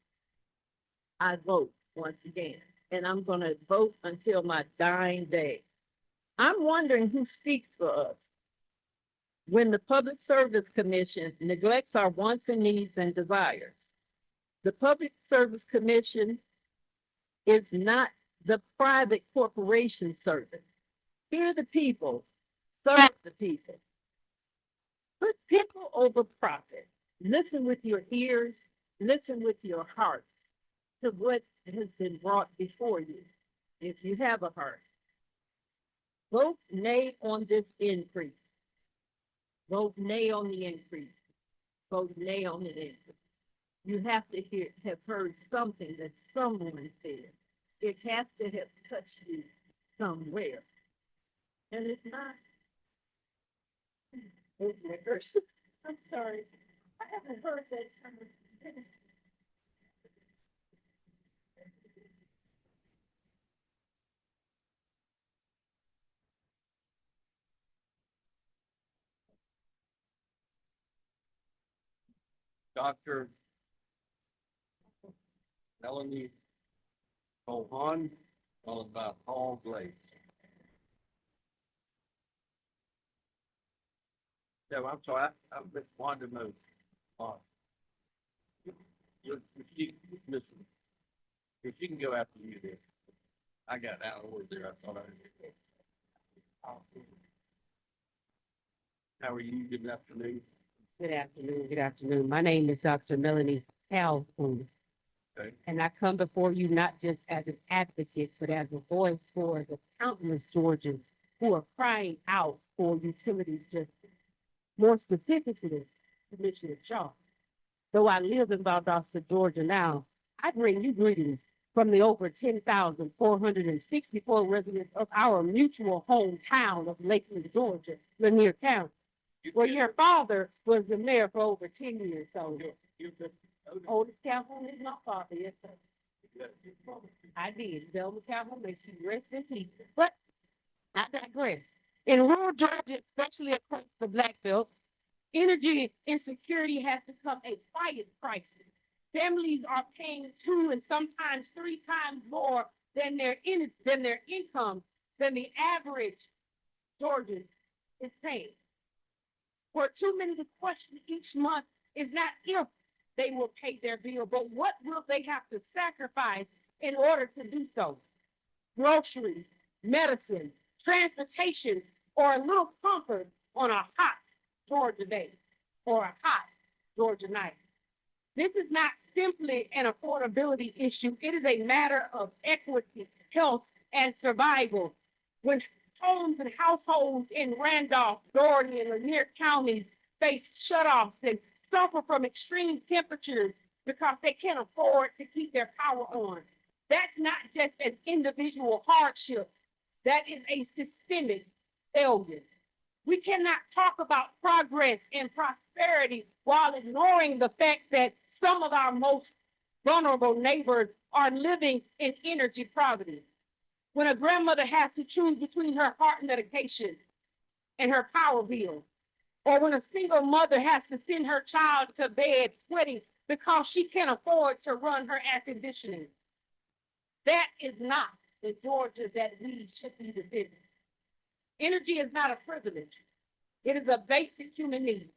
I vote once again, and I'm going to vote until my dying day. I'm wondering who speaks for us when the Public Service Commission neglects our wants and needs and desires. The Public Service Commission is not the private corporation service. Hear the people, serve the people. Put people over profit. Listen with your ears, listen with your hearts to what has been brought before you, if you have a heart. Vote nay on this increase. Vote nay on the increase. Vote nay on the increase. You have to have heard something that someone said. It has to have touched you somewhere. And it's not. It's rehearsed. I'm sorry. I haven't heard that term. Dr. Melanie Cohan, followed by Paul Blake. No, I'm sorry, I'm with Wanda Mosley. Listen, if you can go after you there. I got out of order there, I thought I. How are you? Good afternoon. Good afternoon. Good afternoon. My name is Dr. Melanie Calhoun. Okay. And I come before you not just as an advocate, but as a voice for the countless Georgians who are crying out for utilities justice. More specifically, Commissioner Shaw. Though I live in Valdosta, Georgia now, I bring you greetings from the over 10,464 residents of our mutual hometown of Lakeland, Georgia, Lanier County, where your father was the mayor for over 10 years. So, oldest Calhoun is my father, yes, sir. I did. Velma Campbell, may she rest in peace. But I digress. In rural Georgia, especially across the Black Belt, energy insecurity has become a quiet crisis. Families are paying 2 and sometimes 3 times more than their income than the average Georgian is paying. For too many to question each month is not if they will pay their bill, but what will they have to sacrifice in order to do so? Groceries, medicine, transportation, or a little comfort on a hot Georgia day or a hot Georgia night. This is not simply an affordability issue. It is a matter of equity, health, and survival. When homes and households in Randolph, Doherty, and Lanier counties face shutoffs and suffer from extreme temperatures because they can't afford to keep their power on, that's not just an individual hardship. That is a systemic failure. We cannot talk about progress and prosperity while ignoring the fact that some of our most vulnerable neighbors are living in energy poverty. When a grandmother has to choose between her heart medication and her power bill, or when a single mother has to send her child to bed sweating because she can't afford to run her air conditioning. That is not the Georgia that we should be defending. Energy is not a privilege. It is a basic human need,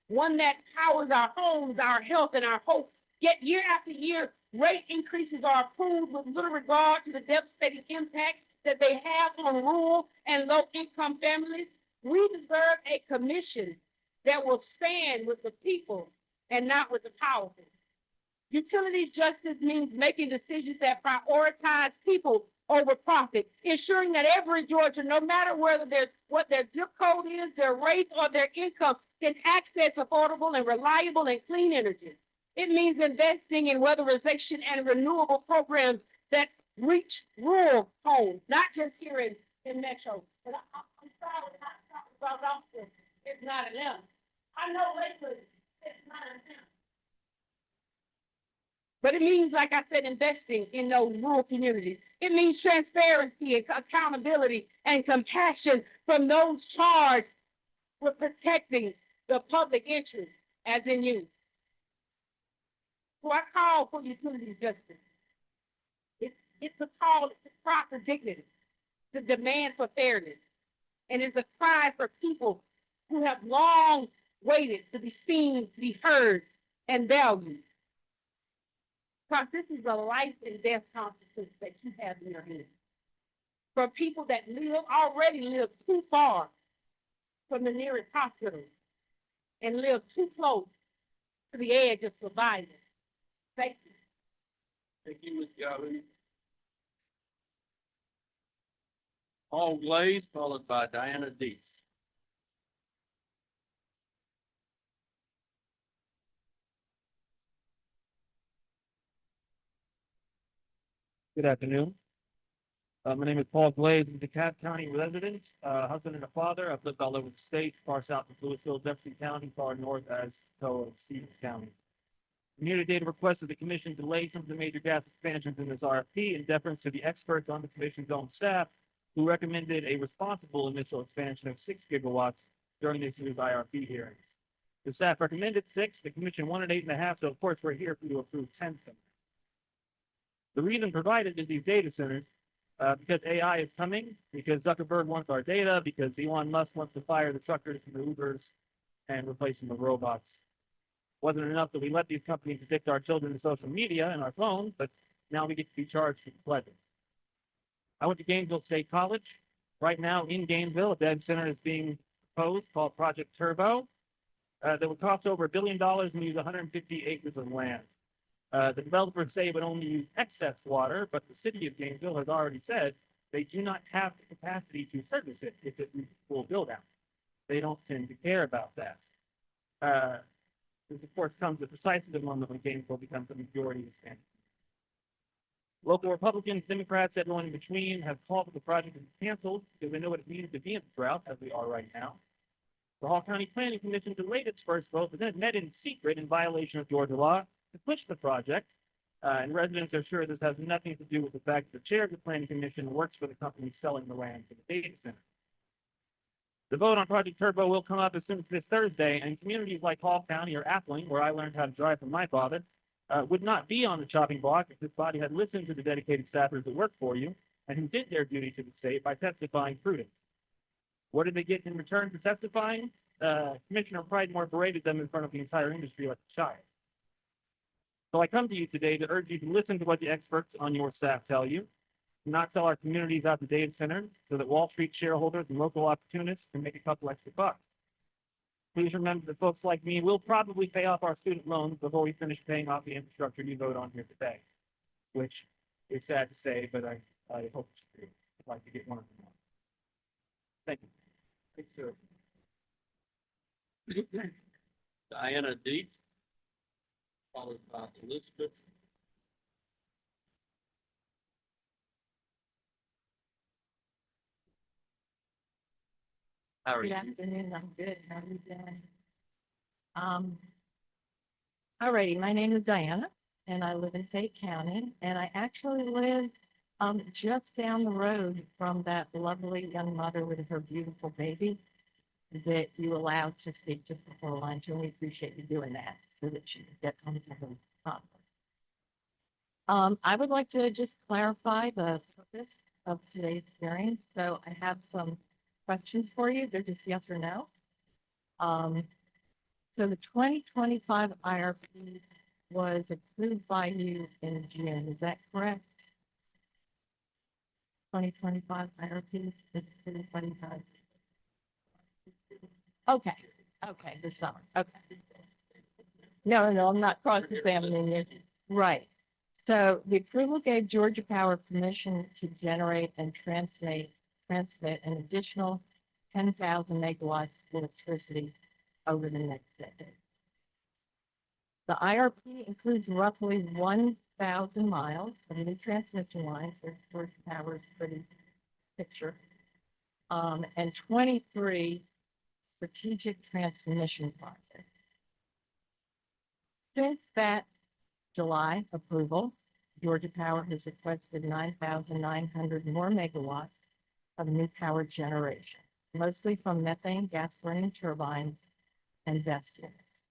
one that powers our homes, our health, and our hopes. Yet year after year, rate increases are approved with little regard to the devastating impacts that they have on rural and low-income families. We deserve a commission that will stand with the people and not with the powerful. Utilities justice means making decisions that prioritize people over profit, ensuring that every Georgian, no matter what their zip code is, their race, or their income, can access affordable and reliable and clean energy. It means investing in weatherization and renewable programs that reach rural homes, not just here in Metro. And I'm sorry when I talk about office, it's not enough. I know lately it's not enough. But it means, like I said, investing in those rural communities. It means transparency and accountability and compassion from those charged with protecting the public interest, as in you. So I call for utilities justice. It's a call to proper dignity, to demand for fairness, and it's a cry for people who have long waited to be seen, to be heard, and valued. Because this is a life and death consequence that you have in your hands. For people that already live too far from the nearest hospital and live too close to the edge of survival. Thank you. Thank you, Ms. Galvin. Paul Glaze, followed by Diana Dees. Good afternoon. My name is Paul Glaze. I'm a DeKalb County resident, husband and a father. I've lived all over the state, far south of Louisville, Jefferson County, far north as Stowe and Stevens County. I'm here today to request that the commission delay some of the major gas expansions in this RFP in deference to the experts on the commission's own staff who recommended a responsible initial expansion of 6 gigawatts during this year's IRP hearings. The staff recommended 6, the commission wanted 8.5, so of course we're here to approve 10 centers. The reason provided is these data centers, because AI is coming, because Zuckerberg wants our data, because Elon Musk wants to fire the truckers and the Ubers and replace them with robots. Wasn't enough that we let these companies addict our children to social media and our phones, but now we get to be charged for pleasure. I went to Gainesville State College. Right now in Gainesville, a data center is being proposed called Project Turbo that would cost over $1 billion and use 150 acres of land. The developers say it would only use excess water, but the city of Gainesville has already said they do not have the capacity to service it if it reaches full build out. They don't tend to care about that. This, of course, comes at precisely the moment when Gainesville becomes a majority of the state. Local Republicans, Democrats, everyone in between have called for the project to be canceled because they know what it means to be in a drought, as we are right now. The Hall County Planning Commission delayed its first vote, but then it met in secret in violation of Georgia law to push the project And residents are sure this has nothing to do with the fact that the chair of the planning commission works for the company selling the land for the data center. The vote on Project Turbo will come up as soon as this Thursday, and communities like Hall County or Appling, where I learned how to drive from my father, would not be on the chopping block if this body had listened to the dedicated staffers that work for you and who did their duty to the state by testifying prudence. What did they get in return for testifying? Commissioner Pridemore berated them in front of the entire industry like a child. So I come to you today to urge you to listen to what the experts on your staff tell you, not sell our communities out to data centers so that Wall Street shareholders and local opportunists can make a couple extra bucks. Please remember that folks like me will probably pay off our student loans before we finish paying off the infrastructure you vote on here today, which is sad to say, but I hope it's true. I'd like to get one of them. Thank you. Thanks, sir. Diana Deeds, followed by Elizabeth. How are Good you? afternoon, I'm good, how are you doing? Alrighty, my name is Diana, and I live in Fayette County, and I actually live, just down the road from that lovely young mother with her beautiful baby that you allowed to speak just before lunch, and we appreciate you doing that, so that she can get home to her father. I would like to just clarify the purpose of today's hearing, so I have some questions for you. They're just yes or no. So the 2025 IRP was approved by you in June, is that correct? 2025 IRP is approved by you guys. Okay, okay, this summer, okay. No, I'm not cross-examining you. Right. So the approval gave Georgia Power permission to generate and transmit an additional 10,000 megawatts of electricity over the next decade. The IRP includes roughly 1,000 miles of new transmission lines, there's Georgia Power's pretty picture, and 23 strategic transmission projects. Since that July approval, Georgia Power has requested 9,900 more megawatts of new power generation, mostly from methane gas burning turbines and BESS units.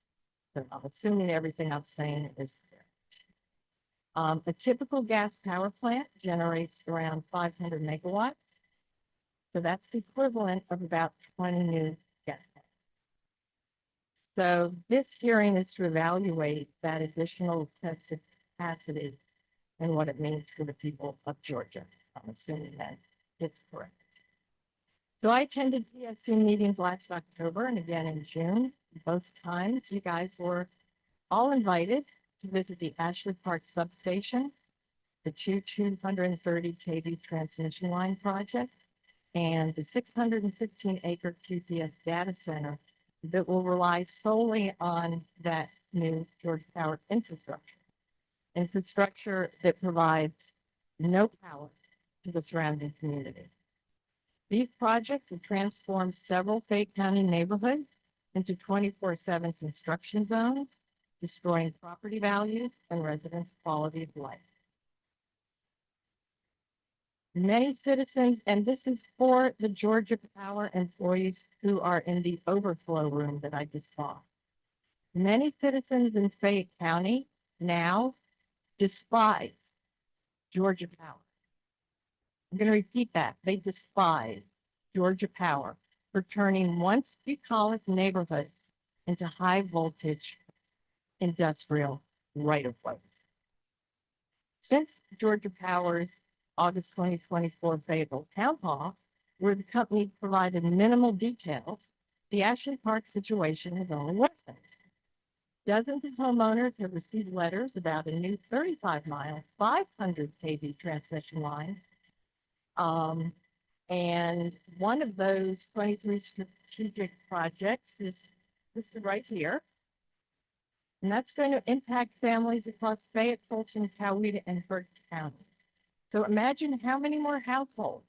So I'm assuming everything I'm saying is correct. A typical gas power plant generates around 500 megawatts. So that's the equivalent of about 20 new gas plants. So this hearing is to evaluate that additional tested capacity and what it means for the people of Georgia. I'm assuming that it's correct. So I attended PSC meetings last October and again in June. Both times you guys were all invited to visit the Ashley Park substation, the 230 kV transmission line project, and the 615 acre QPS data center that will rely solely on that new Georgia Power infrastructure that provides no power to the surrounding community. These projects have transformed several Fayette County neighborhoods into 24/7 construction zones, destroying property values and residents' quality of life. Many citizens, and this is for the Georgia Power employees who are in the overflow room that I just saw. Many citizens in Fayette County now despise Georgia Power. I'm going to repeat that. They despise Georgia Power for turning once bucolic neighborhoods into high voltage industrial right-of-ways. Since Georgia Power's August 2024 Fayetteville Town Hall, where the company provided minimal details, the Ashley Park situation has only worsened. Dozens of homeowners have received letters about a new 35-mile, 500 kV transmission line. And one of those 23 strategic projects is listed right here. And that's going to impact families across Fayette, Fulton, Coweta, and Burke counties. So imagine how many more households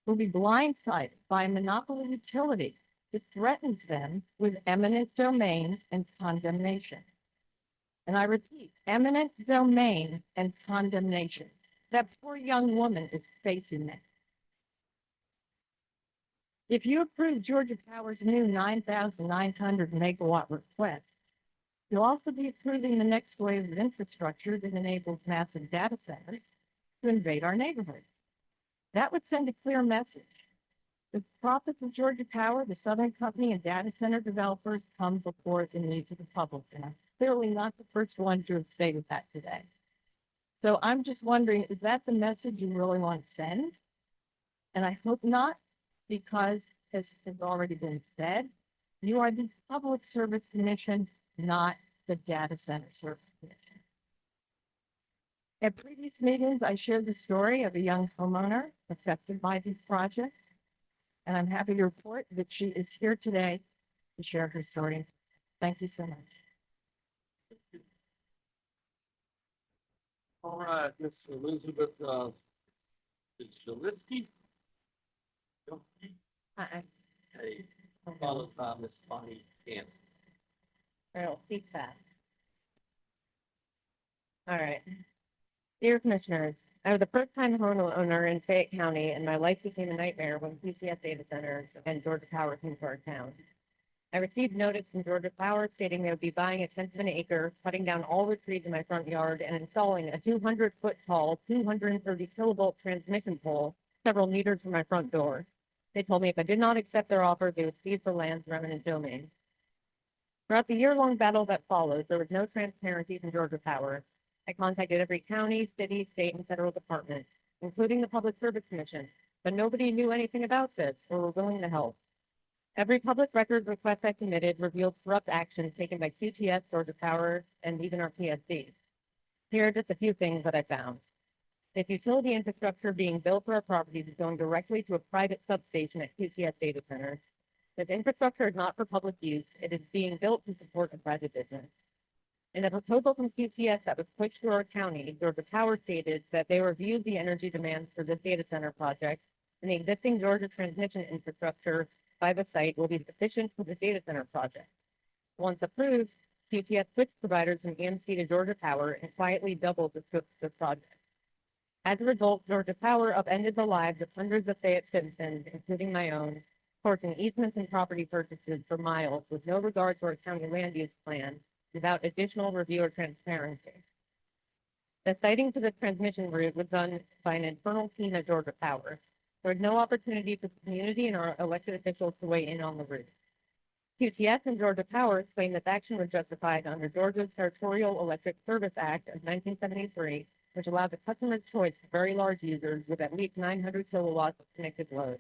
will be blindsided by a monopoly utility that threatens them with eminent domain and condemnation. And I repeat, eminent domain and condemnation. That poor young woman is facing that. If you approve Georgia Power's new 9,900 megawatt request, you'll also be approving the next wave of infrastructure that enables massive data centers to invade our neighborhoods. That would send a clear message. The profits of Georgia Power, the Southern Company, and data center developers come before the needs of the public. And I'm clearly not the first one to have stated that today. So I'm just wondering, is that the message you really want to send? And I hope not, because as has already been said, you are the Public Service Commission, not the Data Center Service Commission. At previous meetings, I shared the story of a young homeowner affected by these projects, and I'm happy to report that she is here today to share her story. Thank you so much. All right, Miss Elizabeth, Zaleski. Hi. Hey, followed by Miss Bonnie Cannon. I'll speak fast. All right. Dear Commissioners, I was a first-time homeowner in Fayette County, and my life became a nightmare when PCS data centers and Georgia Power came to our town. I received notice from Georgia Power stating they would be buying a tenth of an acre, cutting down all the trees in my front yard, and installing a 200-foot tall, 230 kilovolt transmission pole several meters from my front door. They told me if I did not accept their offer, they would seize the land's remnant domain. Throughout the year-long battle that followed, there was no transparency from Georgia Power. I contacted every county, city, state, and federal department, including the Public Service Commission, but nobody knew anything about this or were willing to help. Every public records request I submitted revealed corrupt actions taken by QTS, Georgia Power, and even our PSCs. Here are just a few things that I found. If utility infrastructure being built for our properties is going directly to a private substation at QTS data centers, this infrastructure is not for public use. It is being built to support a private business. In a proposal from QTS that was pushed through our county, Georgia Power stated that they reviewed the energy demands for this data center project, and the existing Georgia transmission infrastructure by the site will be sufficient for the data center project. Once approved, QTS switched providers from EMC to Georgia Power and quietly doubled the scope of the project. As a result, Georgia Power upended the lives of hundreds of Fayette citizens, including my own, forcing easements and property purchases for miles with no regard to our county land use plan without additional review or transparency. The siting for the transmission route was done by an internal team at Georgia Power. There was no opportunity for the community and our elected officials to weigh in on the route. QTS and Georgia Power claimed that action was justified under Georgia's Territorial Electric Service Act of 1973, which allowed the customer's choice for very large users with at least 900 kilowatts of connected load.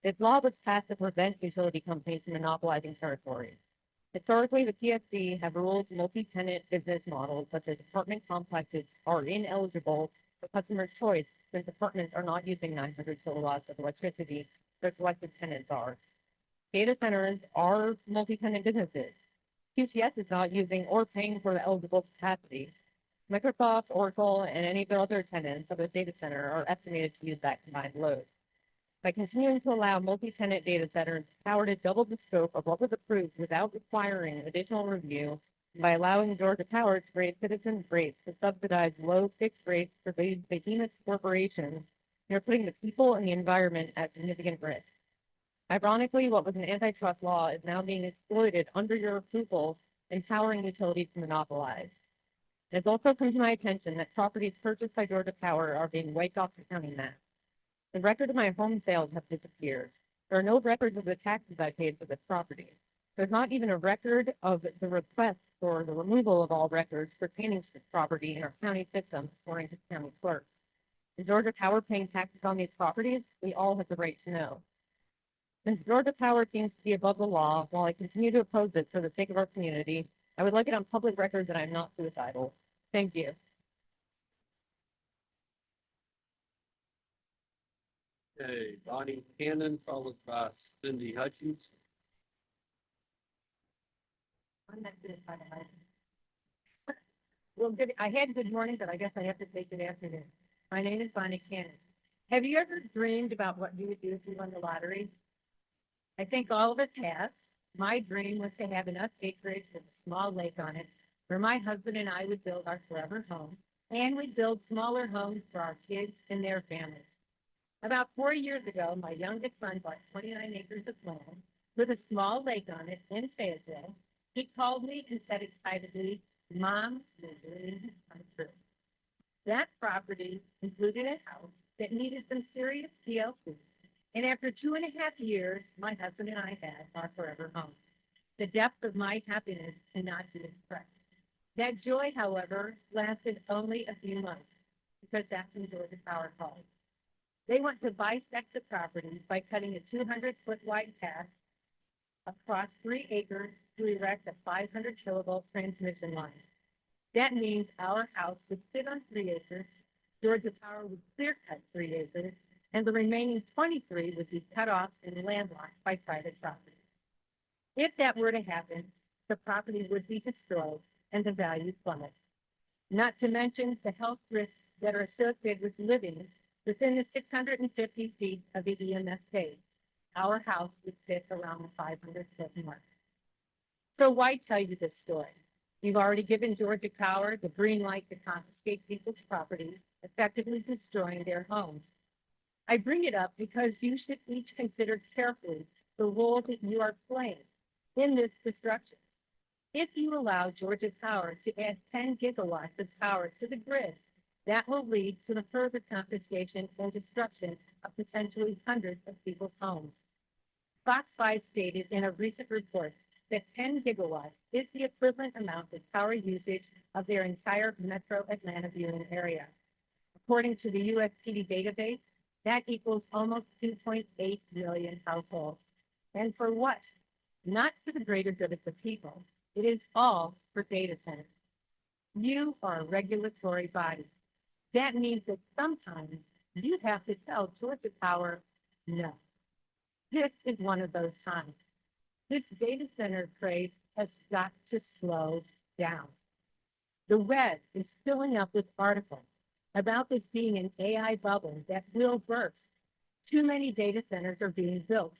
This law was passed to prevent utility companies from monopolizing territories. Historically, the PSC have ruled multi-tenant business models such as apartment complexes are ineligible for customer choice since apartments are not using 900 kilowatts of electricity, their selected tenants are. Data centers are multi-tenant businesses. QTS is not using or paying for the eligible capacity. Microsoft, Oracle, and any of the other tenants of a data center are estimated to use that combined load. By continuing to allow multi-tenant data centers power to double the scope of what was approved without requiring additional review, and by allowing Georgia Power to raise citizens' rates to subsidize low fixed rates for these behemoth corporations, they're putting the people and the environment at significant risk. Ironically, what was an antitrust law is now being exploited under your approval, empowering utilities to monopolize. It has also come to my attention that properties purchased by Georgia Power are being wiped off the county map. The record of my home sales have disappeared. There are no records of the taxes I paid for this property. There's not even a record of the request for the removal of all records pertaining to this property in our county system, according to county clerks. Is Georgia Power paying taxes on these properties? We all have the right to know. Since Georgia Power seems to be above the law, while I continue to oppose it for the sake of our community, I would like it on public record that I am not suicidal. Thank you. Okay, Bonnie Cannon, followed by Cindy Hutchins. Well, good. I had good morning, but I guess I have to say good afternoon. My name is Bonnie Cannon. Have you ever dreamed about what you would do if you won the lottery? I think all of us have. My dream was to have enough acreage with a small lake on it where my husband and I would build our forever home, and we'd build smaller homes for our kids and their families. About 4 years ago, my youngest son bought 29 acres of land with a small lake on it in Fayetteville. He called me and said excitedly, "Mom, your dream has come true." That property included a house that needed some serious TLC. And after 2.5 years, my husband and I had our forever home. The depth of my happiness cannot be expressed. That joy, however, lasted only a few months because that's when Georgia Power called. They want to bisect the property by cutting a 200-foot wide path across 3 acres to erect a 500 kilovolt transmission line. That means our house would sit on 3 acres, Georgia Power would clear cut 3 acres, and the remaining 23 would be cut off and landlocked by private property. If that were to happen, the property would be destroyed and the value plummet. Not to mention the health risks that are associated with living within the 650 feet of the EMF cave. Our house would sit around the 500-foot mark. So why tell you this story? You've already given Georgia Power the green light to confiscate people's property, effectively destroying their homes. I bring it up because you should each consider carefully the role that you are playing in this destruction. If you allow Georgia Power to add 10 gigawatts of power to the grid, that will lead to the further confiscation and destruction of potentially hundreds of people's homes. Fox 5 stated in a recent report that 10 gigawatts is the equivalent amount of power usage of their entire metro Atlanta viewing area. According to the USPD database, that equals almost 2.8 million households. And for what? Not for the greater good of the people. It is all for data centers. You are a regulatory body. That means that sometimes you have to tell Georgia Power no. This is one of those times. This data center craze has got to slow down. The web is filling up with articles about this being an AI bubble that will burst. Too many data centers are being built.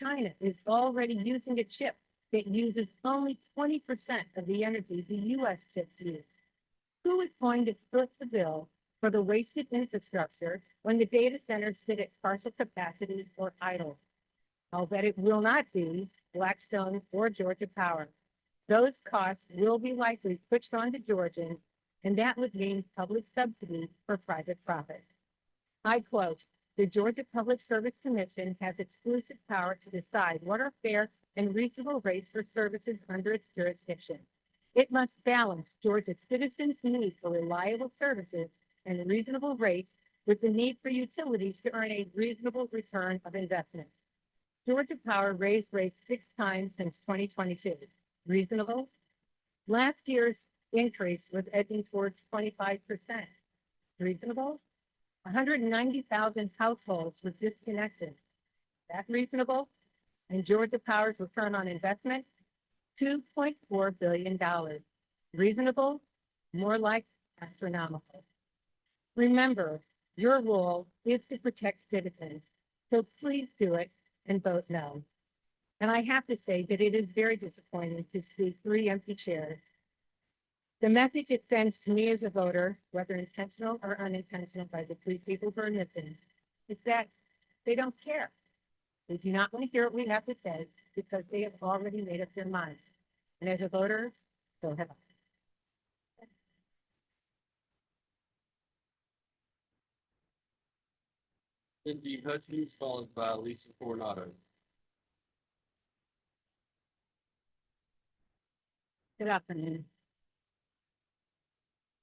China is already using a chip that uses only 20% of the energy the U.S. chips use. Who is going to foot the bill for the wasted infrastructure when the data centers sit at partial capacity or idle? I'll bet it will not be Blackstone or Georgia Power. Those costs will be likely pushed on to Georgians, and that would mean public subsidies for private profit. I quote, "The Georgia Public Service Commission has exclusive power to decide what are fair and reasonable rates for services under its jurisdiction. It must balance Georgia's citizens' need for reliable services and reasonable rates with the need for utilities to earn a reasonable return of investment. Georgia Power raised rates 6 times since 2022. Reasonable? Last year's increase was edging towards 25%. Reasonable? 190,000 households were disconnected. That reasonable? And Georgia Power's return on investment? $2.4 billion. Reasonable? More like astronomical. Remember, your role is to protect citizens, so please do it and vote no. And I have to say that it is very disappointing to see 3 empty chairs. The message it sends to me as a voter, whether intentional or unintentional by the 3 people who are missing, is that they don't care. They do not want to hear what we have to say because they have already made up their minds. And as a voter, so have I. Cindy Hutchins, followed by Lisa Coronado. Good afternoon.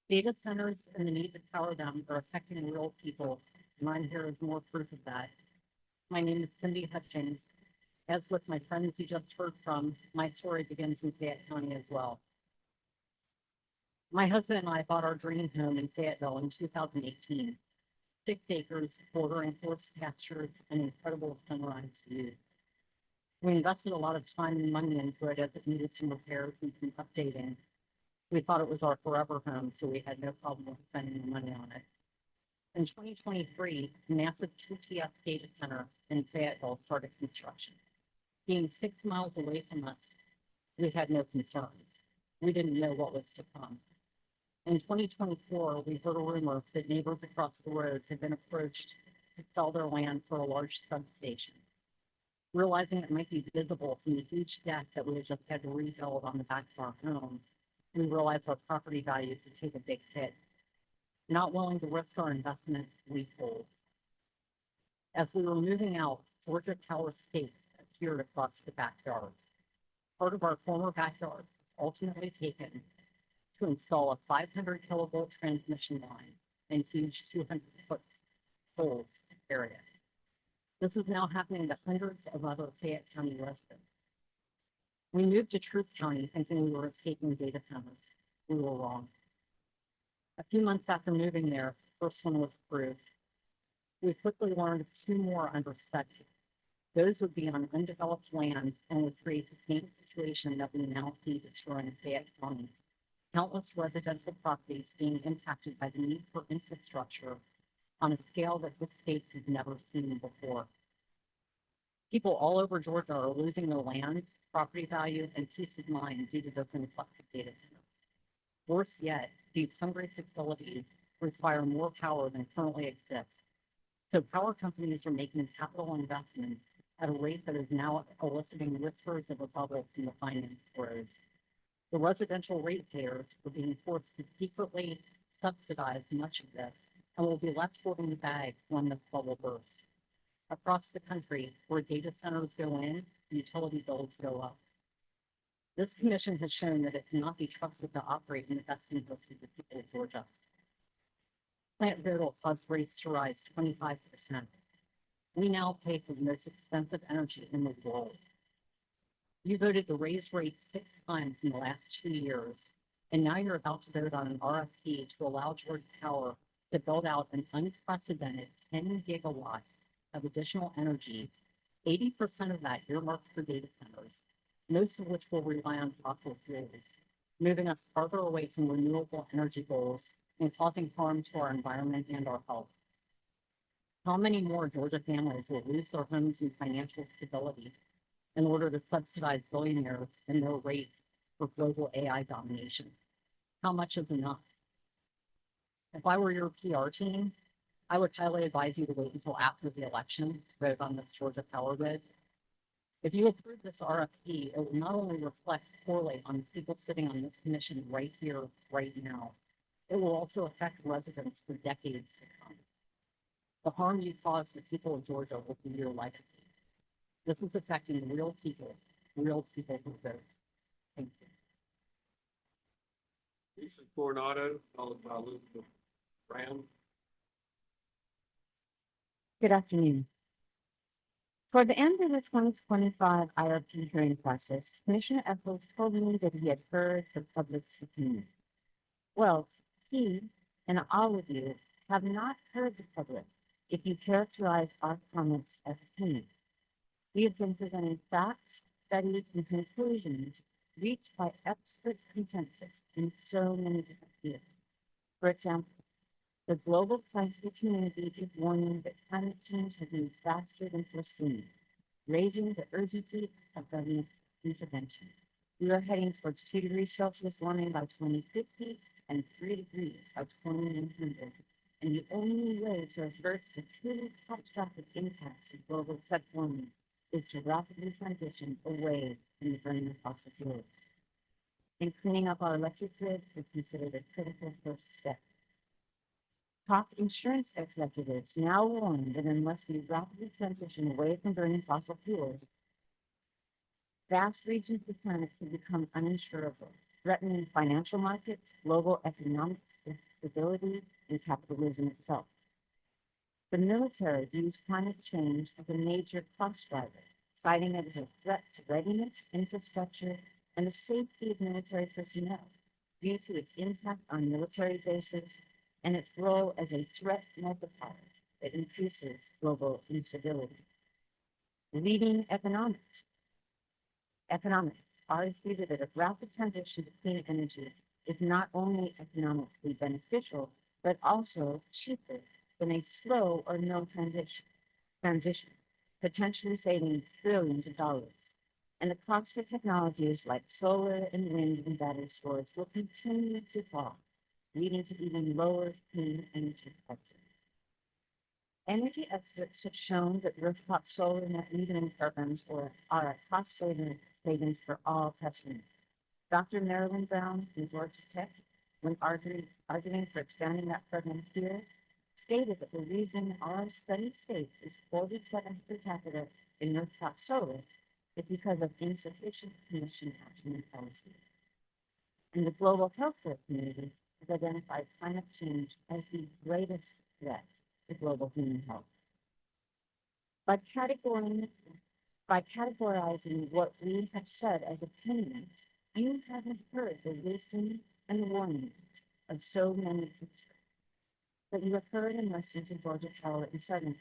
Data centers and the need to power them are affecting real people. Mine here is more proof of that. My name is Cindy Hutchins. As with my friends you just heard from, my story begins in Fayette County as well. My husband and I bought our dream home in Fayetteville in 2018. 6 acres bordering forest pastures and incredible sunrise views. We invested a lot of time and money into it as it needed some repairs and some updating. We thought it was our forever home, so we had no problem with spending the money on it. In 2023, a massive QTS data center in Fayetteville started construction. Being 6 miles away from us, we had no concerns. We didn't know what was to come. In 2024, we heard a rumor that neighbors across the road had been approached to sell their land for a large substation. Realizing it might be visible from the huge deck that we had just had to rebuild on the back of our home, we realized our property values would take a big hit. Not willing to risk our investment, we sold. As we were moving out, Georgia Power stakes appeared across the backyard. Part of our former backyard was ultimately taken to install a 500 kilovolt transmission line and huge 200-foot poles area. This is now happening to hundreds of other Fayette County residents. We moved to Truth County thinking we were escaping data centers. We were wrong. A few months after moving there, the first one was approved. We quickly learned of two more under study. Those would be on undeveloped land and would create the same situation that we now see destroying Fayette County. Countless residential properties being impacted by the need for infrastructure on a scale that this state has never seen before. People all over Georgia are losing their land, property value, and peace of mind due to this influx of data centers. Worse yet, these hungry facilities require more power than currently exists. So power companies are making capital investments at a rate that is now eliciting whispers of a bubble from the finance bros. The residential ratepayers are being forced to secretly subsidize much of this and will be left holding the bag when this bubble bursts. Across the country, where data centers go in, utility bills go up. This commission has shown that it cannot be trusted to operate in the best interest of the people of Georgia. Plant variable caused rates to rise 25%. We now pay for the most expensive energy in the world. You voted to raise rates 6 times in the last 2 years, and now you're about to vote on an RFP to allow Georgia Power to build out an unprecedented 10 gigawatts of additional energy, 80% of that earmarked for data centers, most of which will rely on fossil fuels, moving us farther away from renewable energy goals and causing harm to our environment and our health. How many more Georgia families will lose their homes and financial stability in order to subsidize billionaires in their race for global AI domination? How much is enough? If I were your PR team, I would highly advise you to wait until after the election to vote on this Georgia Power bid. If you approve this RFP, it will not only reflect poorly on the people sitting on this commission right here, right now, it will also affect residents for decades to come. The harm you cause the people of Georgia will be your legacy. This is affecting real people who vote. Thank you. Lisa Coronado, followed by Elizabeth Brown. Good afternoon. Toward the end of the 2025 IRP hearing process, Commissioner Eccles told me that he had heard the public's opinion. Well, he and all of you have not heard the public if you characterize our comments as opinion. We have been presenting facts, studies, and conclusions reached by expert consensus in so many different fields. For example, the global scientific community is warning that climate change has moved faster than foreseen, raising the urgency of government intervention. We are heading towards 2 degrees Celsius warming by 2050 and 3 degrees by 2100. And the only way to avert the truly catastrophic impacts of global warming is to rapidly transition away from the burning of fossil fuels. And cleaning up our electric grid is considered a critical first step. Top insurance executives now warn that unless we rapidly transition away from burning fossil fuels, vast regions of the planet can become uninsurable, threatening financial markets, global economic stability, and capitalism itself. The military views climate change as a major cost driver, citing it as a threat to readiness, infrastructure, and the safety of military personnel due to its impact on military bases and its role as a threat multiplier that increases global instability. Leading economics argue that a rapid transition to clean energy is not only economically beneficial, but also cheaper than a slow or no transition, potentially saving billions of dollars. And the cost for technologies like solar and wind and battery storage will continue to fall, leading to even lower clean energy prices. Energy experts have shown that rooftop solar net metering programs are a cost savings for all customers. Dr. Marilyn Brown from Georgia Tech, when arguing for expanding that program here, stated that the reason our study state is 47 per capita in rooftop solar is because of insufficient commission action and policy. And the global healthcare community has identified climate change as the greatest threat to global human health. By categorizing what we have said as opinions, you haven't heard the wisdom and the warning of so many experts, but you have heard and listened to Georgia Power and Southern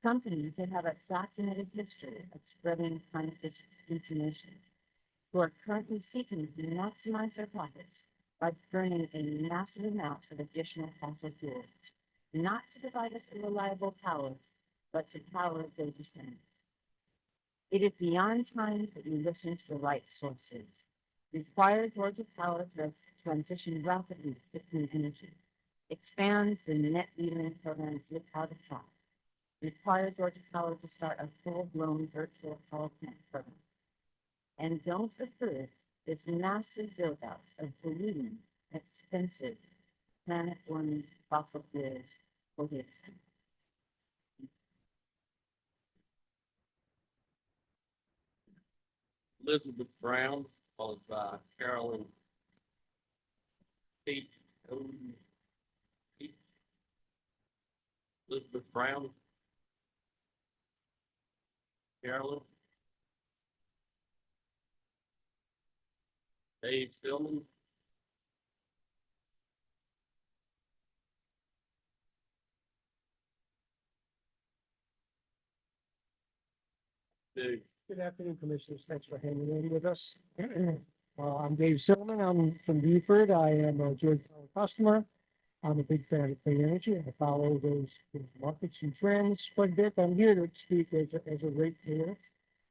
companies that have a documented history of spreading climate disinformation, who are currently seeking to maximize their profits by burning a massive amount of additional fossil fuels, not to provide us a reliable power, but to power data centers. It is beyond time that you listen to the right sources. Require Georgia Power to transition rapidly to clean energy. Expand the net metering programs without a cap. Require Georgia Power to start a full-blown virtual power plant program. And don't approve this massive build-out of polluting, expensive, planet-warming fossil fuels for this. Elizabeth Brown, followed by Carolyn Pete. Elizabeth Brown. Carolyn. Dave Stillman. Dave. Good afternoon, Commissioners. Thanks for hanging in with us. I'm Dave Silman. I'm from Beaufort. I am a Georgia Power customer. I'm a big fan of clean energy. I follow those markets and trends quite a bit. I'm here to speak as a ratepayer.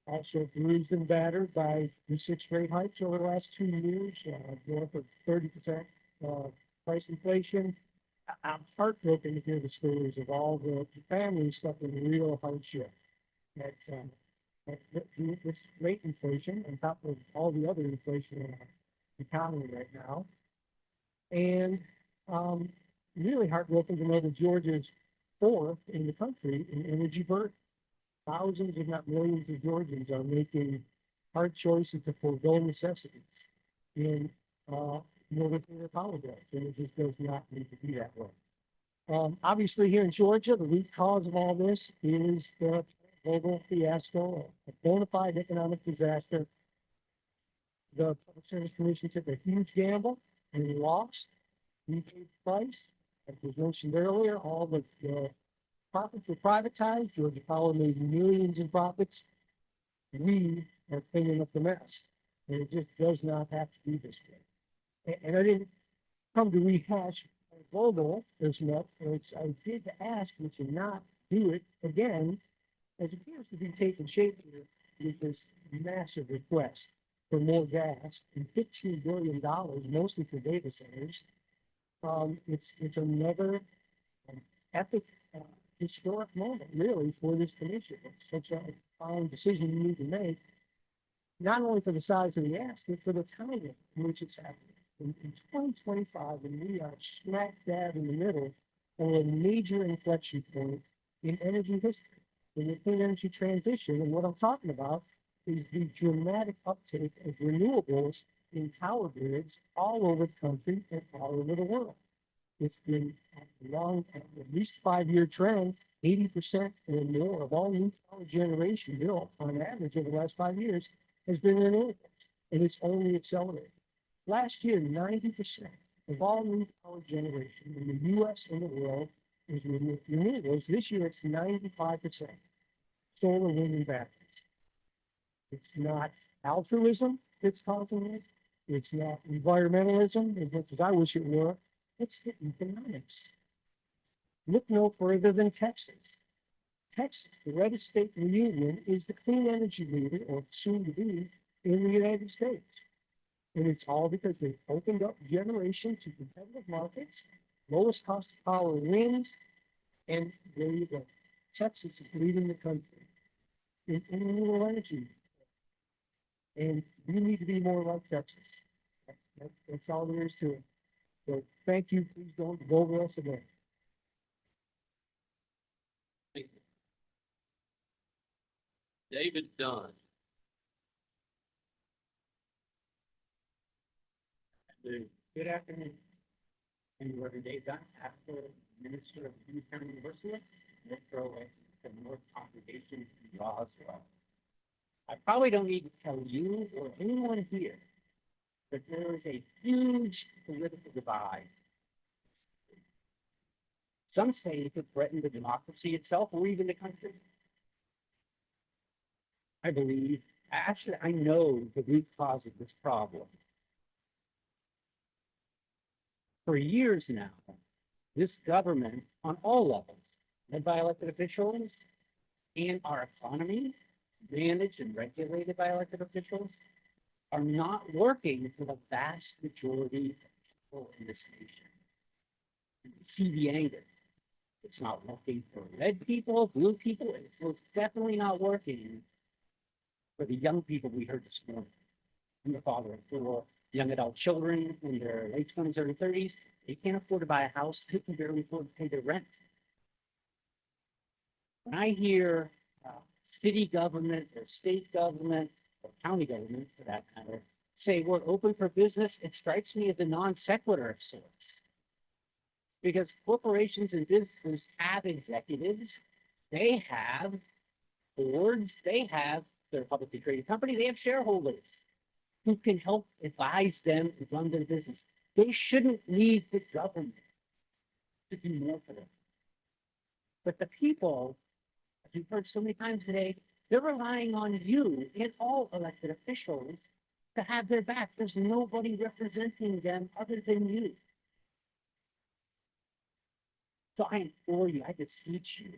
Also bruised and battered by the 6 rate hikes over the last 2 years, north of 30% price inflation. I'm heartbroken to hear the stories of all the families suffering real hardship. This rate inflation on top of all the other inflation in our economy right now. And really heartbroken to know that Georgia is 4th in the country in energy burden. Thousands, if not millions of Georgians are making hard choices to forego necessities in order to pay their power bills. And it just does not need to be that way. Obviously here in Georgia, the root cause of all this is the global fiasco, a bona fide economic disaster. The Public Service Commission took a huge gamble and we lost. We paid the price. As was mentioned earlier, all the profits were privatized. Georgia Power made millions in profits. We are cleaning up the mess. And it just does not have to be this way. And I didn't come to rehash global as much as I did to ask you to not do it again, as it appears to be taking shape here with this massive request for more gas and $15 billion, mostly for data centers. It's another epic, historic moment, really, for this commission. It's such a fine decision you need to make, not only for the size of the ask, but for the timing in which it's happening. In 2025, and we are smack dab in the middle of a major inflection point in energy history, in the clean energy transition. And what I'm talking about is the dramatic uptake of renewables in power grids all over the country and all over the world. It's been a long, at least 5-year trend. 80% or more of all new power generation built on average over the last 5 years has been renewables, and it's only accelerating. Last year, 90% of all new power generation in the U.S. and the world is renewables. This year, it's 95% solar, wind, and batteries. It's not altruism that's causing this. It's not environmentalism, as much as I wish it were. It's the economics. Look no further than Texas. Texas, the reddest state in the union, is the clean energy leader, or soon to be, in the United States. And it's all because they've opened up generation to competitive markets, lowest cost of power wins, and there you go. Texas is leading the country in renewable energy. And we need to be more like Texas. That's all there is to it. So thank you. Please don't go over us again. Thank you. David Dunn. Good afternoon. And we're Dave Dunn, after Minister of Unitarian Universalist, Metro the North Congregation Law as well. I probably don't need to tell you or anyone here that there is a huge political divide. Some say it could threaten the democracy itself or even the country. I believe, actually, I know the root cause of this problem. For years now, this government, on all levels, led by elected officials, and our economy, managed and regulated by elected officials, are not working for the vast majority of people in this nation. You can see the anger. It's not working for red people, blue people, and it's most definitely not working for the young people we heard this morning. I'm the father of 4 young adult children in their late 20s, early 30s. They can't afford to buy a house. They can barely afford to pay their rent. When I hear city government or state government or county government, for that matter, say we're open for business, it strikes me as a non sequitur of sorts. Because corporations and businesses have executives, they have boards, they have their publicly traded company, they have shareholders who can help advise them to run their business. They shouldn't need the government to do more for them. But the people, as you've heard so many times today, they're relying on you and all elected officials to have their back. There's nobody representing them other than you. So I implore you, I beseech you,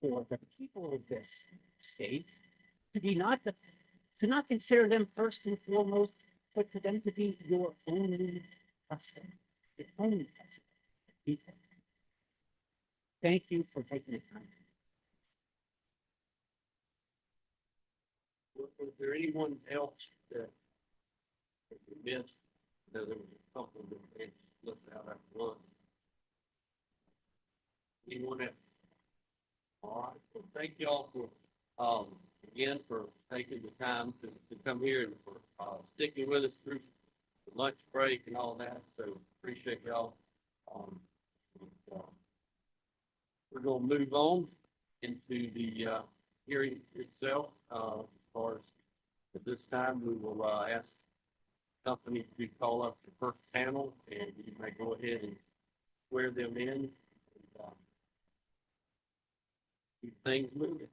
for the people of this state to be to not consider them first and foremost, but for them to be your only custom, the only custom. People. Thank you for taking the time. Was there anyone else that we missed? There was a couple that they looked out after lunch. Anyone else? All right. Well, thank you all for, again, for taking the time to come here and for sticking with us through the lunch break and all that. So appreciate y'all. We're going to move on into the hearing itself. As far as at this time, we will ask companies to call up the first panel, and you may go ahead and swear them in and keep things moving.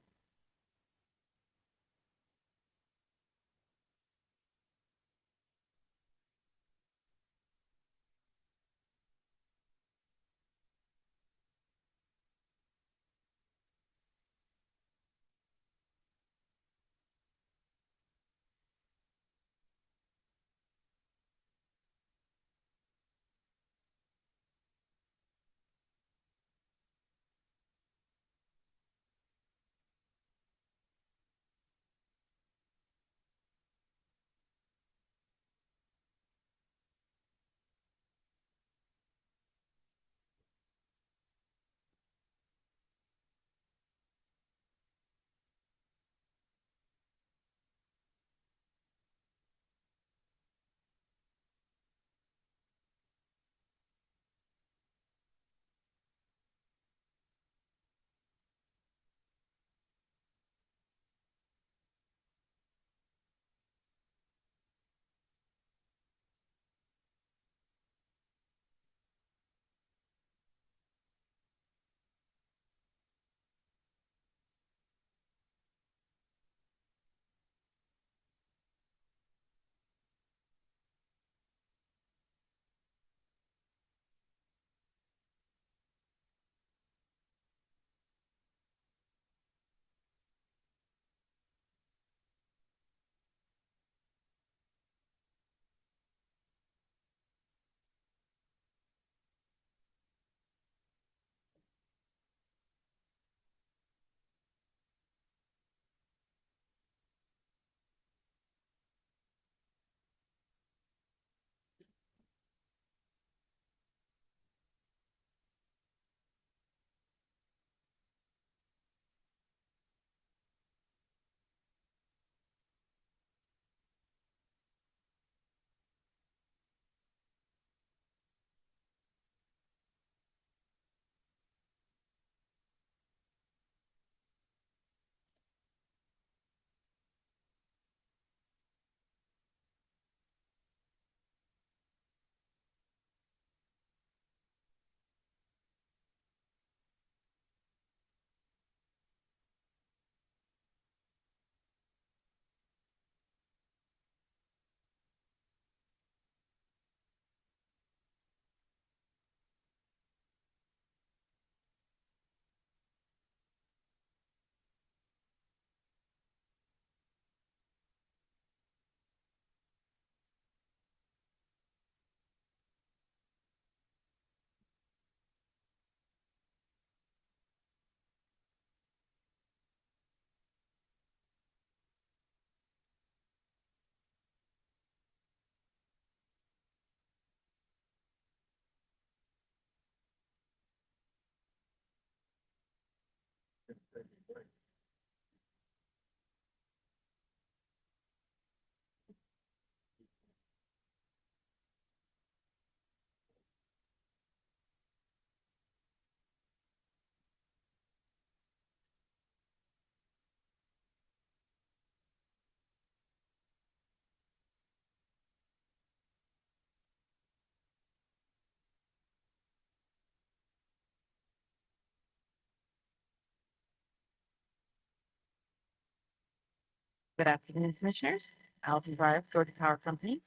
Good afternoon, Commissioners. Allison Breyer, Georgia Power Company.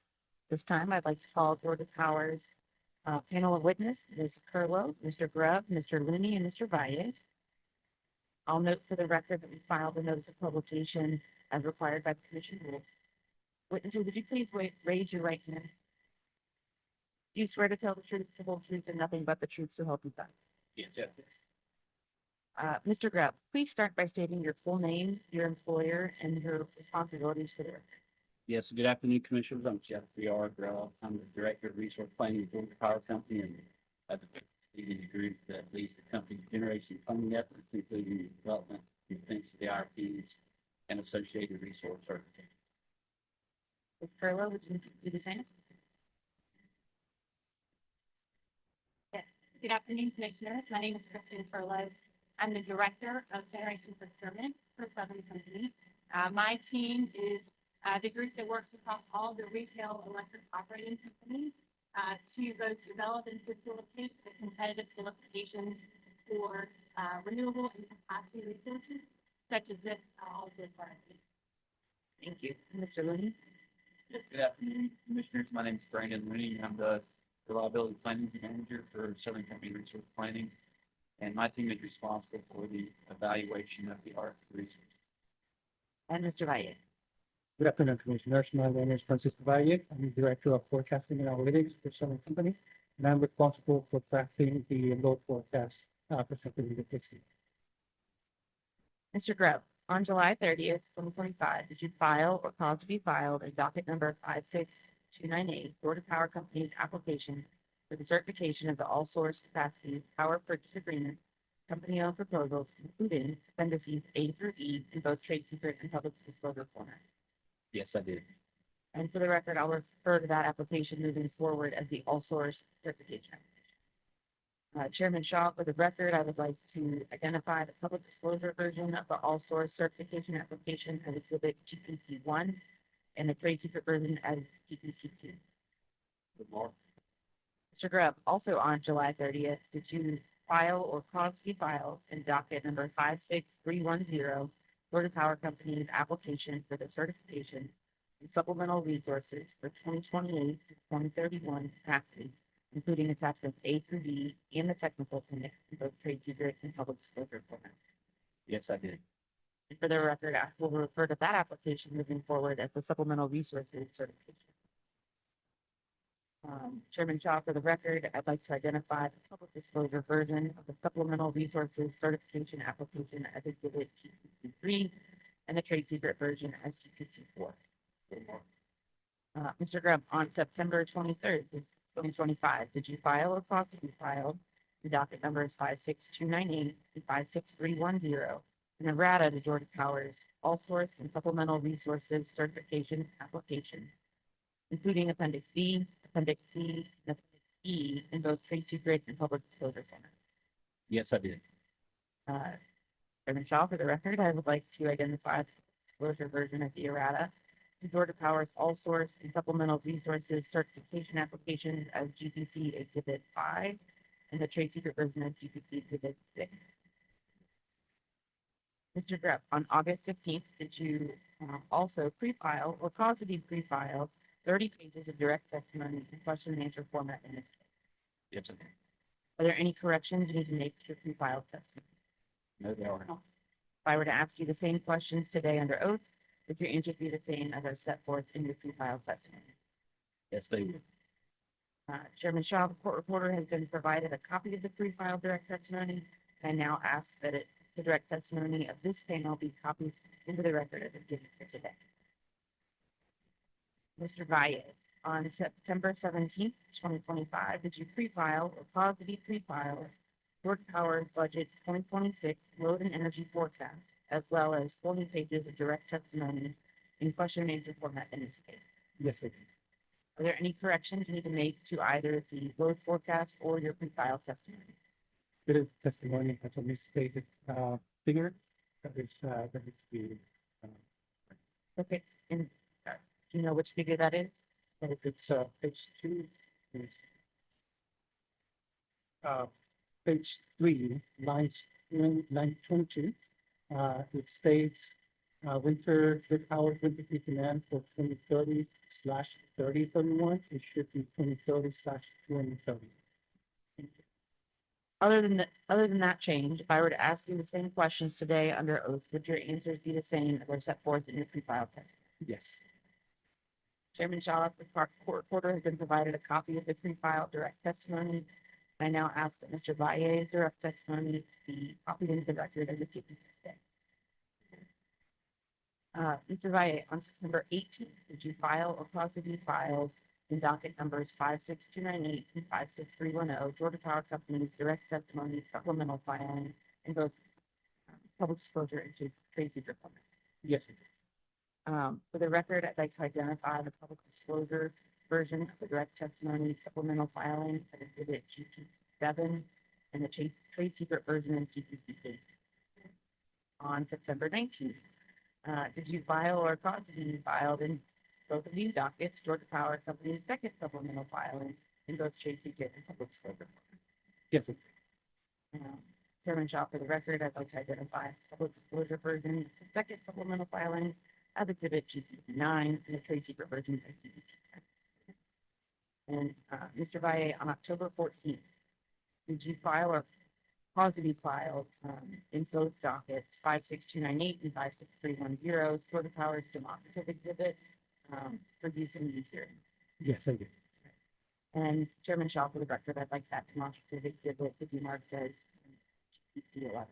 This time, I'd like to call Georgia Power's panel of witness, Ms. Curlow, Mr. Grubb, Mr. Looney, and Mr. Valle. I'll note for the record that we filed a notice of publication as required by the Commission rules. Witnesses, would you please raise your right hand? Do you swear to tell the truth, the whole truth, and nothing but the truth, so help you God? Yes. Mr. Grubb, please start by stating your full name, your employer, and your responsibilities for the record. Yes, good afternoon, Commissioners. I'm Jeffrey R. Grell. I'm the Director of Resource Planning at Georgia Power Company and at the group that leads the company's generation funding efforts, including the development and things of the IRPs and associated resource certification. Ms. Curlow, would you do the same? Yes. Good afternoon, Commissioners. My name is Kristen Furlow. I'm the Director of Generation Procurement for Southern Company. My team is the group that works across all the retail electric operating companies to both develop and facilitate the competitive solicitations for renewable and capacity resources, such as this all source RFP. Thank you. Mr. Looney? Good afternoon, Commissioners. My name is Brandon Looney. I'm the Reliability Planning Manager for Southern Company Resource Planning. And my team is responsible for the evaluation of the RFP resources. And Mr. Valle? Good afternoon, Commissioners. My name is Francisco Valle. I'm the Director of Forecasting and Analytics for Southern Company, and I'm responsible for crafting the load forecast presented in the PSC. Mr. Grubb, on July 30th, 2025, did you file or cause to be filed a docket number 56298, Georgia Power Company's application for the certification of the all source capacity power purchase agreement, company owned proposals, including appendices A through E in both trade secret and public disclosure format? Yes, I did. And for the record, I'll refer to that application moving forward as the all source certification. Chairman Shaw, for the record, I would like to identify the public disclosure version of the all source certification application as exhibit GPC 1 and the trade secret version as GPC 2. Good morning. Mr. Grubb, also on July 30th, did you file or cause to be filed in docket number 56310, Georgia Power Company's application for the certification and supplemental resources for 2028 to 2031 capacity, including attachments A through D and the technical permit in both trade secret and public disclosure formats? Yes, I did. And for the record, I will refer to that application moving forward as the supplemental resources certification. Chairman Shaw, for the record, I'd like to identify the public disclosure version of the supplemental resources certification application as exhibit GPC 3 and the trade secret version as GPC 4. Mr. Grubb, on September 23rd, 2025, did you file or cause to be filed the docket numbers 56298 and 56310 in errata to Georgia Power's all source and supplemental resources certification application, including Appendix B, Appendix C, and Appendix E in both trade secret and public disclosure formats? Yes, I did. Chairman Shaw, for the record, I would like to identify the disclosure version of the errata to Georgia Power's all source and supplemental resources certification application as GPC Exhibit 5 and the trade secret version as GPC Exhibit 6. Mr. Grubb, on August 15th, did you also pre-file or cause to be pre-filed 30 pages of direct testimony in question and answer format in this case? Yes, I did. Are there any corrections you need to make to your pre-filed testimony? No, they are not. If I were to ask you the same questions today under oath, would your answers be the same as are set forth in your pre-filed testimony? Yes, they would. Chairman Shaw, the court reporter has been provided a copy of the pre-filed direct testimony. I now ask that the direct testimony of this panel be copied into the record as a given for today. Mr. Valle, on September 17th, 2025, did you pre-file or cause to be pre-filed Georgia Power's budget 2026 load and energy forecast as well as 40 pages of direct testimony in question and answer format in this case. Yes, I do. Are there any corrections you need to make to either the load forecast or your pre-filed testimony? There is testimony that's a misstated, figure that is the, Okay, and do you know which figure that is? it's, page two, is, page three, line 22. It states, winter, grid hours, winter peak demand for 2030/3031. It should be 2030/2030. Other than that change, if I were to ask you the same questions today under oath, would your answers be the same as are set forth in your pre-filed testimony? Yes. Chairman Shaw, the court reporter has been provided a copy of the pre-filed direct testimony. I now ask that Mr. Valle's direct testimony be copied into the record as a keeping today. Mr. Valle, on September 18th, did you file or cause to be filed in docket numbers 56298 and 56310, Georgia Power Company's direct testimony supplemental filing in both public disclosure and trade secret permit? Yes. For the record, I'd like to identify the public disclosure version of the direct testimony supplemental filing as exhibit GP7 and the trade secret version in GPC. On September 19th, did you file or cause to be filed in both of these dockets, Georgia Power Company's second supplemental filing in both trade secret and public disclosure? Yes. Chairman Shaw, for the record, I'd like to identify public disclosure version, of the second supplemental filing as exhibit GPC9 and the trade secret version as GPC10. And Mr. Valle, on October 14th, did you file or cause to be filed in both dockets 56298 and 56310, Georgia Power's demonstrative exhibit for use in these hearings? Yes, I did. And Chairman Shaw, for the record, I'd like that demonstrative exhibit to be marked as GPC 11.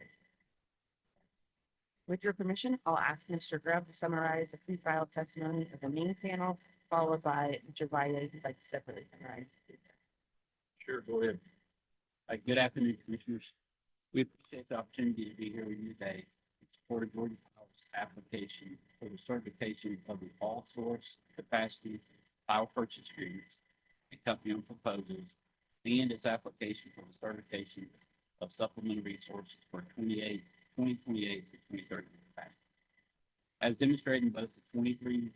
With your permission, I'll ask Mr. Grubb to summarize the pre-filed testimony of the main panel, followed by Mr. Valle, who'd like to separately summarize. Sure, go ahead. Good afternoon, Commissioners. We appreciate the opportunity to be here with you today in support of Georgia Power's application for the certification of the all source capacity power purchase agreements the company proposes and its application for the certification of supplemental resources for 2028 to 2030 capacity. As demonstrated in both the 23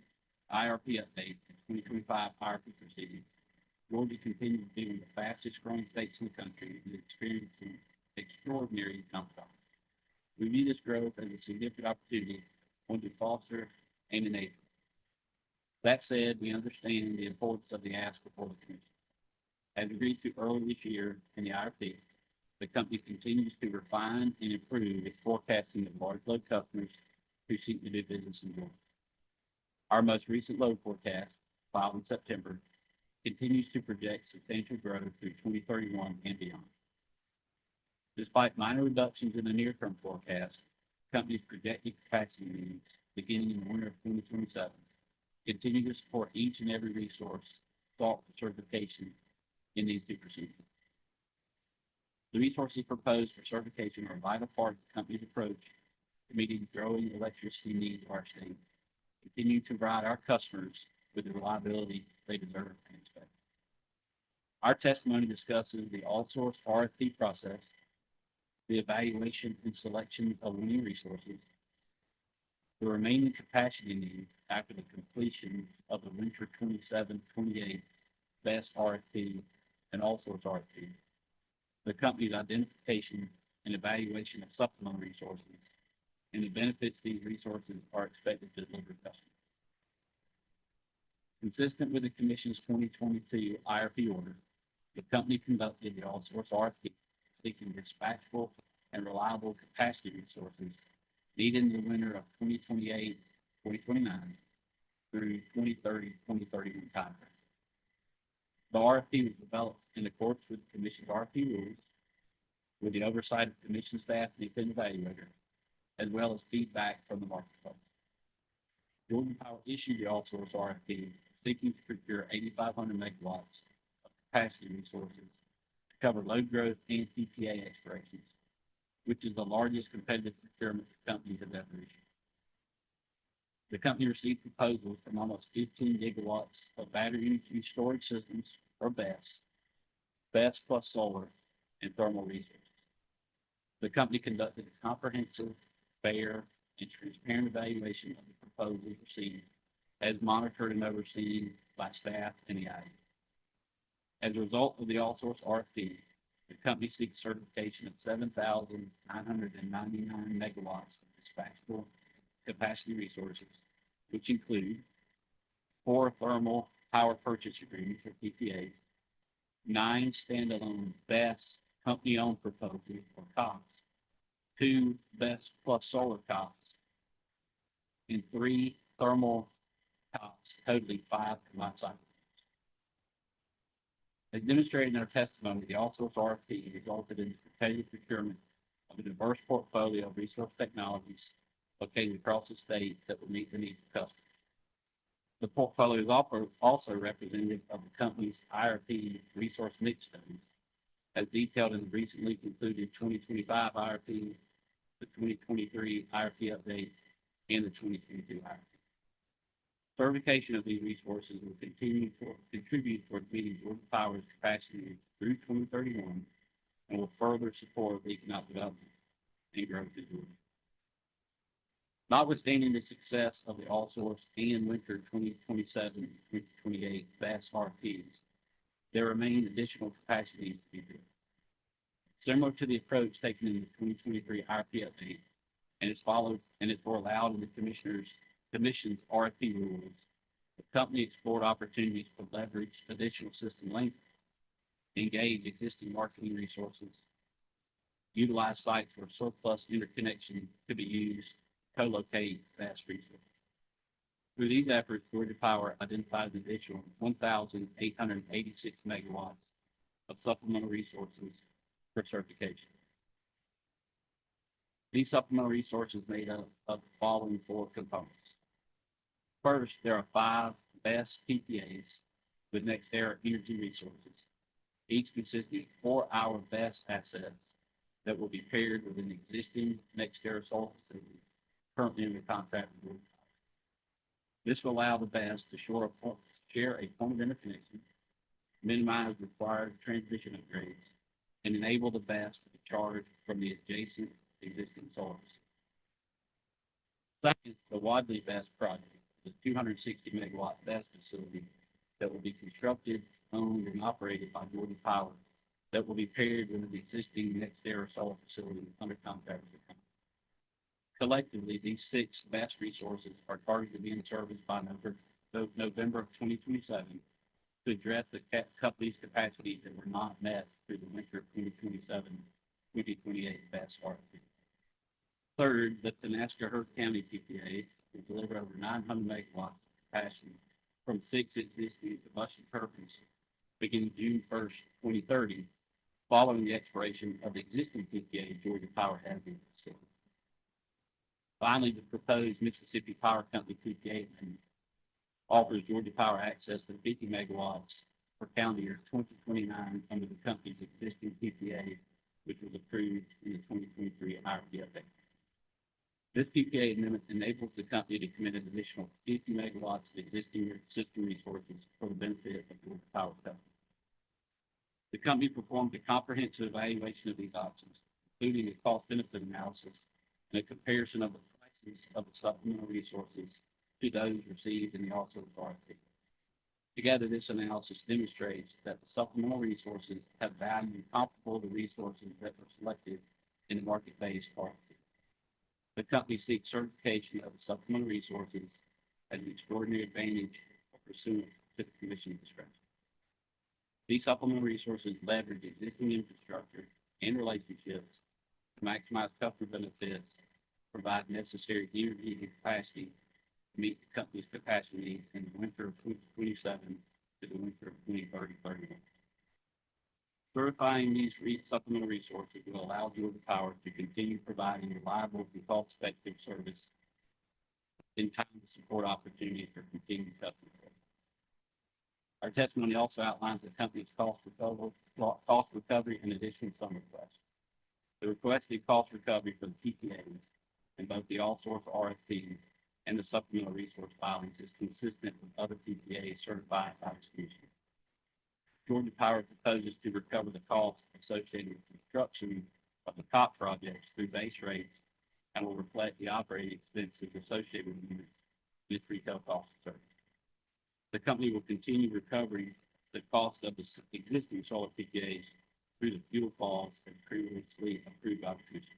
IRP update and 2025 IRP proceedings, Georgia continues to be one of the fastest growing states in the country and is experiencing extraordinary economic growth. We view this growth as a significant opportunity one to foster and enable. That said, we understand the importance of the ask before the commission. As agreed to earlier this year in the IRP, the company continues to refine and improve its forecasting of large load customers who seek to do business in Georgia. Our most recent load forecast, filed in September, continues to project substantial growth through 2031 and beyond. Despite minor reductions in the near-term forecast, companies projected capacity needs beginning in the winter of 2027 continue to support each and every resource sought for certification in these two proceedings. The resources proposed for certification are a vital part of the company's approach to meeting growing electricity needs of our state, continue to provide our customers with the reliability they deserve and expect. Our testimony discusses the all-source RFP process, the evaluation and selection of winning resources, the remaining capacity needs after the completion of the winter 27-28 best RFP and all-source RFP, the company's identification and evaluation of supplemental resources, and the benefits these resources are expected to deliver to customers. Consistent with the Commission's 2022 IRP order, the company conducted the all-source RFP seeking dispatchable and reliable capacity resources needed in the winter of 2028-2029 through 2030-2031 timeframe. The RFP was developed in accordance with the Commission's RFP rules, with the oversight of Commission staff and the evaluator, as well as feedback from the marketplace. Georgia Power issued the all-source RFP seeking to procure 8,500 megawatts of capacity resources to cover load growth and PPA expirations. which is the largest competitive procurement the company has ever issued. The company received proposals from almost 15 gigawatts of battery energy storage systems, or BESS plus solar and thermal resources. The company conducted a comprehensive, fair, and transparent evaluation of the proposals received, as monitored and overseen by staff and the IA. As a result of the all source RFP, the company seeks certification of 7,999 megawatts of dispatchable capacity resources, which include 4 thermal power purchase agreements or PPAs, 9 standalone BESS company-owned proposals or COPs, 2 BESS plus solar COPs, and 3 thermal COPs, totaling 5 combined cycle. As demonstrated in our testimony, the all source RFP resulted in the competitive procurement of a diverse portfolio of resource technologies located across the state that will meet the needs of customers. The portfolio is also representative of the company's IRP resource mix studies, as detailed in the recently concluded 2025 IRP, the 2023 IRP update, and the 2022 IRP. Certification of these resources will contribute towards meeting Georgia Power's capacity through 2031 and will further support economic development and growth in Georgia. Notwithstanding the success of the all source and winter 2027-2028 BESS RFPs, there remain additional capacity to be built. Similar to the approach taken in the 2023 IRP update, and is allowed in the Commission's RFP rules, the company explored opportunities to leverage additional system length, engage existing marketing resources, utilize sites where surplus interconnection could be used, co-locate vast resources. Through these efforts, Georgia Power identified an additional 1,886 megawatts of supplemental resources for certification. These supplemental resources made up of the following 4 components. First, there are 5 BESS PPAs with NextEra Energy Resources, each consisting of 4-hour BESS assets that will be paired with an existing NextEra solar facility currently under contract with Georgia Power. This will allow the BESS to share a point of interconnection, minimize required transmission upgrades, and enable the BESS to be charged from the adjacent existing solar facility. Second, the Wadley BESS project, the 260 megawatt BESS facility that will be constructed, owned, and operated by Georgia Power, that will be paired with the existing NextEra solar facility under contract with the company. Collectively, these 6 BESS resources are targeted to be in service by November of 2027 to address the company's capacities that were not met through the winter of 2027-2028 BESS RFP. Third, the Ecological County PPA will deliver over 900 megawatts of capacity from 6 existing combustion turbines beginning June 1st, 2030, following the expiration of the existing PPA Georgia Power has in the facility. Finally, the proposed Mississippi Power Company PPA offers Georgia Power access to 50 megawatts for calendar year 2029 under the company's existing PPA, which was approved in the 2023 IRP update. This PPA amendment enables the company to commit an additional 50 megawatts of existing system resources for the benefit of Georgia Power Company. The company performed a comprehensive evaluation of these options, including a cost-benefit analysis and a comparison of the prices of the supplemental resources to those received in the all source RFP. Together, this analysis demonstrates that the supplemental resources have value comparable to resources that were selected in the market-based RFP. The company seeks certification of the supplemental resources as an extraordinary advantage pursuant to the Commission's discretion. These supplemental resources leverage existing infrastructure and relationships to maximize customer benefits, provide necessary energy and capacity to meet the company's capacity needs in the winter of 2027 to the winter of 2030-31. Certifying these supplemental resources will allow Georgia Power to continue providing reliable and cost-effective service in time to support opportunities for continued customer growth. Our testimony also outlines the company's cost recovery and additional sum requests. The requested cost recovery for the PPAs in both the all source RFP and the supplemental resource filings is consistent with other PPAs certified by this commission. Georgia Power proposes to recover the costs associated with construction of the COP projects through base rates and will reflect the operating expenses associated with its retail cost of service. The company will continue recovering the cost of the existing solar PPAs through the fuel clause as previously approved by the commission.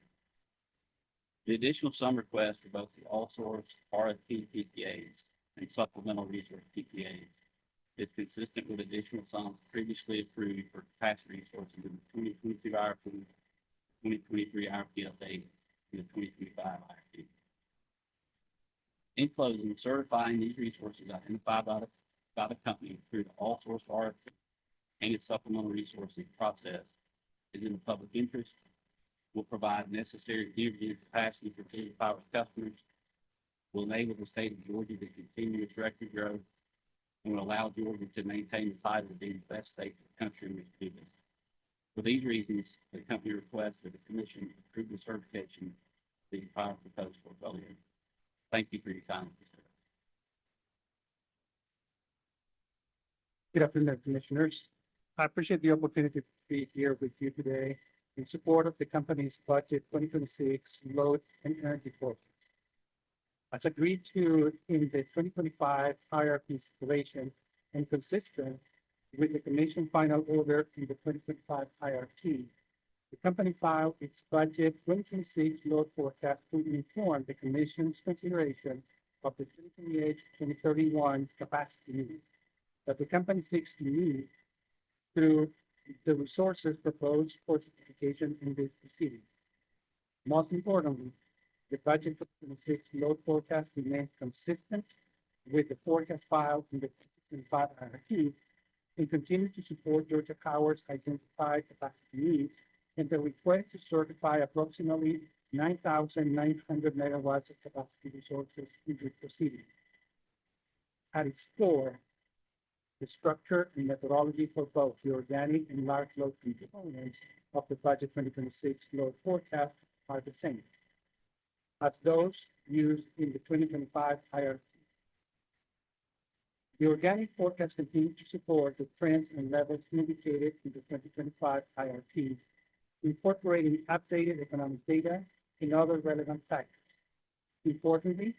The additional sum request for both the all source RFP PPAs and supplemental resource PPAs is consistent with additional sums previously approved for capacity resources in the 2022 IRP, 2023 IRP update, and the 2025 IRP. In closing, certifying these resources identified by the company through the all source RFP and its supplemental resources process is in the public interest, will provide necessary energy and capacity for Georgia Power's customers, will enable the state of Georgia to continue its record growth, and will allow Georgia to maintain the title of being the best state in the country in which to do this. For these reasons, the company requests that the commission approve the certification of the power proposed portfolio. Thank you for your time. Good afternoon, Commissioners. I appreciate the opportunity to be here with you today in support of the company's budget 2026 load and energy forecast. As agreed to in the 2025 IRP stipulations and consistent with the commission final order in the 2025 IRP, the company filed its budget 2026 load forecast to inform the commission's consideration of the 2028-2031 capacity needs that the company seeks to meet through the resources proposed for certification in this proceeding. Most importantly, the budget for 2026 load forecast remains consistent with the forecast filed in the 2025 IRP and continue to support Georgia Power's identified capacity needs and the request to certify approximately 9,900 megawatts of capacity resources in this proceeding. At its core, the structure and methodology for both the organic and large load components of the budget 2026 load forecast are the same as those used in the 2025 IRP. The organic forecast continues to support the trends and levels indicated in the 2025 IRP, incorporating updated economic data and other relevant factors. Importantly,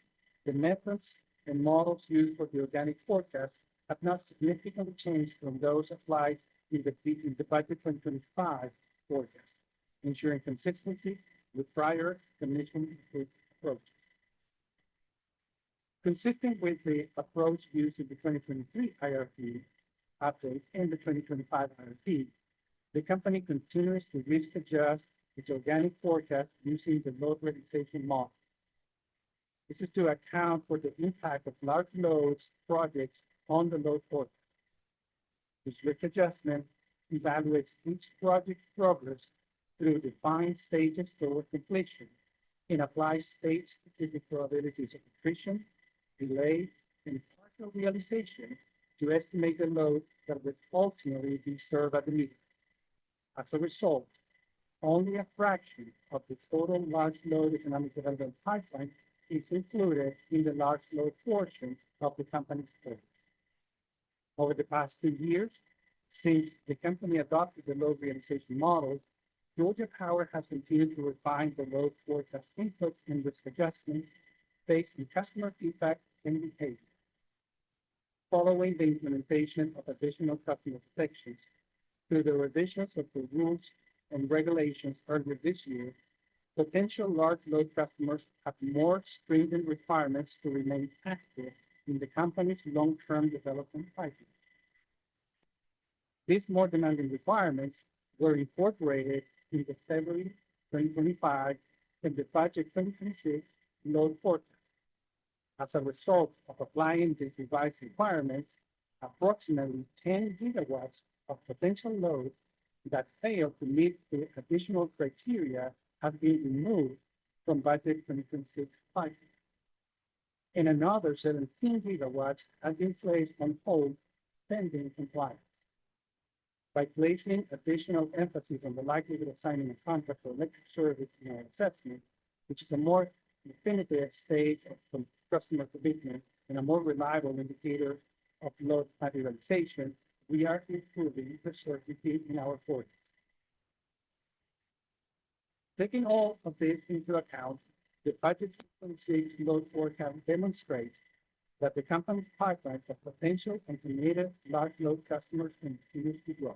the methods and models used for the organic forecast have not significantly changed from those applied in the budget 2025 forecast, ensuring consistency with prior commission approaches. Consistent with the approach used in the 2023 IRP update and the 2025 IRP, the company continues to risk adjust its organic forecast using the load realization model. This is to account for the impact of large loads projects on the load forecast. This risk adjustment evaluates each project's progress through defined stages toward completion and applies state-specific probabilities of attrition, delay, and partial realization to estimate the load that would ultimately be served at the meter. As a result, only a fraction of the total large load economic development pipeline is included in the large load portion of the company's forecast. Over the past 2 years, since the company adopted the load realization model, Georgia Power has continued to refine the load forecast inputs and risk adjustments based on customer feedback and behavior. Following the implementation of additional customer protections through the revisions of the rules and regulations earlier this year, potential large load customers have more stringent requirements to remain active in the company's long-term development pipeline. These more demanding requirements were incorporated in the February 2025 and the budget 2026 load forecast. As a result of applying these revised requirements, approximately 10 gigawatts of potential load that failed to meet the additional criteria have been removed from budget 2026 pipeline, and another 17 gigawatts have been placed on hold pending compliance. By placing additional emphasis on the likelihood of signing a contract for electric service in our assessment, which is a more definitive stage of customer commitment and a more reliable indicator of load materialization, we are improving the certainty in our forecast. Taking all of this into account, the budget 2026 load forecast demonstrates that the company's pipeline of potential and committed large load customers continues to grow.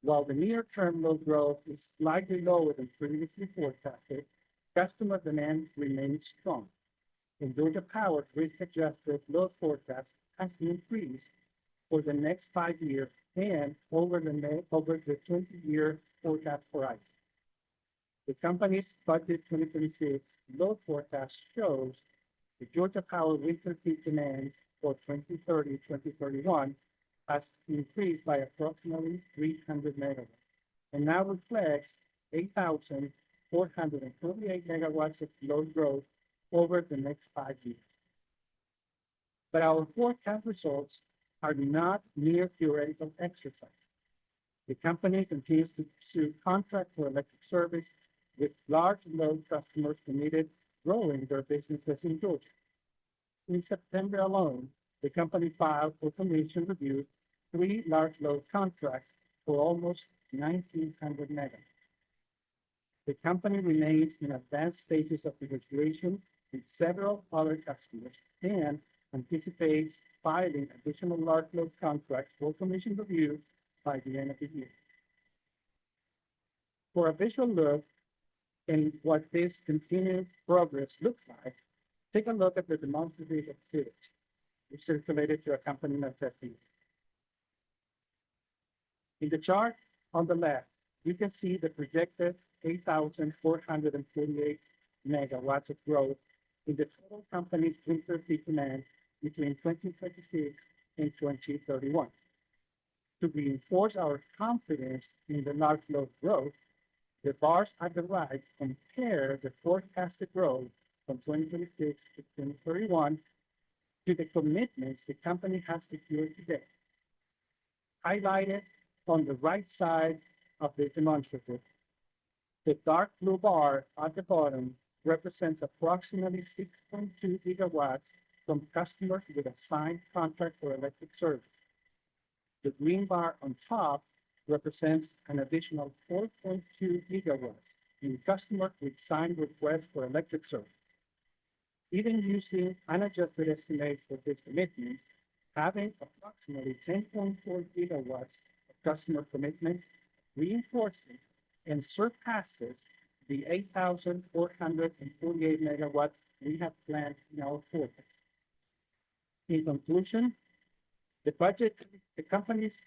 While the near-term load growth is slightly lower than previously forecasted, customer demand remains strong. And Georgia Power's risk-adjusted load forecast has increased for the next 5 years and over the 20-year forecast horizon. The company's budget 2026 load forecast shows the Georgia Power winter peak demand for 2030-2031 has increased by approximately 300 megawatts and now reflects 8,428 megawatts of load growth over the next 5 years. But our forecast results are not mere theoretical exercise. The company continues to pursue contract for electric service with large load customers committed growing their businesses in Georgia. In September alone, the company filed for commission review 3 large load contracts for almost 1,900 megawatts. The company remains in advanced stages of negotiation with several other customers and anticipates filing additional large load contracts for commission review by the end of the year. For a visual look in what this continued progress looks like, take a look at the demonstrative exhibit, which circulated to accompany our testimony. In the chart on the left, you can see the projected 8,448 megawatts of growth in the total company's winter peak demand between 2026 and 2031. To reinforce our confidence in the large load growth, the bars at the right compare the forecasted growth from 2026 to 2031 to the commitments the company has secured today. Highlighted on the right side of the demonstrative, the dark blue bar at the bottom represents approximately 6.2 gigawatts from customers with a signed contract for electric service. The green bar on top represents an additional 4.2 gigawatts in customers with signed requests for electric service. Even using unadjusted estimates for these commitments, having approximately 10.4 gigawatts of customer commitments reinforces and surpasses the 8,448 megawatts we have planned in our forecast. In conclusion, the company's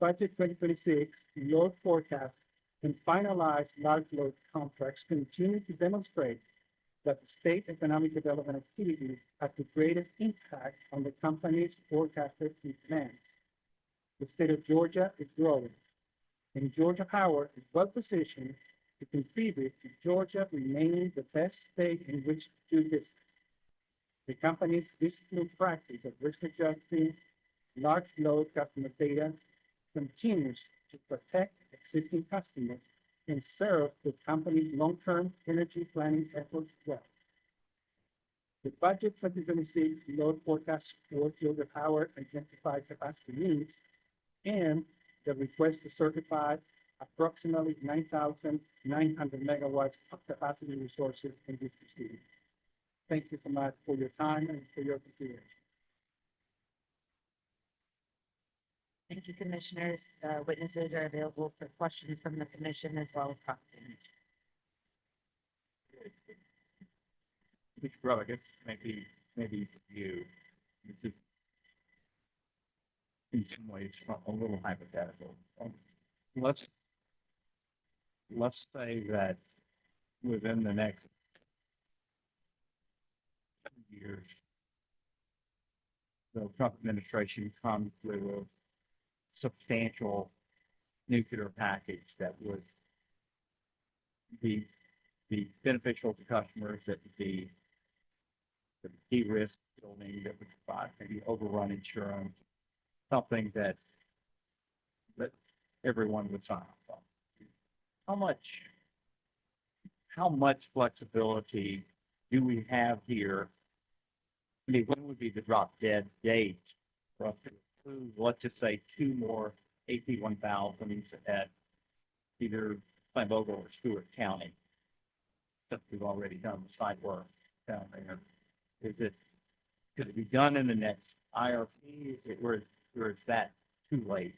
budget 2026 load forecast and finalized large load contracts continue to demonstrate that the state economic development activity has the greatest impact on the company's forecasted demands. The state of Georgia is growing, and Georgia Power is well positioned to contribute to Georgia remaining the best state in which to do business. The company's disciplined practice of risk adjusting large load customer data continues to protect existing customers and serve the company's long-term energy planning efforts well. The budget 2026 load forecast supports Georgia Power identified capacity needs and the request to certify approximately 9,900 megawatts of capacity resources in this proceeding. Thank you so much for your time and for your consideration. Thank you, commissioners. Witnesses are available for questions from the commission as well as proxy. Mr. Brother, I guess maybe you, this is in some ways a little hypothetical. Let's say that within the next 2 years, the Trump administration comes with a substantial nuclear package that would be beneficial to customers, that would be the de-risk building, that would provide maybe overrun insurance, something that everyone would sign off on. How much flexibility do we have here? I mean, when would be the drop dead date for us to approve, let's just say, 2 more AP 1000s at either Flambogo or Stewart County? Since we've already done the site work down there. Could it be done in the next IRP, or is that too late?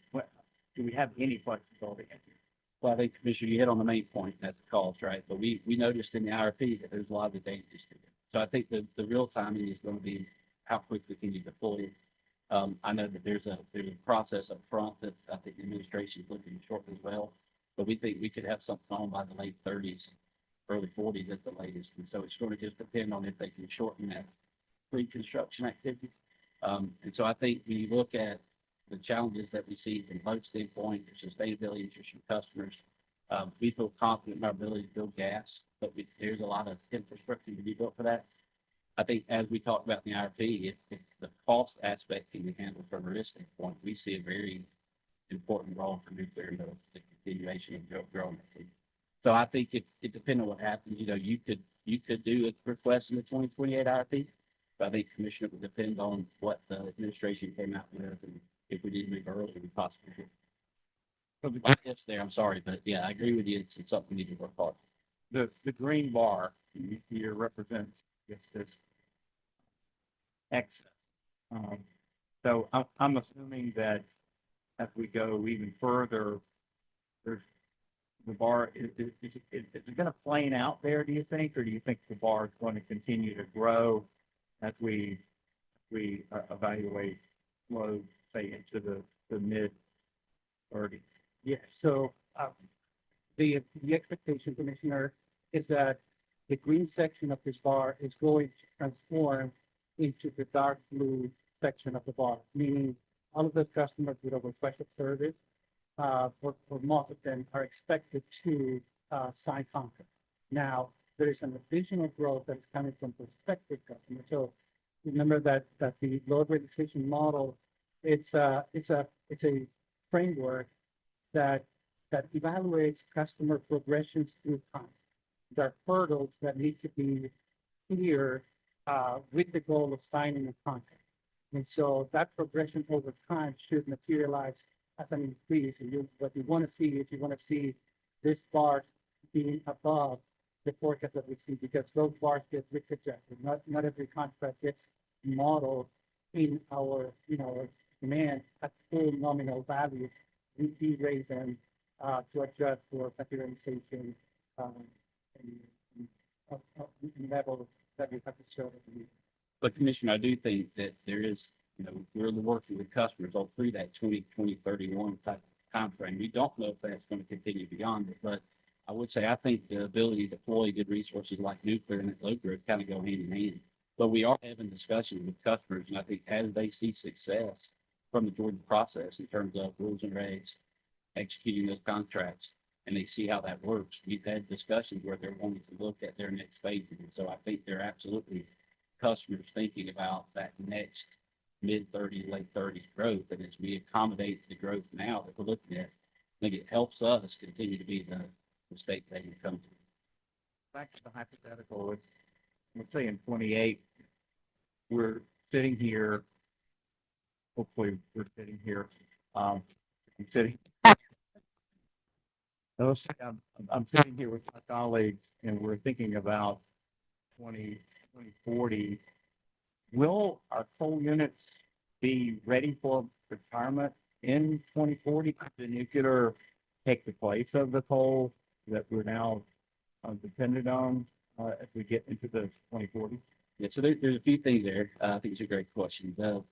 Do we have any flexibility in here? Well, I think Commissioner, you hit on the main point, that's the cost, right? But we noticed in the IRP that there's a lot of advantages to it. So I think the real timing is going to be how quickly can you deploy it. I know that there's a process up front that I think the administration is looking to shorten as well. But we think we could have something on by the late 30s, early 40s at the latest. And so it's going to just depend on if they can shorten that pre-construction activity. And so I think when you look at the challenges that we see from both standpoint, the sustainability interest from customers, we feel confident in our ability to build gas, but there's a lot of infrastructure to be built for that. I think as we talked about in the IRP, if the cost aspect can be handled from a risk standpoint, we see a very important role for nuclear in the continuation of growing it. So I think it depends on what happens. You know, you could do a request in the 2028 IRP, but I think Commissioner would depend on what the administration came out with, and if we did move early, we possibly could. Yes, there. I'm sorry, but yeah, I agree with you. It's something we need to work hard. The green bar here represents this excess. So I'm assuming that as we go even further, there's the bar is it going to plane out there, do you think, or do you think the bar is going to continue to grow as we evaluate load, say, into the mid 30s? Yeah, so the expectation, Commissioner, is that the green section of this bar is going to transform into the dark blue section of the bar, meaning all of the customers with a request of service, for most of them are expected to sign contract. Now, there is an additional growth that is coming from prospective customers. So remember that the load registration model, it's a framework that evaluates customer progressions through time. There are hurdles that need to be clear with the goal of signing a contract. And so that progression over time should materialize as an increase. And what you want to see is you want to see this bar being above the forecast that we see, because those bars get risk adjusted. Not every contract gets modeled in our demand at full nominal value. We de-rate them to adjust for categorization and level that we have to show. But Commissioner, I do think that there is, we're working with customers all through that 2031 type timeframe. We don't know if that's going to continue beyond it, but I would say I think the ability to deploy good resources like nuclear and that load growth kind of go hand in hand. But we are having discussions with customers, and I think as they see success from the Georgia process in terms of rules and regs, executing those contracts, and they see how that works, we've had discussions where they're wanting to look at their next phases. And so I think they're absolutely customers thinking about that next mid-30s, late 30s growth. And as we accommodate the growth now that we're looking at, I think it helps us continue to be the state they can come to. Back to the hypothetical, let's say in 28, we're sitting here. Hopefully, we're sitting here. I'm sitting. I'm sitting here with my colleagues, and we're thinking about 2040. Will our coal units be ready for retirement in 2040? Could the nuclear take the place of the coal that we're now dependent on as we get into the 2040s? Yeah, so there's a few things there. I think it's a great question. The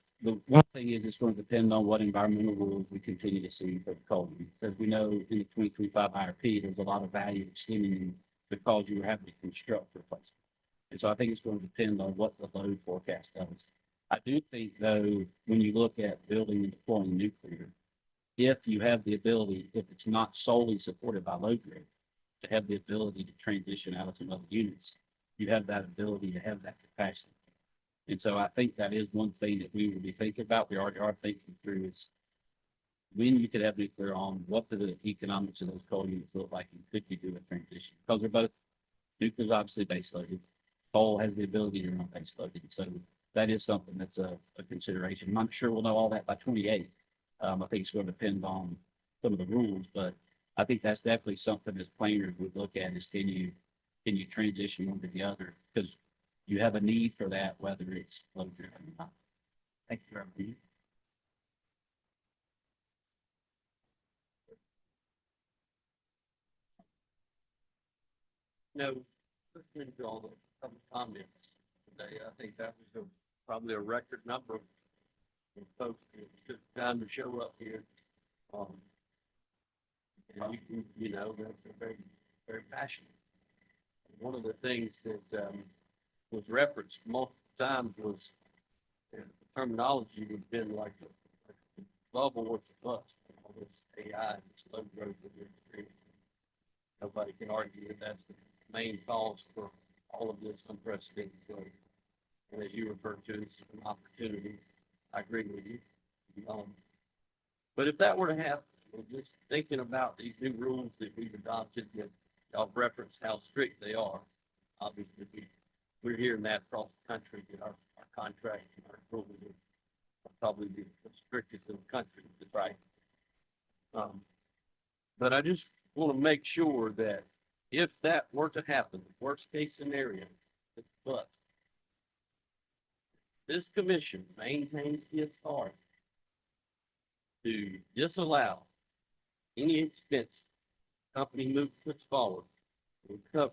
one thing is it's going to depend on what environmental rules we continue to see for the coal. As we know, in the 2025 IRP, there's a lot of value extending because you have to construct replacement. And so I think it's going to depend on what the load forecast does. I do think, though, when you look at building and deploying nuclear, if you have the ability, if it's not solely supported by load grid, to have the ability to transition out of some other units, you have that ability to have that capacity. And so I think that is one thing that we will be thinking about. We already are thinking through is when you could have nuclear on, what do the economics of those coal units look like, and could you do a transition? Because they're both, nuclear is obviously base loaded. Coal has the ability to run base loaded, so that is something that's a consideration. I'm not sure we'll know all that by 28. I think it's going to depend on some of the rules, but I think that's definitely something that planners would look at is can you transition one to the other? Because you have a need for that, whether it's load driven or not. Thank you, Reverend. No, listening to all the public comments today, I think that was probably a record number of folks that took time to show up here. And they're very, very passionate. One of the things that was referenced multiple times was the terminology would have been like the bubble or the bust, all this AI, this low growth that we're experiencing. Nobody can argue that that's the main cause for all of this unprecedented growth. And as you refer to, it's an opportunity. I agree with you. But if that were to happen, we're just thinking about these new rules that we've adopted, that y'all referenced how strict they are. Obviously, we're hearing that across the country, that our contracts and our rules are probably the strictest in the country, right? But I just want to make sure that if that were to happen, worst case scenario, but this commission maintains the authority to disallow any expense company puts forward to recover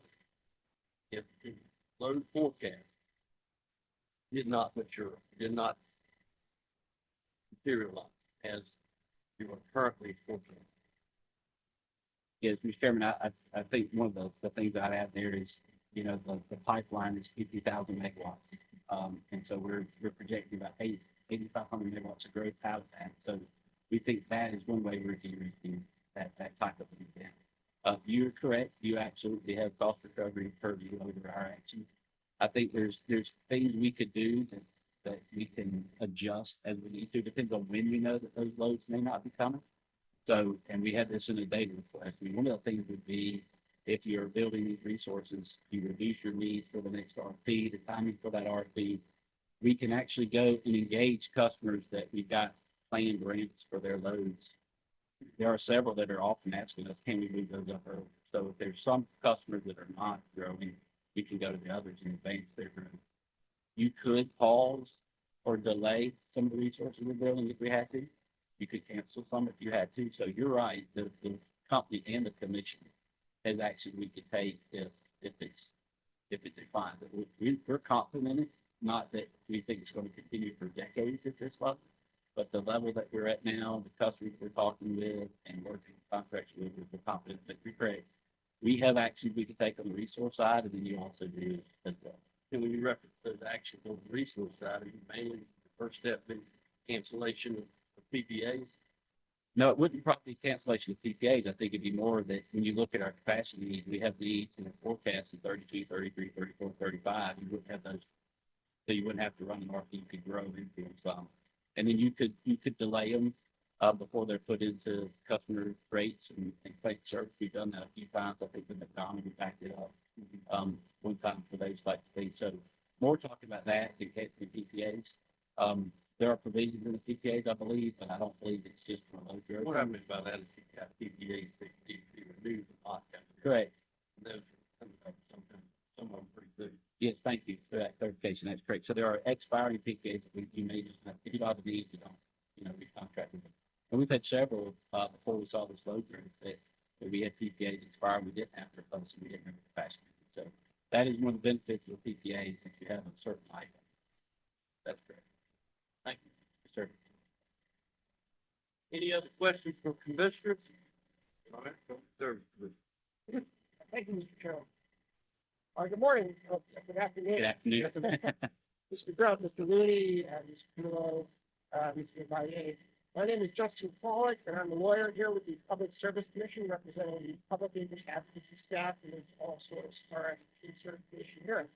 if the load forecast did not mature, did not materialize as you are currently forecasting. Yes, Mr. Chairman, I think one of the things I have there is, the pipeline is 50,000 megawatts. And so we're projecting about 8,500 megawatts of growth out of that. So we think that is one way we're de-risking that type of event. You're correct. You absolutely have cost recovery purview over our actions. I think there's things we could do that we can adjust as we need to. Depends on when we know that those loads may not be coming. So, and we had this in a data request. I mean, one of the things would be if you're building these resources, you reduce your need for the next RFP, the timing for that RFP. We can actually go and engage customers that we've got planned ramps for their loads. There are several that are often asking us, can we move those up early? So if there's some customers that are not growing, we can go to the others and advance their growth. You could pause or delay some of the resources we're building if we had to. You could cancel some if you had to. So you're right. The company and the commission has actually we could take if it's defined. We're confident in it. Not that we think it's going to continue for decades at this level, but the level that we're at now, the customers we're talking with and working contracts with, we're confident that we're great. We have actions we can take on the resource side, and then you also do as well. And when you reference those actions on the resource side, are you mainly the first step in cancellation of PPAs? No, it wouldn't probably be cancellation of PPAs. I think it'd be more that when you look at our capacity, we have needs in the forecast of 32, 33, 34, 35. You wouldn't have those, so you wouldn't have to run an RFP. You could grow into them. And then you could delay them before they're put into customer rates and plate service. We've done that a few times. I think the McDonald's we backed it up one time for those types of things. So more talking about that than PPAs. There are provisions in the PPAs, I believe, but I don't believe it's just for low growth. What I mean by that is you've got PPAs that need to be removed from lockdown. Correct. Those are some of them pretty good. Yes, thank you for that clarification. That's correct. So there are expiring PPAs that you may just have, if you don't have the needs, you don't, recontract with them. And we've had several before we saw this load growth that we had PPAs expire, we didn't have to replace them, we didn't have the capacity. So that is one of the benefits of PPAs if you have a certain item. That's correct. Thank you, sir. Any other questions from commissioners? All right, sir. Thank you, Mr. Chairman. Good morning, good afternoon. Good afternoon. Mr. Grubb, Mr. Looney, Mr. Pillow, Mr. Valle. My name is Justin Pollock, and I'm a lawyer here with the Public Service Commission representing the Public Interest Advocacy staff and its all source RFP certification hearing.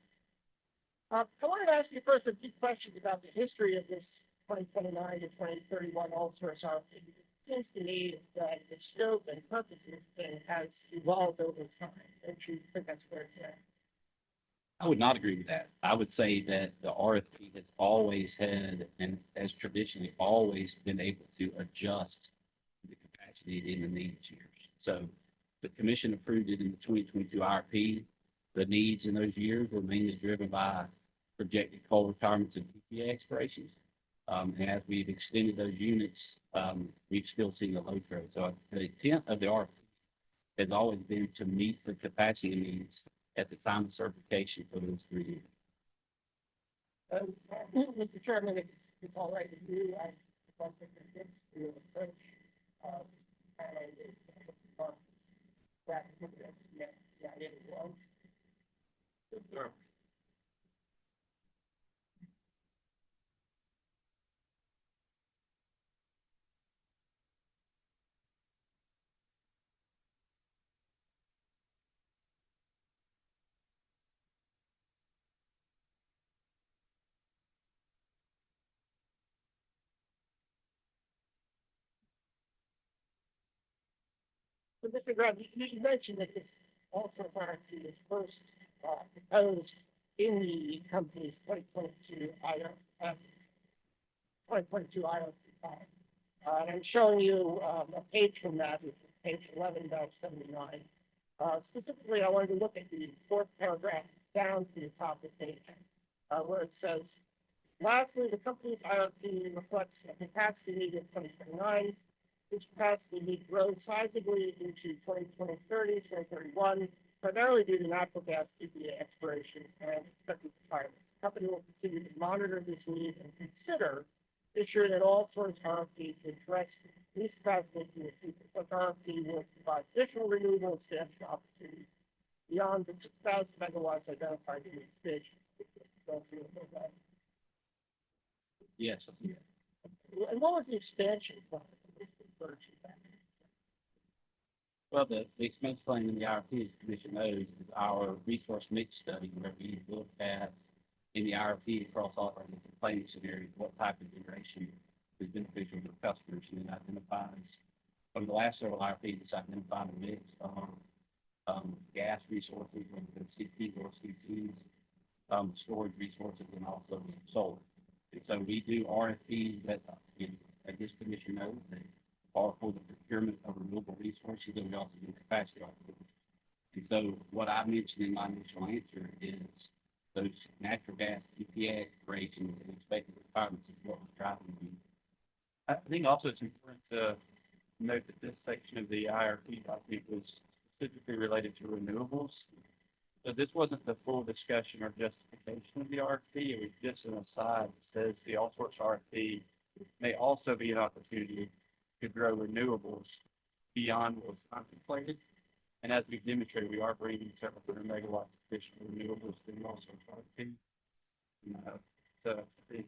I wanted to ask you first a few questions about the history of this 2029 to 2031 all source RFP. It seems to me that the scope and purposes thing has evolved over time. Don't you think that's fair to say? I would not agree with that. I would say that the RFP has always had and has traditionally always been able to adjust the capacity in the needs years. So the commission approved it in the 2022 IRP. The needs in those years were mainly driven by projected coal retirements and PPA expirations. And as we've extended those units, we've still seen a load growth. So the intent of the RFP has always been to meet the capacity needs at the time of certification for those 3 years. Mr. Chairman, if it's all right with you, I want to convince you of the approach. That yes, yeah, it was. But Mr. Graham, you mentioned that this also RFP was first proposed in the company's 2022 IRP. 2022 IRP. And I'm showing you a page from that, which is page 11-79. Specifically, I wanted to look at the fourth paragraph down to the top of the page, where it says, lastly, the company's IRP reflects a capacity need in 2029. This capacity need grows sizably into 2030, 2031, primarily due to natural gas PPA expiration and expected retirement. The company will continue to monitor this need and consider ensuring that all sorts of RFPs address these capacity needs in the future. Such RFP will provide additional renewable expansion opportunities beyond the 6,000 megawatts identified in each stage. Yes. And what was the expansion plan? Well, the expense plan in the IRP, as the commission knows, is our resource mix study where we looked at in the IRP across all our different planning scenarios, what type of generation is beneficial to customers, and it identifies from the last several IRPs, it's identified a mix of gas resources, whether it's CTs or CCs, storage resources, and also solar. And so we do RFPs that, I guess the commission knows, they are for the procurement of renewable resources, and we also do capacity operations. And so what I mentioned in my initial answer is those natural gas PPA expirations and expected requirements is what we're driving. I think also it's important to note that this section of the IRP, I think, was specifically related to renewables. So this wasn't the full discussion or justification of the RFP. It was just an aside that says the all sorts RFP may also be an opportunity to grow renewables beyond what was contemplated. And as we've demonstrated, we are bringing several hundred megawatts of additional renewables to the all sorts RFP. So I think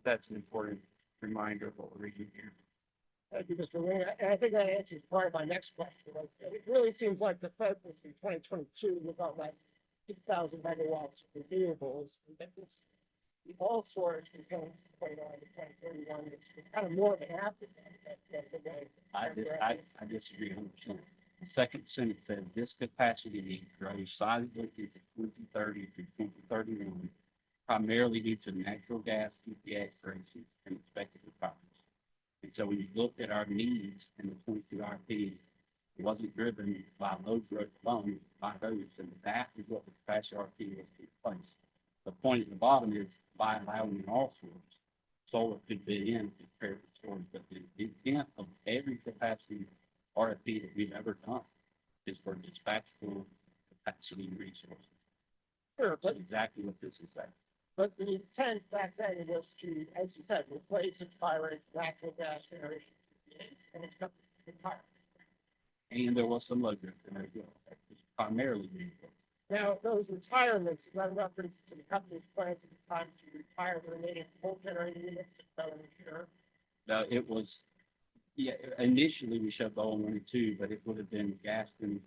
that's an important reminder of what we're reading here. Thank you, Mr. Wayne. And I think that answers part of my next question. It really seems like the focus in 2022 was on like 6,000 megawatts of renewables. And that was the all source in 2029 to 2031. It's kind of more than half of that. I disagree 100%. The second sentence says this capacity need grows sizably into 2030 through 2031, primarily due to natural gas PPA expirations and expected requirements. And so when you looked at our needs in the 22 RFPs, it wasn't driven by load growth alone, by those, and that is what the capacity RFP was to replace. The point at the bottom is by allowing an all source, solar could be in compared to storage, but the intent of every capacity RFP that we've ever done is for dispatchable capacity resources. Sure, but exactly what this is saying. But the intent back then was to, as you said, replace expiring natural gas generation and it's got retirement. And there was some load growth in there, it's primarily renewables. Now, those retirements, is that a reference to the company's plans at the time to retire the remaining coal generating units to ensure? No, it was, yeah, initially we showed the one and two, but it would have been Gaston,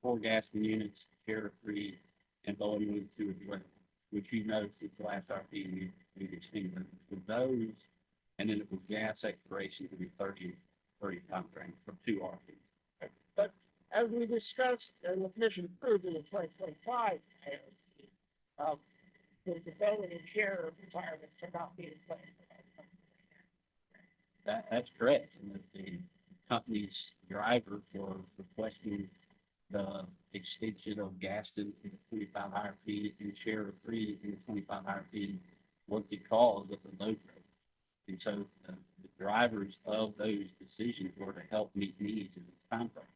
4 Gaston units, Terra 3, and Bowen 1 and 2 as well, which you know since the last RP we've extended with those, and then it was gas exploration to be 30 30 timeframe for two RFPs. But as we discussed and the commission approved in the 2025 IRP, the development and share requirements are not being played. That's correct. And the company's driver for requesting the extension of Gaston in the 25 IRP and share of free in the 25 IRP was because of the load growth. And so the drivers of those decisions were to help meet needs in this timeframe.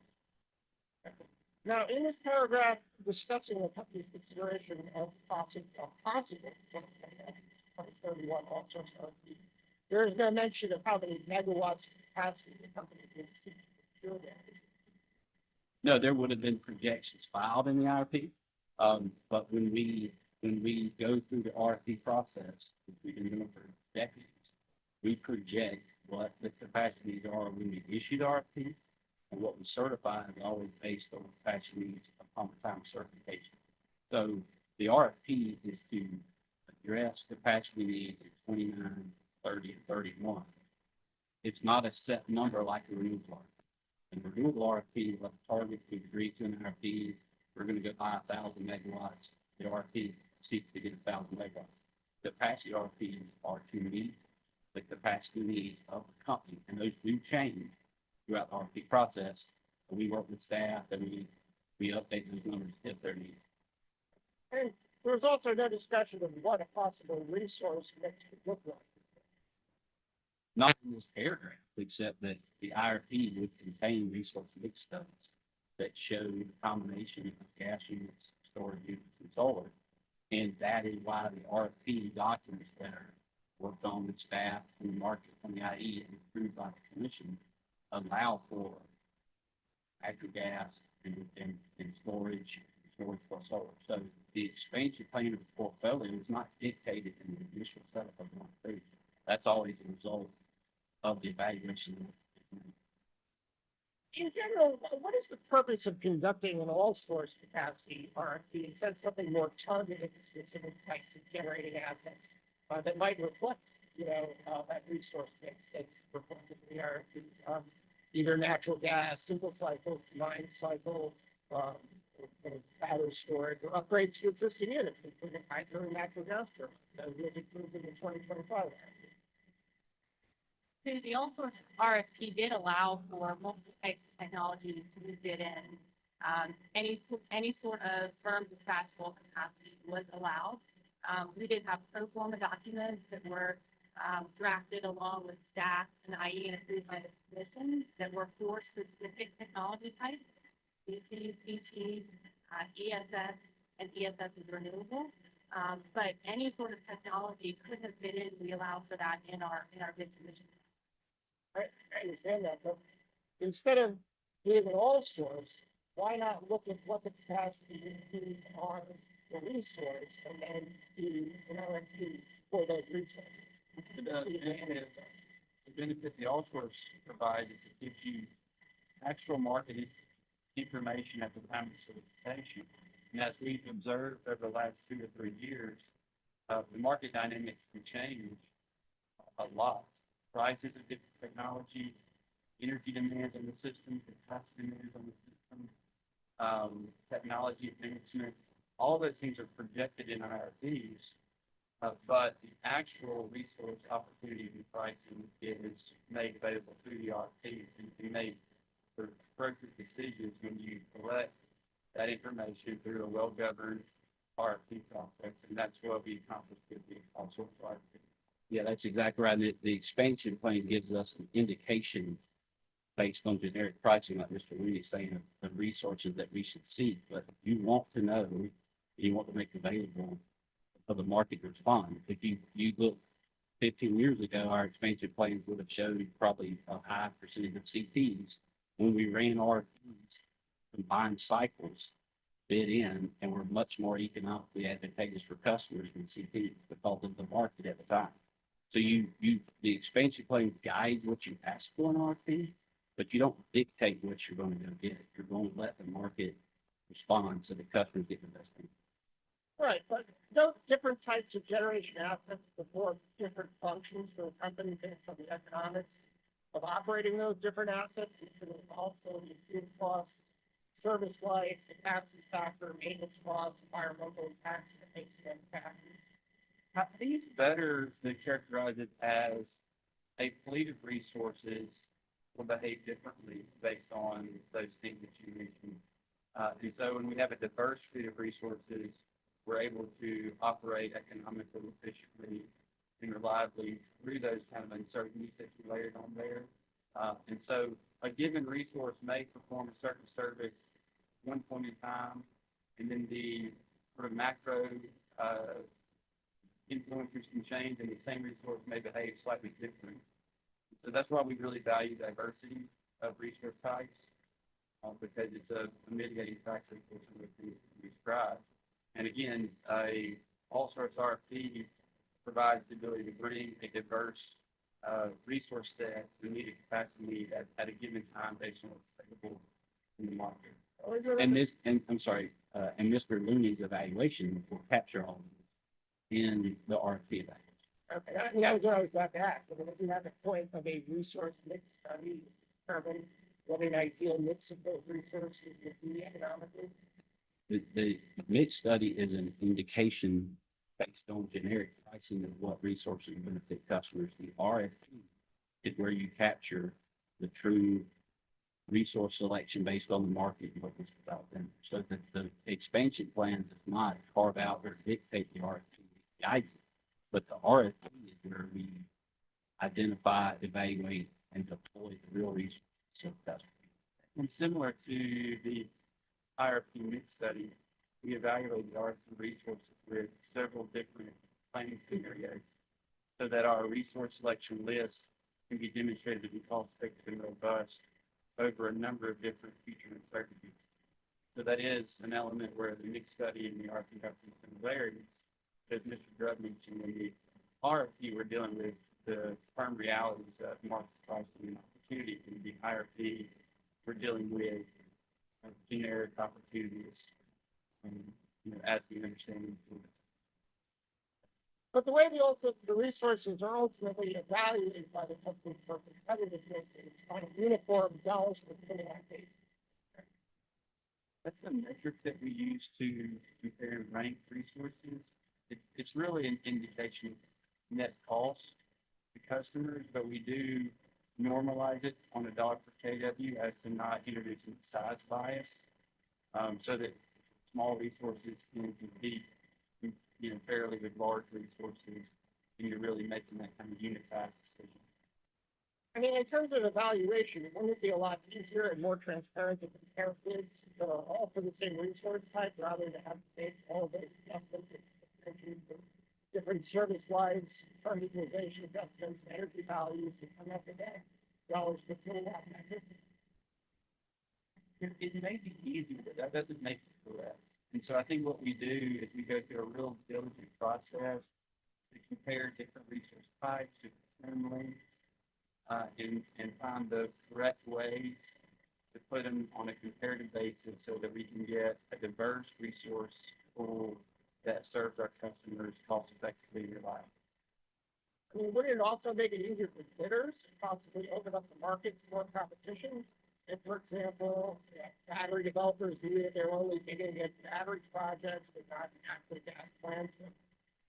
Now, in this paragraph discussing the company's consideration of possible 2031 also RFP, there is no mention of how many megawatts of capacity the company is seeking to secure that. No, there would have been projections filed in the IRP. But when we go through the RFP process, which we've been doing for decades, we project what the capacities are when we issue the RFP, and what we certify is always based on capacity needs upon the time of certification. So the RFP is to address capacity needs in 29, 30, and 31. It's not a set number like a renewable RFP. In renewable RFP, what the target we agree to in an RFP, we're going to go buy 1,000 megawatts. The RFP seeks to get 1,000 megawatts. The capacity RFPs are to meet the capacity needs of the company, and those do change throughout the RFP process. We work with staff and we update those numbers if they're needed. And there's also no discussion of what a possible resource mix could look like. Not in this paragraph, except that the IRP would contain resource mix studies that show the combination of gas units, storage units, and solar. And that is why the RFP documents that are worked on with staff and the market from the IE and approved by the commission allow for natural gas and storage for solar. So the expansion plan of the portfolio is not dictated in the initial setup of the RFP. That's always the result of the evaluation. In general, what is the purpose of conducting an all-source capacity RFP instead of something more targeted to specific types of generating assets that might reflect, that resource mix that's reflected in the RFP? Either natural gas, simple cycle, combined cycle, battery storage, or upgrades to existing units, including hydro and natural gas turbines, as was approved in the 2025 RFP. The all source RFP did allow for multiple types of technology to be bid in. Any sort of firm dispatchable capacity was allowed. We did have pro forma documents that were drafted along with staff and IE and approved by the commission that were for specific technology types, DC, CT, ESS, and ESS is renewable. But any sort of technology could have been in. We allow for that in our bid submission. I understand that, but instead of being an all source, why not look at what the capacity needs are the resource and then do an RFP for those resources? The benefit the all source provides is it gives you actual market information at the time of solicitation. And as we've observed over the last 2 to 3 years, the market dynamics can change a lot. Prices of different technologies, energy demands on the system, capacity demands on the system, technology advancement, all those things are projected in IRPs. But the actual resource opportunity and pricing is made available through the RFPs, and you make the appropriate decisions when you collect that information through a well-governed RFP process, and that's what we accomplished with the all source RFP. Yeah, that's exactly right. The expansion plan gives us an indication based on generic pricing, like Mr. Rooney is saying, of the resources that we should seek. But if you want to know, you want to make available for the market to respond. If you look 15 years ago, our expansion plans would have showed probably a high percentage of CPs. When we ran RFPs, combined cycles bid in and were much more economically advantageous for customers than CPs because of the market at the time. So the expansion plan guides what you ask for in RFP, but you don't dictate what you're going to go get. You're going to let the market respond so the customers get the best thing. Right, but those different types of generation assets perform different functions for the company based on the economics of operating those different assets. It should also the fuel costs, service life, capacity factor, maintenance costs, environmental impacts, and factors. How do you better to characterize it as a fleet of resources will behave differently based on those things that you mentioned? And so when we have a diverse fleet of resources, we're able to operate economically, efficiently, and reliably through those kind of uncertainties that you layered on there. And so a given resource may perform a certain service one point in time, and then the sort of macro influencers can change, and the same resource may behave slightly different. So that's why we really value diversity of resource types, because it's a mitigating factor for some of the things we described. And again, a all-source RFP provides the ability to bring a diverse resource set to meet a capacity need at a given time based on what's available in the market. And I'm sorry, and Mr. Looney's evaluation will capture all of this in the RFP evaluation. Okay, I mean, that was what I was about to ask. I mean, isn't that the point of a resource mix study to determine what an ideal mix of those resources would be economically? The mix study is an indication based on generic pricing of what resources benefit customers. The RFP is where you capture the true resource selection based on the market and what was about them. So that the expansion plan does not carve out or dictate the RFP guides it, but the RFP is where we identify, evaluate, and deploy the real resources of customers. And similar to the IRP mix study, we evaluate the RFP resources with several different planning scenarios so that our resource selection list can be demonstrated to be cost-effective and robust over a number of different future uncertainties. So that is an element where the mix study and the RFP have some similarities. As Mr. Grubb mentioned, in the RFP, we're dealing with the firm realities of market pricing and opportunity. In the IRP, we're dealing with generic opportunities, as we understand them. But the way the resources are ultimately evaluated by the company for competitiveness is on a uniform dollars per kilowatt basis. That's the metric that we use to compare and rank resources. It's really an indication of net cost to customers, but we do normalize it on a dollar per kW as to not introducing size bias, so that small resources can compete, fairly with large resources, and you're really making that kind of unified decision. I mean, in terms of evaluation, wouldn't it be a lot easier and more transparent to compare bids all for the same resource type rather than have to face all of those adjustments, different service lives, term utilization adjustments, energy values, and come up with that dollars per kilowatt method? It may be easy, but that doesn't make it correct. And so I think what we do is we go through a real diligent process to compare different resource types, to determine lengths, and find the correct ways to put them on a comparative basis so that we can get a diverse resource pool that serves our customers cost effectively and reliably. I mean, wouldn't it also make it easier for bidders to possibly open up the market to more competition? If, for example, battery developers knew that they're only bidding against battery projects and not actually gas plants,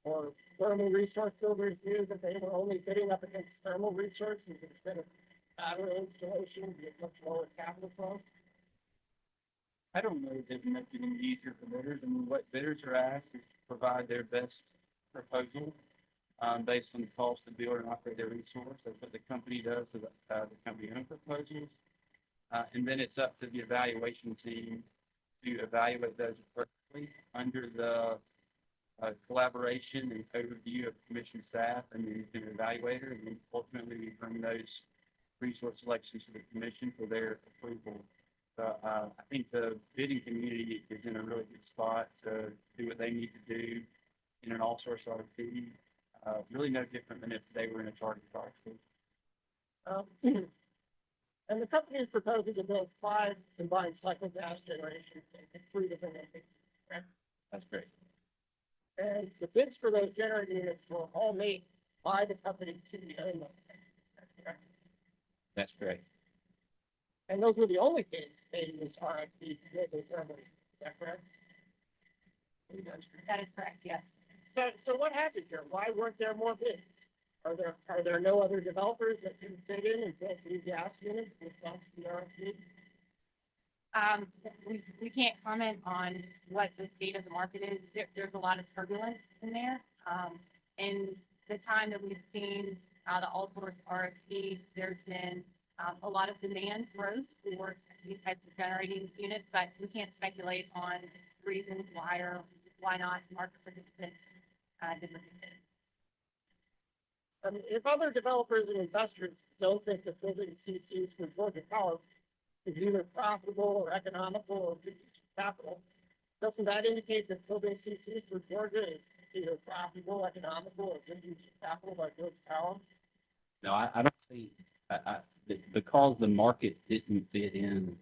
or thermal resource builders knew that they were only bidding up against thermal resources instead of battery installation, be much lower capital cost. I don't know if it makes it any easier for bidders. I mean, what bidders are asked is to provide their best proposal based on the cost to build and operate their resource. That's what the company does with the company-owned proposals. And then it's up to the evaluation team to evaluate those appropriately under the collaboration and overview of commission staff and the independent evaluator. And then ultimately we bring those resource selections to the commission for their approval. I think the bidding community is in a really good spot to do what they need to do in an all-source RFP. Really no different than if they were in a target RFP. And the company is proposing to build 5 combined cycle gas generations in 3 different locations, correct? That's great. And the bids for those generating units were all made by the company to the owner. That's correct. And those were the only bids in this RFP to get those ceremony. Is that correct? That is correct, yes. So what happened here? Why weren't there more bids? Are there no other developers that can fit in and build these gas units with the RFP? We can't comment on what the state of the market is. There's a lot of turbulence in there. In the time that we've seen the all source RFPs, there's been a lot of demand growth for these types of generating units, but we can't speculate on reasons why or why not market participants did what they did. I mean, if other developers and investors don't think that building CCs for Georgia Power is either profitable or economical or reduces capital, doesn't that indicate that building CCs for Georgia is either profitable, economical, or reduces capital by Georgia Power? No, I don't think, because the market didn't fit in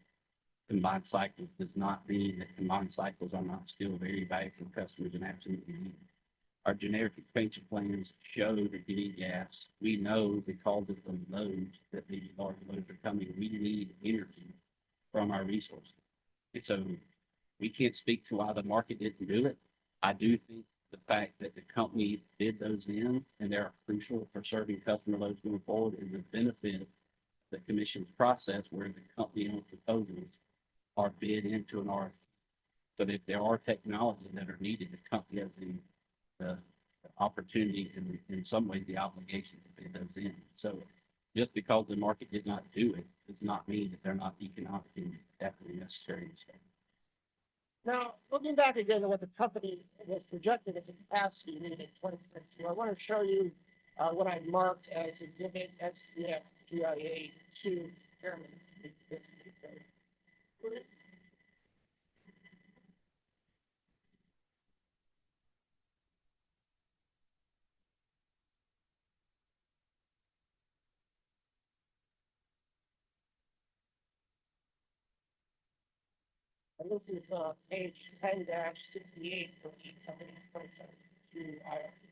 combined cycles does not mean that combined cycles are not still very valuable for customers and absolutely needed. Our generic expansion plans show that we need gas. We know because of the loads that these large loads are coming, we need energy from our resources. And so we can't speak to why the market didn't do it. I do think the fact that the company did those in and they're crucial for serving customer loads going forward is a benefit of the commission's process where the company owned proposals are bid into an RFP. So that if there are technologies that are needed, the company has the opportunity and in some ways the obligation to bid those in. So just because the market did not do it does not mean that they're not economically definitely necessary. Now, looking back again at what the company was projected as a capacity need in 2022, I want to show you what I marked as Exhibit STF GIA 2 Chairman. And this is page 10-68 for the company 2022 IRP.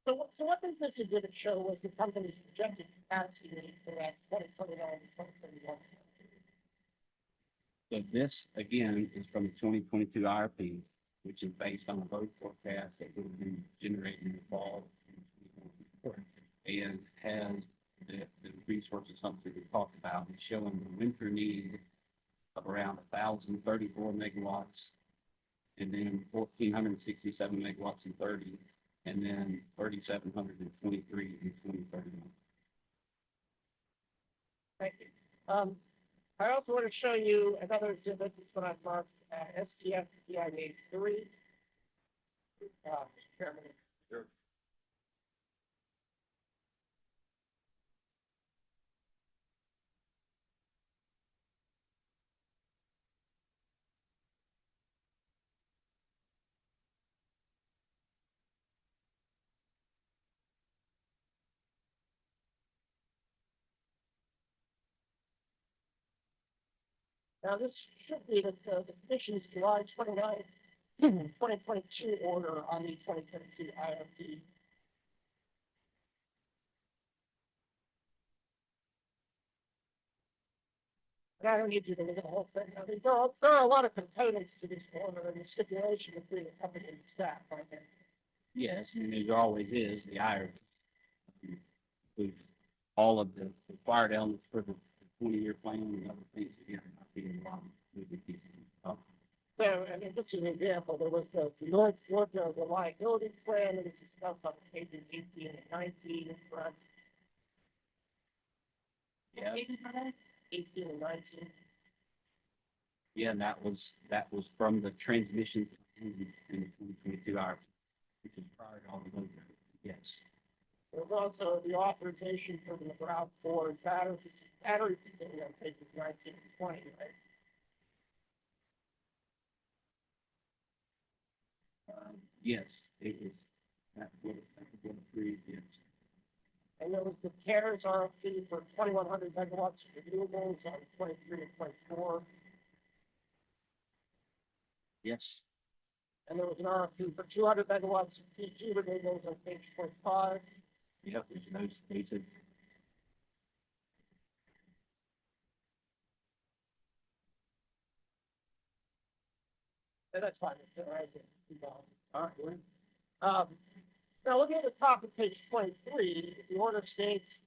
So what does this exhibit show was the company's projected capacity need for that 2029 to 2031? So this, again, is from the 2022 IRP, which is based on a load forecast that will be generated in the fall and has the resources, something we talked about, and showing the winter need of around 1,034 megawatts, and then 1,467 megawatts in 30, and then 3,723 in 2031. Thank you. I also want to show you another exhibit. This one I've marked STF DIA 3. Mr. Chairman. Sure. Now, this should be the commission's July 29th, 2022 order on the 2022 IRP. And I don't need you to look at the whole thing. I mean, there are a lot of components to this order and the stipulation between the company and the staff, right there. Yes, and there always is the IRP. With all of the required elements for the 20-year plan and other things, again, not being wrong with the pieces. So, I mean, this is an example. There was the North Georgia reliability plan that was discussed on pages 18 and 19, correct? Yeah. 18 and 19. Yeah, and that was from the transmission in the 2022 IRP, which is prior to all of those. Yes. There was also the authorization for the ground for battery facility on pages 19 and 20, right? Yes, it is. That would agree, yes. And there was the CARES RFP for 2,100 megawatts of renewables on 23 and 24. Yes. And there was an RFP for 200 megawatts of DG renewables on page 45. Yep, there's no stated. And that's fine. It's all right. All right. Now looking at the top of page 23, the order states,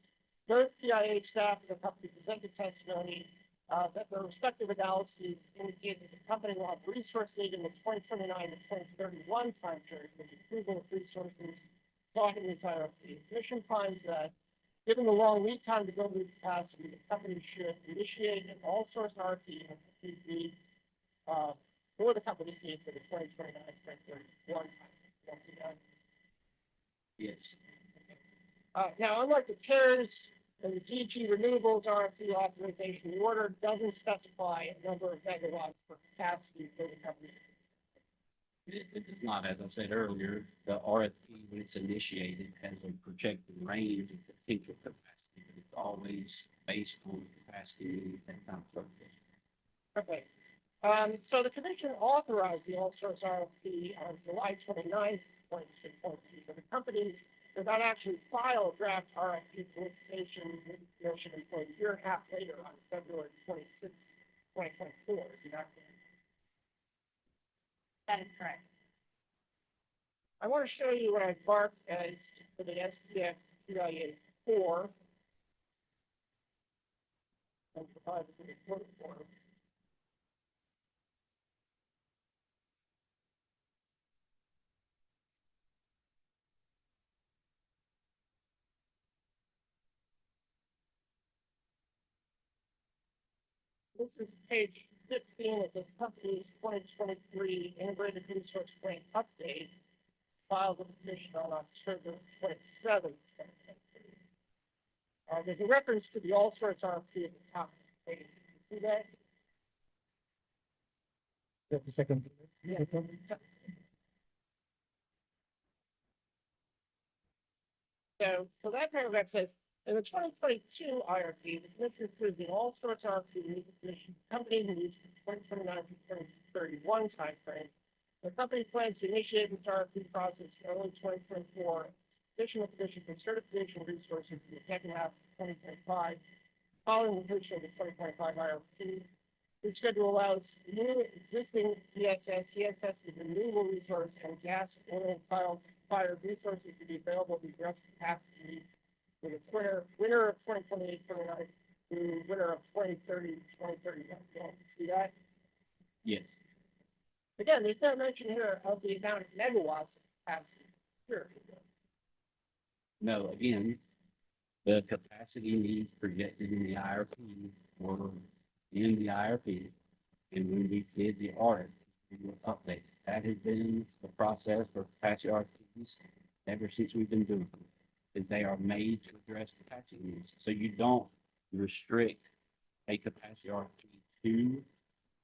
both PIA staff and the company presented testimony that their respective analyses indicate that the company will have resource need in the 2029 to 2031 time period for the approval of resources sought in this IRC. The commission finds that given the long lead time to build new capacity, the company should initiate an all source RFP for the company's needs for the 2029 to 2031 time period. Yes. Now, unlike the CARES and the DG Renewables RFP authorization, the order doesn't specify a number of megawatts for capacity for the company. It does not, as I said earlier, the RFP, when it's initiated, has a projected range of potential capacity, but it's always based on capacity needs at time of certification. Okay. So the commission authorized the all source RFP on July 29th, 2022, but the company did not actually file a draft RFP solicitation with the commission until a year and a half later on February 26th, 2024. Is that correct? That is correct. I want to show you what I marked as for the STF PIA 4. And provide the report for it. This is page 15 of the company's 2023 integrated resource plan update filed with the commission on October 27th. There's a reference to the all source RFP at the top of the page. See that? Just a second. Yeah. So that paragraph says, in the 2022 IRP, the commission approved the all sorts RFP to meet the commission company needs for 2029 to 2031 timeframe. The company plans to initiate this RFP process in early 2024. Additional commission for certification resources in the second half of 2025, following the completion of the 2025 IRP. This schedule allows new existing ESS is a renewable resource, and gas, oil, and fire resources to be available to address capacity needs for the winter of 2028, 29 to winter of 2030, 2031. See that? Yes. Again, there's no mention here of the amount of megawatts of capacity. Sure. No, again, the capacity needs projected in the IRP were in the IRP. And when we did the audit, we will update. That has been the process for capacity RFPs ever since we've been doing them, is they are made to address capacity needs. So you don't restrict a capacity RFP to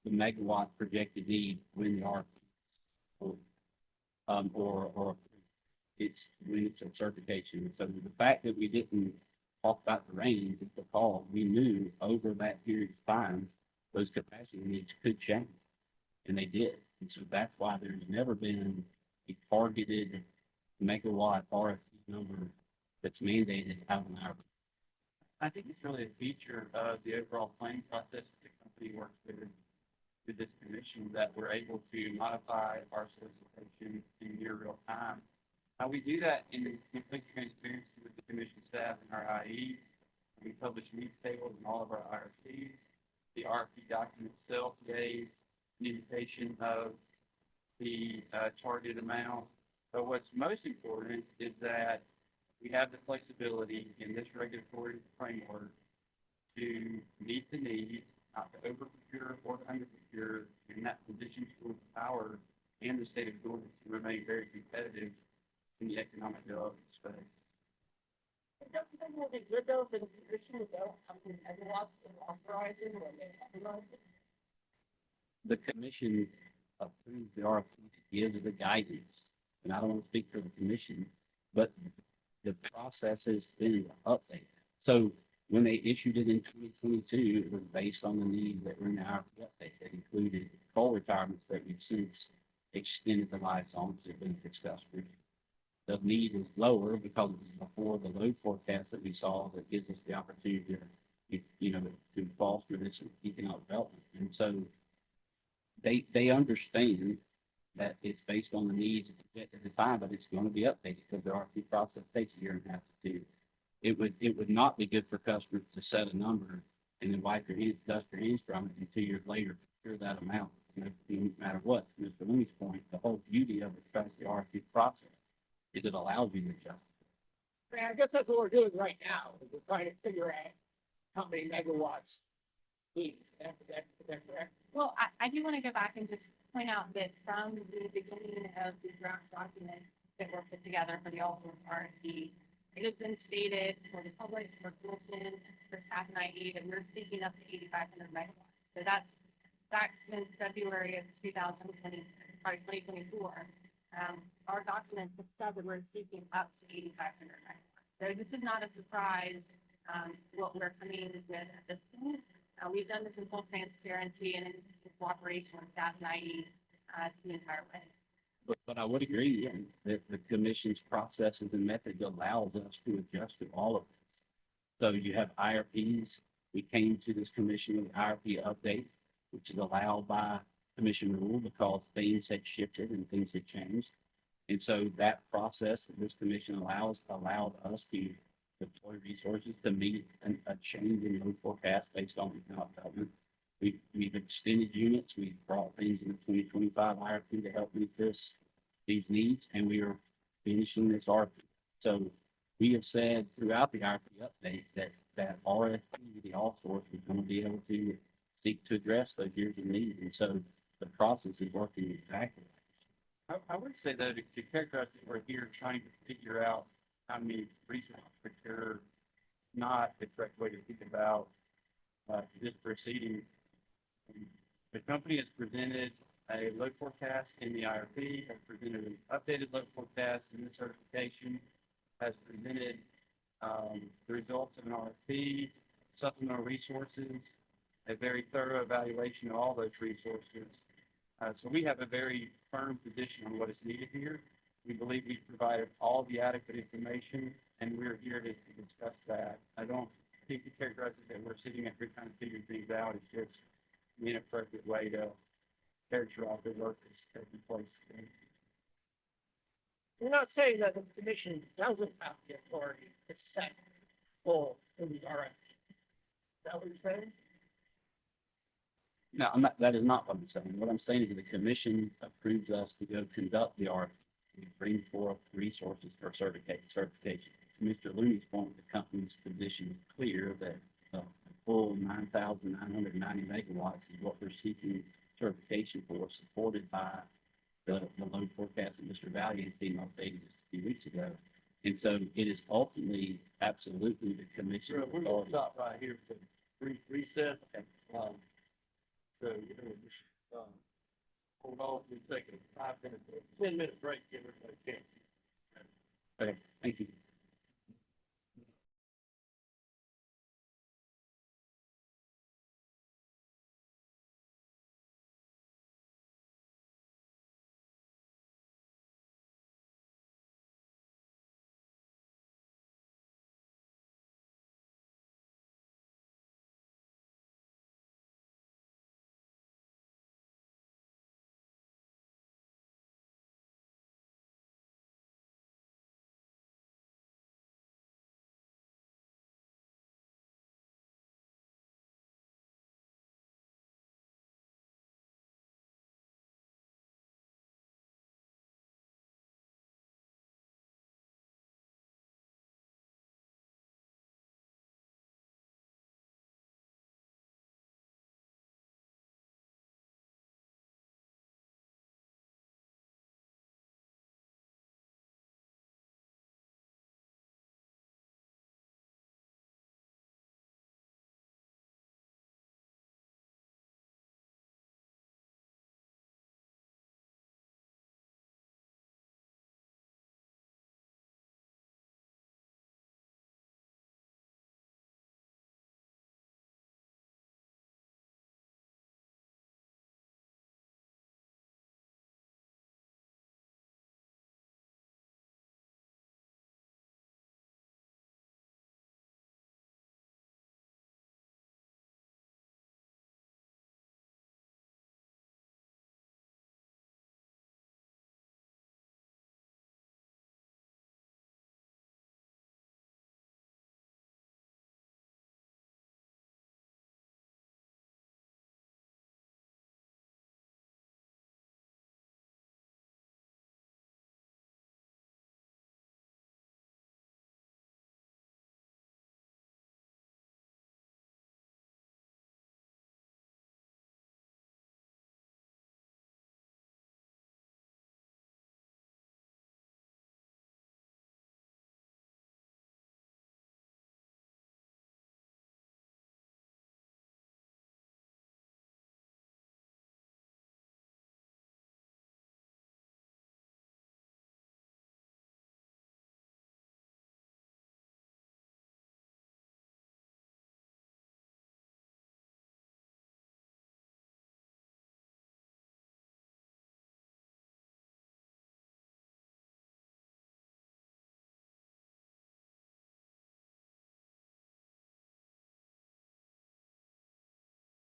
the megawatt projected need when the RFP or it's when it's a certification. So the fact that we didn't talk about the range is because we knew over that period of time those capacity needs could change, and they did. And so that's why there's never been a targeted megawatt RFP number that's mandated out in our. I think it's really a feature of the overall planning process that the company works with this commission, that we're able to modify our solicitation in near real time. We do that in complete transparency with the commission staff and our IEs. We publish needs tables in all of our IRCs. The RFP document itself gave an indication of the targeted amount. But what's most important is that we have the flexibility in this regulatory framework to meet the need, not to over procure or to under procure, and that positions towards power and the state of Georgia to remain very competitive in the economic development space. Don't you think it would be good though for the commission to go something megawatts and authorizing or authorizing? The commission approves the RFP, gives the guidance, and I don't want to speak for the commission, but the process has been updated. So when they issued it in 2022, it was based on the need that were in the RFP update that included coal retirements that we've since extended the life on to benefits customers. The need is lower because it's before the load forecast that we saw that gives us the opportunity to, to foster this economic development. And so they understand that it's based on the needs at the time, but it's going to be updated because there are two process takes a year and a half to do. It would not be good for customers to set a number and then wipe their hands, dust their hands from it, and 2 years later clear that amount. No matter what, to Mr. Looney's point, the whole beauty of the RFP process is it allows you to adjust. I guess that's what we're doing right now, is we're trying to figure out how many megawatts need. Is that correct? Well, I do want to go back and just point out that from the beginning of the draft document that were put together for the All Source RFP, it has been stated for the public, for commission, for staff and ID, that we're seeking up to 8,500 megawatts. So that's back since February of 2024. Our document has said that we're seeking up to 8,500 megawatts. So this is not a surprise, what we're coming with at this point. We've done this in full transparency and in cooperation with staff and ID the entire way. But I would agree that the commission's processes and methods allows us to adjust to all of this. So you have IRPs. We came to this commission with IRP update, which is allowed by commission rule because things had shifted and things had changed. And so that process that this commission allowed us to deploy resources to meet a change in load forecast based on economic development. We've extended units. We've brought things in the 2025 IRP to help meet these needs, and we are finishing this RFP. So we have said throughout the IRP update that RFP, the all source, is going to be able to seek to address those years of need. And so the process is working exactly. I would say that to characterize it, we're here trying to figure out how many resources procure, not the correct way to think about this proceeding. The company has presented a load forecast in the IRP, has presented an updated load forecast in the certification, has presented the results of an RFP, supplemental resources, a very thorough evaluation of all those resources. So we have a very firm position on what is needed here. We believe we've provided all the adequate information, and we're here to discuss that. I don't think the characterize it that we're sitting up here trying to figure things out. It's just the inappropriate way to characterize the work that's taking place. We're not saying that the commission doesn't have the authority to set goals in the RFP. Is that what you're saying? No, I'm not, that is not what I'm saying. What I'm saying is the commission approves us to go conduct the RFP. We bring forth resources for certification. To Mr. Looney's point, the company's position is clear that a full 9,990 megawatts is what we're seeking certification for, supported by the load forecast that Mr. Valiant team updated just a few weeks ago. And so it is ultimately absolutely the commission. We're going to stop right here for reset. So, just, hold on, we're taking a 5 minute, 10-minute break, give everybody a chance. Okay, thank you.